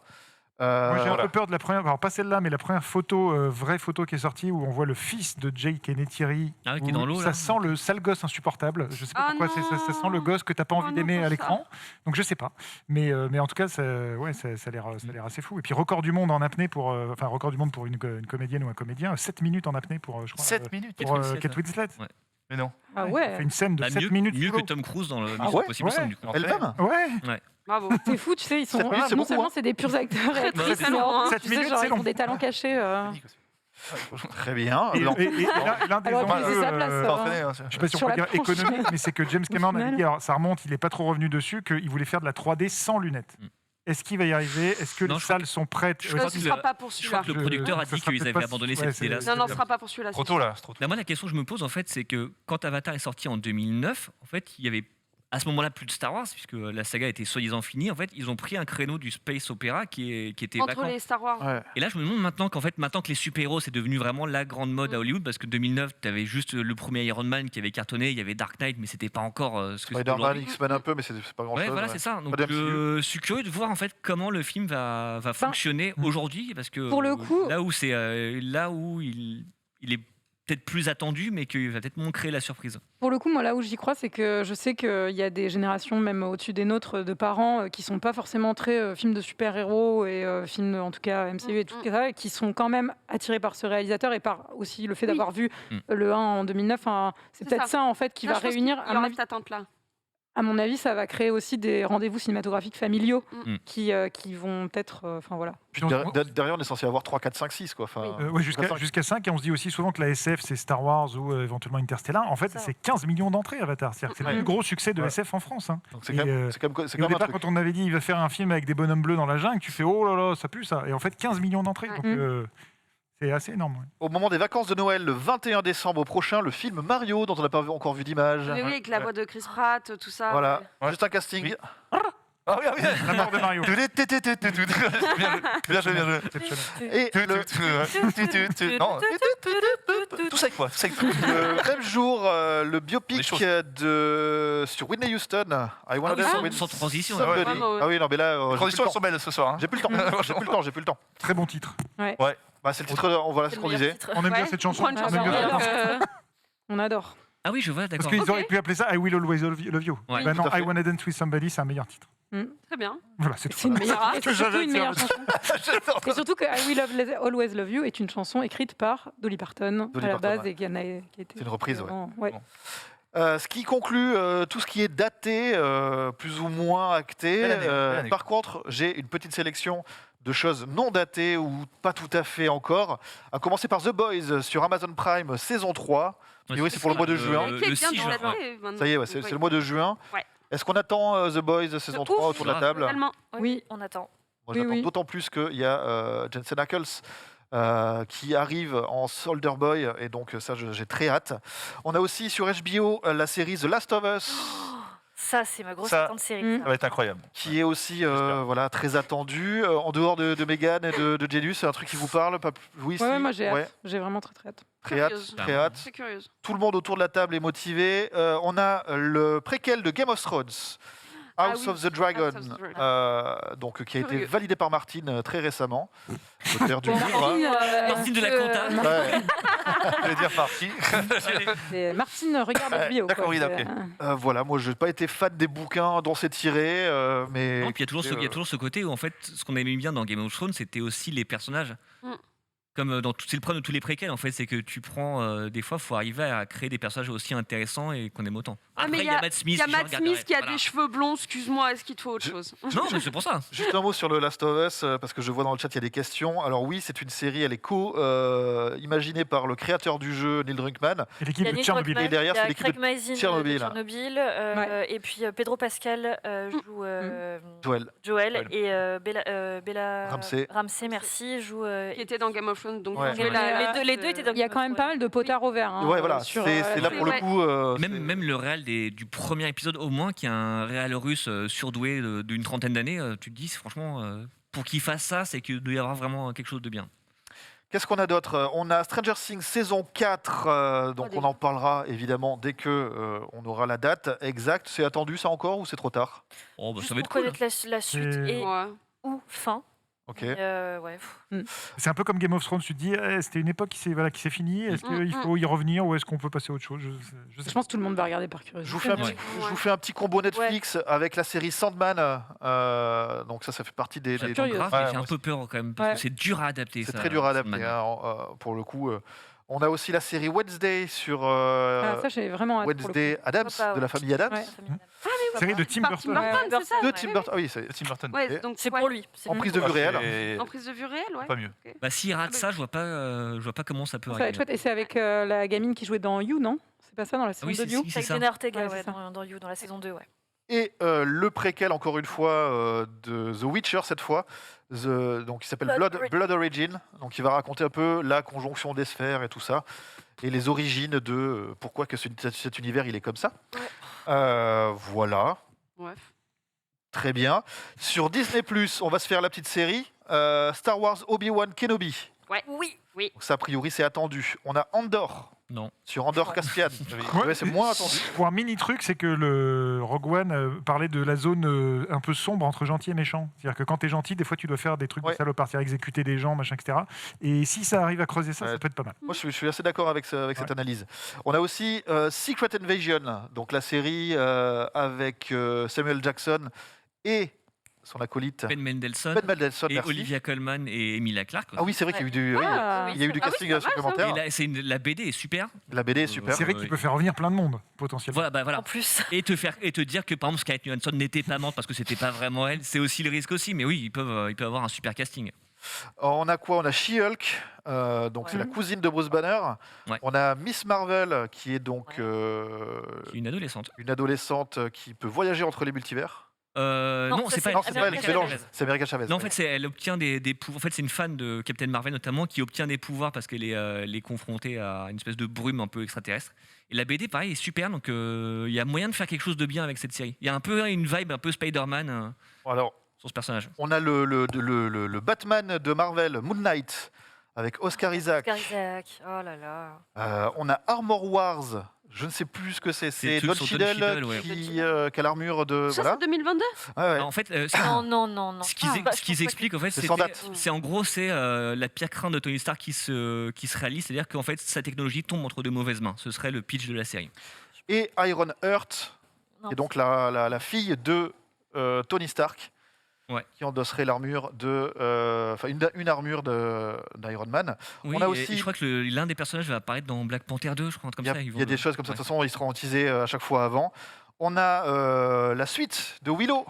Moi, j'ai un Voilà. peu peur de la première, alors pas celle-là, mais la première photo, vraie photo qui est sortie, où on voit le fils de Jake et Neytiri. Ah, qui est où dans l'eau, ça là. sent le sale gosse insupportable. Je sais pas Ah pourquoi, ça sent le gosse que t'as pas envie non, d'aimer pas à ça. l'écran. Donc je sais pas. Mais en tout cas, ça a l'air assez fou. Et puis record du monde en apnée enfin record du monde pour une comédienne ou un comédien, 7 minutes en apnée pour, je crois, 7 minutes. pour Kate Winslet, Kate Winslet. Ouais. Mais non. Ah Elle ouais. fait une scène de Bah, 7 minutes. mieux sous que l'eau. Tom Cruise dans le Ah Mission ouais Impossible 5, du coup. Elle-même. Ouais. Bravo. C'est fou, tu sais, ils sont. Sept minutes, c'est non beaucoup, seulement hein. c'est des purs acteurs et actrices, c'est mais long, en hein. plus, 7 tu sais, minutes, genre, c'est ils ont long. des talents cachés. Très bien. Et, Non. et l'un des Alors, enjeux, c'est sa place, T'es ça. entraîné, hein, je sais pas si on Sur peut la dire planche. économique, mais c'est que James Cameron a final. dit, alors ça remonte, il n'est pas trop revenu dessus, qu'il voulait faire de la 3D sans lunettes. Mm. Est-ce qu'il va y arriver? Est-ce que Non, les je crois salles sont prêtes? je Non, crois ce que sera le- pas pour Je crois celui-là. que le producteur a ça dit sera qu'ils peut-être avaient pas- abandonné ouais, cette idée-là. c'est- Non, non, ce sera pas pour celui-là. Trop tôt là, c'est trop tôt. Là, moi, la question que je me pose, en fait, c'est que quand Avatar est sorti en 2009, en fait, il y avait à ce moment-là plus de Star Wars, puisque la saga était soi-disant finie. En fait, ils ont pris un créneau du space opéra qui était Entre vacant. les Star Wars. Ouais. Et là, je me demande maintenant maintenant que les super-héros, c'est devenu vraiment la grande mode à Hollywood, parce que 2009, tu avais juste le premier Iron Man qui avait cartonné, il y avait Dark Knight, mais c'était pas encore ce que c'est Spider-Man, aujourd'hui. X-Men un peu, mais c'est pas grand-chose. Ouais, voilà, ouais. c'est ça. Donc, Pas d'MCU. je suis curieux de voir en fait comment le film va fonctionner aujourd'hui, parce que Pour le coup- là où il est peut-être plus attendu, mais qu'il va peut-être moins créer la surprise. Pour le coup, moi, là où j'y crois, c'est que je sais qu'il y a des générations, même au-dessus des nôtres, de parents qui sont pas forcément très films de super-héros et films, en tout cas, MCU et tout ça, et qui sont quand même attirés par ce réalisateur et par aussi le fait d'avoir vu le 1 en 2009. Enfin, c'est C'est peut-être ça. ça, en fait, qui Non, va je pense réunir. qu'il y aura cette attente-là. À mon avis, ça va créer aussi des rendez-vous cinématographiques familiaux Mm. qui vont peut-être. Enfin, voilà. Puis derrière, on est censé avoir 3, 4, 5, 6. Quoi. Enfin, Ouais, jusqu'à 5, et on se dit aussi souvent que la SF, c'est Star Wars ou éventuellement Interstellar. En fait, Ça. c'est 15 millions d'entrées, Avatar. C'est-à-dire que c'est le Ouais. plus gros succès de Ouais. SF en France. Hein. donc c'est Et, quand même, c'est quand même, c'est Et au quand même un départ, truc. quand on avait dit il va faire un film avec des bonhommes bleus dans la jungle, tu fais oh là là, ça pue ça. Et en fait, 15 millions d'entrées. Ouais. Donc, c'est assez énorme. Ouais. Au moment des vacances de Noël, le 21 décembre prochain, le film Mario, dont on n'a pas encore vu d'image. Oui, avec la voix de Chris Pratt, tout ça. Voilà, Ouais. juste un casting. Oui. Ah oui, ah oui. La mort de Mario. Bien joué, bien joué. Et le, Non, tout ça avec moi. Tout ça avec moi. le même jour, le Des biopic choses. sur Whitney Houston. I Wanna Ah oui, Dance sans- with sans transition, Somebody. ouais. Bravo, ouais. Ah oui, non, mais là, Les conditions sont belles ce soir. hein. j'ai plus le temps. J'ai plus le temps. Très bon titre. Ouais. C'est le titre, voilà ce qu'on disait. On aime bien cette chanson. On adore. Ah oui, je vois, d'accord. Parce qu'ils auraient pu appeler ça I Will Always Love You. Ouais. Non, I Wanna Dance With Somebody, c'est un meilleur titre. Très bien. Voilà, c'est une meilleure, c'est surtout une meilleure chanson. Et surtout que I Will Always Love You est une chanson écrite par Dolly Parton à la base et qui a été. C'est une reprise, ouais. Bon. Ce qui conclut tout ce qui est daté, plus ou moins acté. Belle année. Par contre, j'ai une petite sélection de choses non datées ou pas tout à fait encore. À commencer par The Boys sur Amazon Prime, saison 3. Et oui, c'est pour le mois de juin. Le 6 juin. Ça y est, c'est le mois de juin. Ouais. Est-ce qu'on attend The Boys saison 3 autour de la table? Totalement. Oui, on attend. Moi, j'attends d'autant plus qu'il y a Jensen Ackles qui arrive en Soldier Boy, et donc ça, j'ai très hâte. On a aussi sur HBO la série The Last of Us. Ça, c'est ma grosse attente série. Ça va être incroyable. Qui est aussi très attendue. En dehors de Megan et de Jelius, c'est un truc qui vous parle? Oui, ouais, moi j'ai hâte. J'ai vraiment très hâte. Très hâte. C'est curieuse. Tout le monde autour de la table est motivé. On a le préquel de Game of Thrones. House of the Dragon, donc, qui a été validé par Martine très récemment, l'auteur du livre. Martine de la Compta. Je vais dire parti. Martine regarde la bio. D'accord, oui, ok. Voilà, moi je n'ai pas été fan des bouquins dont c'est tiré, mais. Non, puis il y a toujours ce côté où en fait, ce qu'on aimait bien dans Game of Thrones, c'était aussi les personnages. Comme dans c'est le problème de tous les préquels, en fait, c'est que tu prends des fois, il faut arriver à créer des personnages aussi intéressants et qu'on aime autant. Après, il y a Matt Smith. Il y a Matt Smith qui a des cheveux blonds. Excuse-moi, est-ce qu'il te faut autre chose? Non, mais c'est pour ça. Juste un mot sur le Last of Us, parce que je vois dans le chat il y a des questions. Alors oui, c'est une série, elle est imaginée par le créateur du jeu, Neil Druckmann. Et l'équipe de Tchernobyl. Et derrière, c'est l'équipe de Tchernobyl. Et puis Pedro Pascal joue Joël. Et Bella Ramsey, merci, joue. Qui était dans Game of Thrones. Donc les deux étaient dans. Il y a quand même pas mal de potards au vert. Ouais, voilà. C'est là pour le coup. Même le réal du premier épisode, au moins, qui est un réal russe surdoué d'une trentaine d'années, tu te dis, franchement, pour qu'il fasse ça, c'est qu'il doit y avoir vraiment quelque chose de bien. Qu'est-ce qu'on a d'autre? On a Stranger Things saison 4, donc on en parlera évidemment dès que on aura la date exacte. C'est attendu ça encore ou c'est trop tard? Ça va être cool. Connaître la suite et ou fin. Ok. C'est un peu comme Game of Thrones, tu te dis, c'était une époque qui s'est finie, est-ce qu'il faut y revenir ou est-ce qu'on peut passer à autre chose? Je pense que tout le monde va regarder par curiosité. Je vous fais un petit combo Netflix avec la série Sandman, donc ça fait partie des... C'est un peu peur quand même, parce que c'est dur à adapter. C'est très dur à adapter, pour le coup. On a aussi la série Wednesday sur ça, j'ai vraiment hâte. Wednesday Addams, de la famille Addams. Série de Tim Burton. De Tim Burton. Ah oui, c'est Tim Burton. Donc c'est pour lui. En prise de vue réelle. En prise de vue réelle, ouais. Pas mieux. S'il rate ça, je vois pas comment ça peut arriver. Ça va être chouette. Et c'est avec la gamine qui jouait dans You, non? C'est pas ça dans la saison 2 de You? C'est Jenna Ortega dans You, dans la saison 2, ouais. Et le préquel, encore une fois, de The Witcher, cette fois, donc, qui s'appelle Blood Origin, donc il va raconter un peu la conjonction des sphères et tout ça, et les origines de pourquoi que cet univers il est comme ça. Voilà. Ouais. Très bien. Sur Disney+, on va se faire la petite série Star Wars Obi-Wan Kenobi. Ouais. Oui. Donc ça, a priori, c'est attendu. On a Andor. Non. Sur Andor Caspian. C'est moins attendu. Pour un mini truc, c'est que le Rogue One parlait de la zone un peu sombre entre gentil et méchant. C'est-à-dire que quand t'es gentil, des fois tu dois faire des trucs de salopard, c'est-à-dire exécuter des gens, machin, etc. Et si ça arrive à creuser ça, ça peut être pas mal. Moi, je suis assez d'accord avec cette analyse. On a aussi Secret Invasion, donc la série avec Samuel Jackson et son acolyte Ben Mendelsohn et merci. Olivia Colman et Emilia Clarke. Ah oui, c'est vrai qu'il y a eu du casting supplémentaire. La BD est super. La BD est super. C'est vrai qu'il peut faire revenir plein de monde potentiellement. Voilà. En plus. Et te dire que par exemple Scarlett Johansson n'était pas morte parce que c'était pas vraiment elle, c'est aussi le risque aussi. Mais oui, ils peuvent avoir un super casting. On a quoi? On a She-Hulk, donc c'est la cousine de Bruce Banner. Ouais. On a Miss Marvel, qui est donc une adolescente. Une adolescente qui peut voyager entre les multivers. Non, c'est pas elle, c'est America Chavez. Non, en fait, elle obtient des pouvoirs. En fait, c'est une fan de Captain Marvel notamment qui obtient des pouvoirs parce qu'elle est confrontée à une espèce de brume un peu extraterrestre. Et la BD, pareil, est super. Donc, il y a moyen de faire quelque chose de bien avec cette série. Il y a un peu une vibe un peu Spider-Man sur ce personnage. On a le Batman de Marvel, Moon Knight, avec Oscar Isaac. Oh là là. On a Armor Wars. Je ne sais plus ce que c'est. C'est C'est le Don truc sur Don Cheadle Cheadle, ouais. qui a l'armure de. Ça, Voilà. c'est 2022 Ouais, ouais. En fait, Non. ce qu'ils expliquent, en fait, C'est sans date. c'est en gros, c'est la pire crainte de Tony Stark qui se réalise, c'est-à-dire qu'en fait, sa technologie tombe entre de mauvaises mains. Ce serait le pitch de la série. Et Iron Heart, Non. qui est donc la fille de Tony Stark, Ouais. qui endosserait l'armure de. Enfin, une armure d'Iron Man. Oui, On a et aussi- je crois que l'un des personnages va apparaître dans Black Panther 2, je crois, un truc comme Il y a, ça. il y a des choses comme ça. De toute façon, ils seront teasés à chaque fois avant. On a la suite de Willow.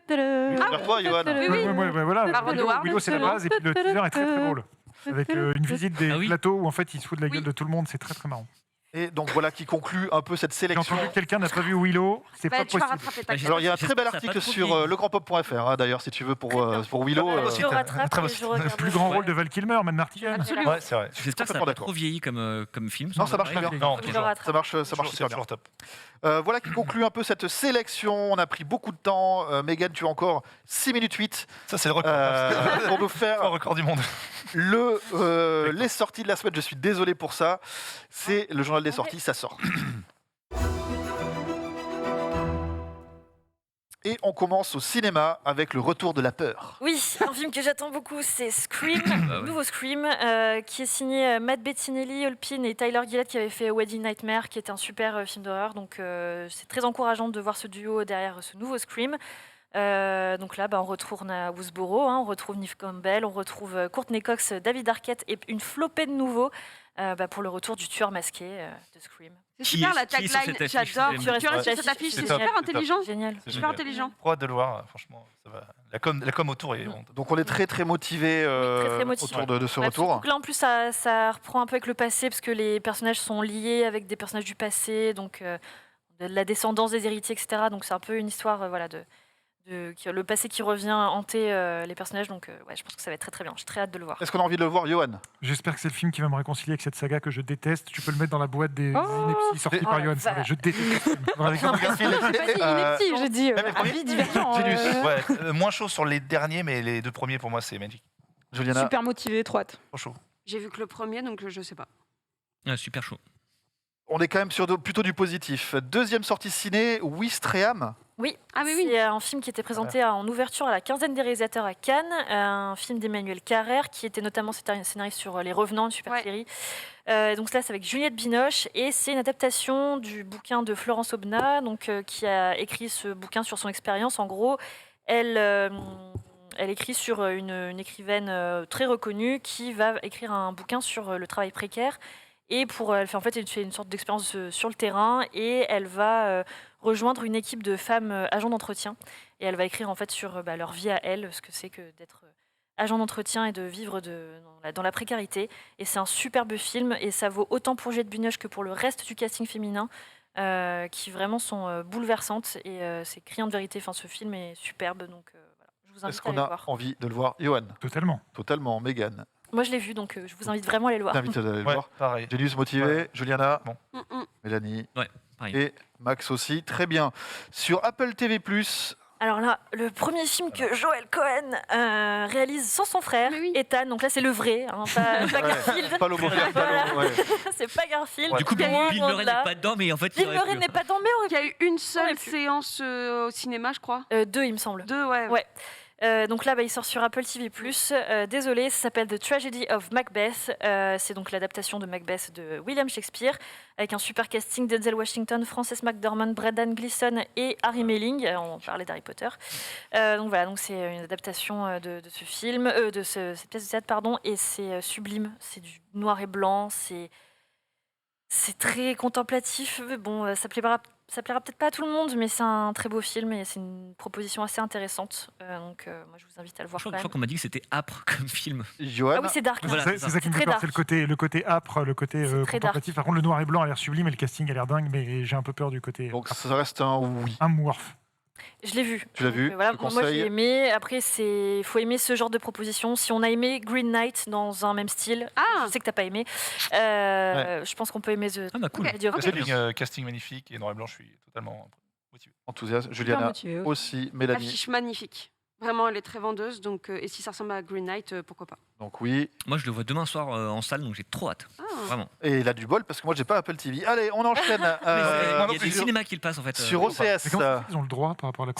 Vers toi, Johan. Par Edward, Willow, c'est la base, et puis le teaser est très très drôle. Avec une visite des Ah oui. plateaux où en fait il se fout de la gueule Oui. de tout le monde, c'est très très marrant. Et donc voilà qui conclut un peu cette J'ai sélection. entendu que quelqu'un n'a pas vu Willow, c'est bah, pas tu vas possible. rattraper ta Alors il y a un J'espère très bel que ça a article pas trop sur vieilli. legrandpop.fr d'ailleurs si tu veux pour Willow. Je rattrape très et bon je site. regarde. Le plus grand rôle de Val Kilmer, Man Martigan. Absolument. Ouais, c'est vrai. J'espère que ça n'a Complètement pas d'accord. trop vieilli comme film. Non, ça marche très bien. Non, Je le toujours. rattrape. Ça marche C'est super bien. toujours top. Voilà qui conclut un peu cette sélection. On a pris beaucoup de temps. Mégane, tu as encore 6 minutes 8 Ça, c'est le record. pour nous Le faire record du monde. les sorties de la semaine. Je suis désolé pour ça. C'est le journal des sorties, ça sort. Et on commence au cinéma avec le retour de la peur. Oui, un film que j'attends beaucoup, c'est Scream, ouais. nouveau Scream, qui est signé Matt Bettinelli, Holpin et Tyler Gillett qui avait fait Wedding Nightmare, qui est un super film d'horreur. Donc c'est très encourageant de voir ce duo derrière ce nouveau Scream. Donc là, on retourne à Woodsboro, on retrouve Neve Campbell, on retrouve Courtney Cox, David Arquette et une flopée de nouveaux pour le retour du tueur masqué de Scream. C'est super la qui est sur tagline, cette affiche, j'adore. c'est Tu restes Ouais. sur cette affiche, C'est c'est top, super c'est top. intelligent. Génial. C'est Super génial. intelligent. Trop hâte de le voir, franchement. Ça va. La com autour est. Donc on est très très motivé très motivé. autour de ce Ouais, retour. surtout que là, en plus, ça reprend un peu avec le passé, parce que les personnages sont liés avec des personnages du passé, donc de la descendance des héritiers, etc. Donc c'est un peu une histoire, le passé qui revient hanter les personnages. Donc ouais, je pense que ça va être très très bien. J'ai très hâte de le voir. Est-ce qu'on a envie de le voir, Johan? J'espère que c'est le film qui va me réconcilier avec cette saga que je déteste. Tu peux le mettre dans la boîte des Oh inepties sorties Oh par la Johan. Ça, vache. je déteste ce film. Vraiment, J'ai pas dit ineptie, j'ai dit même les premiers. avis divergent. Genius. Ouais, moins chaud sur les derniers, mais les deux premiers pour moi, c'est Magic. Juliana, Super motivé, trop hâte. Trop chaud. J'ai vu que le premier, donc je sais pas. Super chaud. on est quand même sur plutôt du positif. Deuxième sortie ciné, Ouistreham. Oui, Ah oui, oui. c'est un film qui était présenté en ouverture à la quinzaine des réalisateurs à Cannes, un film d'Emmanuel Carrère qui était notamment scénariste sur Les Revenants, une super Ouais. série. Donc là, c'est avec Juliette Binoche et c'est une adaptation du bouquin de Florence Aubenas, qui a écrit ce bouquin sur son expérience. En gros, elle écrit sur une écrivaine très reconnue qui va écrire un bouquin sur le travail précaire. Et elle fait une sorte d'expérience sur le terrain et elle va rejoindre une équipe de femmes agents d'entretien. Et elle va écrire en fait sur leur vie à elle, ce que c'est que d'être agent d'entretien et de vivre dans la précarité. Et c'est un superbe film et ça vaut autant pour Juliette Binoche que pour le reste du casting féminin, qui vraiment sont bouleversantes. Et c'est criant de vérité. Enfin, ce film est superbe, donc voilà. Je vous invite Est-ce à aller qu'on le a voir. envie de le voir, Johan? Totalement. Totalement, Mégane. Moi, je l'ai vu, donc je vous invite vraiment à aller le voir. T'invites à aller le Ouais, voir. pareil. Genius motivé, Ouais. Juliana, Mm-mm. Mélanie Ouais, pareil. et Max aussi. Très bien. Sur Apple TV+, Alors là, le premier film que Joel Cohen réalise sans son frère, Mais oui. Ethan. Donc là, c'est le vrai, pas Garfield. pas l'homophobe, Voilà. ouais. C'est pas Garfield. Ouais. Du coup, Bill Loin Murray de n'est là. pas dedans, mais en fait, il Bill aurait Murray pu. n'est pas dans mais Il y a eu une aurait seule pu. séance au cinéma, je crois. 2, il me semble. 2, ouais. Ouais. Donc là, il sort sur Apple TV+. Désolé, ça s'appelle The Tragedy of Macbeth. C'est donc l'adaptation de Macbeth de William Shakespeare, avec un super casting: Denzel Washington, Frances McDormand, Brendan Gleeson et Harry Melling. On parlait d'Harry Potter. Donc voilà, donc c'est une adaptation de ce film, cette pièce de théâtre, pardon, et c'est sublime. C'est du noir et blanc, c'est très contemplatif. Bon, ça plaira peut-être pas à tout le monde, mais c'est un très beau film et c'est une proposition assez intéressante. Donc moi, je vous invite à le voir Je quand crois même. qu'on m'a dit que c'était âpre comme film. Johan, Ah oui, c'est dark. Voilà. C'est ça qui me C'est fait très peur, c'est le côté âpre, le côté C'est très contemplatif. Par contre, le noir et blanc a l'air sublime et le casting a l'air dingue, mais j'ai un peu peur du côté donc ça reste un oui. un morph. Je l'ai vu. Tu l'as Donc, vu, voilà, tu moi, j'ai conseilles aimé. Après, faut aimer ce genre de proposition. Si on a aimé Green Knight dans un même style, Ah, je sais que t'as pas aimé. Je pense qu'on peut aimer The Ah bah cool. Mediocre. Ok. Casting magnifique et noir et blanc, je suis totalement motivé. Enthousiasme. Super Juliana motivé. aussi, Mélanie. affiche magnifique. Vraiment, elle est très vendeuse. Donc, et si ça ressemble à Green Knight, pourquoi pas. Donc oui. Moi, je le vois demain soir en salle, donc j'ai trop hâte. Vraiment. Et il a du bol parce que moi j'ai pas Apple TV. Allez, on enchaîne. Il y a des cinémas qui le passent en fait. Sur OCS. Ils ont le droit par rapport à la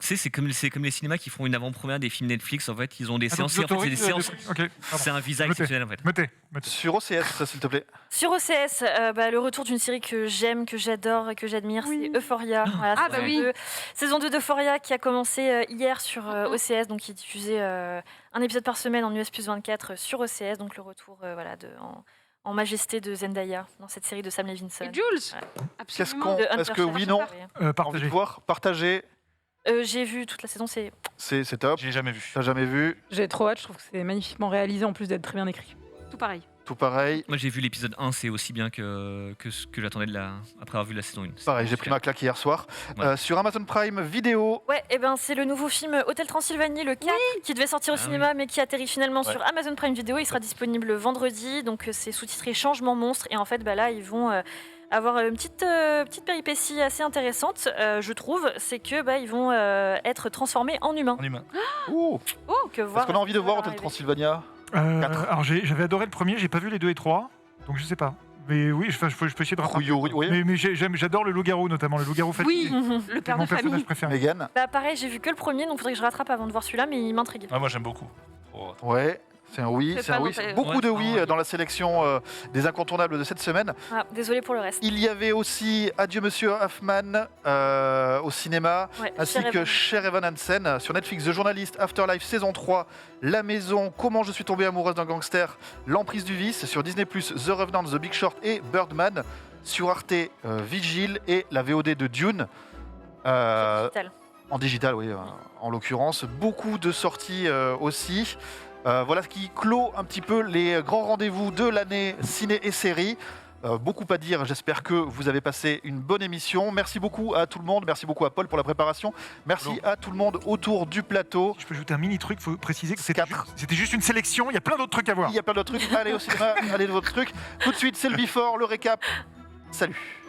c'est comme les cinémas qui font une avant-première des films Netflix. En fait, ils ont des séances. En fait, c'est des séances. C'est un visa exceptionnel en fait. Sur OCS, s'il te plaît. Sur OCS, le retour d'une série que j'aime, que j'adore et que j'admire, c'est Euphoria. Voilà, saison 2 d'Euphoria qui a commencé hier sur OCS, donc qui diffusait un épisode par semaine en US plus 24 sur OCS, donc le retour en majesté de Zendaya dans cette série de Sam Levinson. Et Jules, absolument. Est-ce que oui, non envie de voir, partager. J'ai vu toute la saison, c'est top. J'ai jamais vu. T'as jamais vu? J'ai trop hâte, je trouve que c'est magnifiquement réalisé en plus d'être très bien écrit. Tout pareil. Tout pareil. Moi j'ai vu l'épisode 1, c'est aussi bien que ce que j'attendais après avoir vu la saison 1. Pareil, j'ai pris ma claque hier soir. Sur Amazon Prime Vidéo. Ouais, et c'est le nouveau film Hôtel Transylvanie, le 4, qui devait sortir au cinéma, mais qui atterrit finalement sur Amazon Prime Vidéo. Il sera disponible vendredi, donc c'est sous-titré Changement Monstre. Et en fait, là, ils vont avoir une petite péripétie assez intéressante, je trouve. C'est que ils vont être transformés en humains. Est-ce qu'on a envie de voir Hôtel Transylvania? Alors j'avais adoré le premier, j'ai pas vu les 2 et 3, donc je sais pas. Mais oui, je peux essayer de rattraper. Mais j'adore le loup-garou, notamment le loup-garou fatigué. Oui, le père de famille. Préféré. Mégane. Pareil, j'ai vu que le premier, donc il faudrait que je rattrape avant de voir celui-là, mais il m'intrigue. Moi j'aime beaucoup. Ouais. C'est un oui, beaucoup de oui dans la sélection des incontournables de cette semaine. Désolé pour le reste. Il y avait aussi Adieu Monsieur Hoffman au cinéma, ainsi que Cher Evan Hansen sur Netflix, The Journalist, Afterlife saison 3, La Maison, Comment je suis tombée amoureuse d'un gangster, L'emprise du vice, sur Disney+, The Revenant, The Big Short et Birdman, sur Arte, Vigile et la VOD de Dune. En digital, oui, en l'occurrence. Beaucoup de sorties aussi. Voilà ce qui clôt un petit peu les grands rendez-vous de l'année ciné et série. Beaucoup à dire, j'espère que vous avez passé une bonne émission. Merci beaucoup à tout le monde, merci beaucoup à Paul pour la préparation. Merci à tout le monde autour du plateau. Je peux ajouter un mini truc, il faut préciser que c'était juste une sélection, il y a plein d'autres trucs à voir. Il y a plein d'autres trucs, allez au cinéma, allez de votre truc. Tout de suite, c'est le before, le récap. Salut.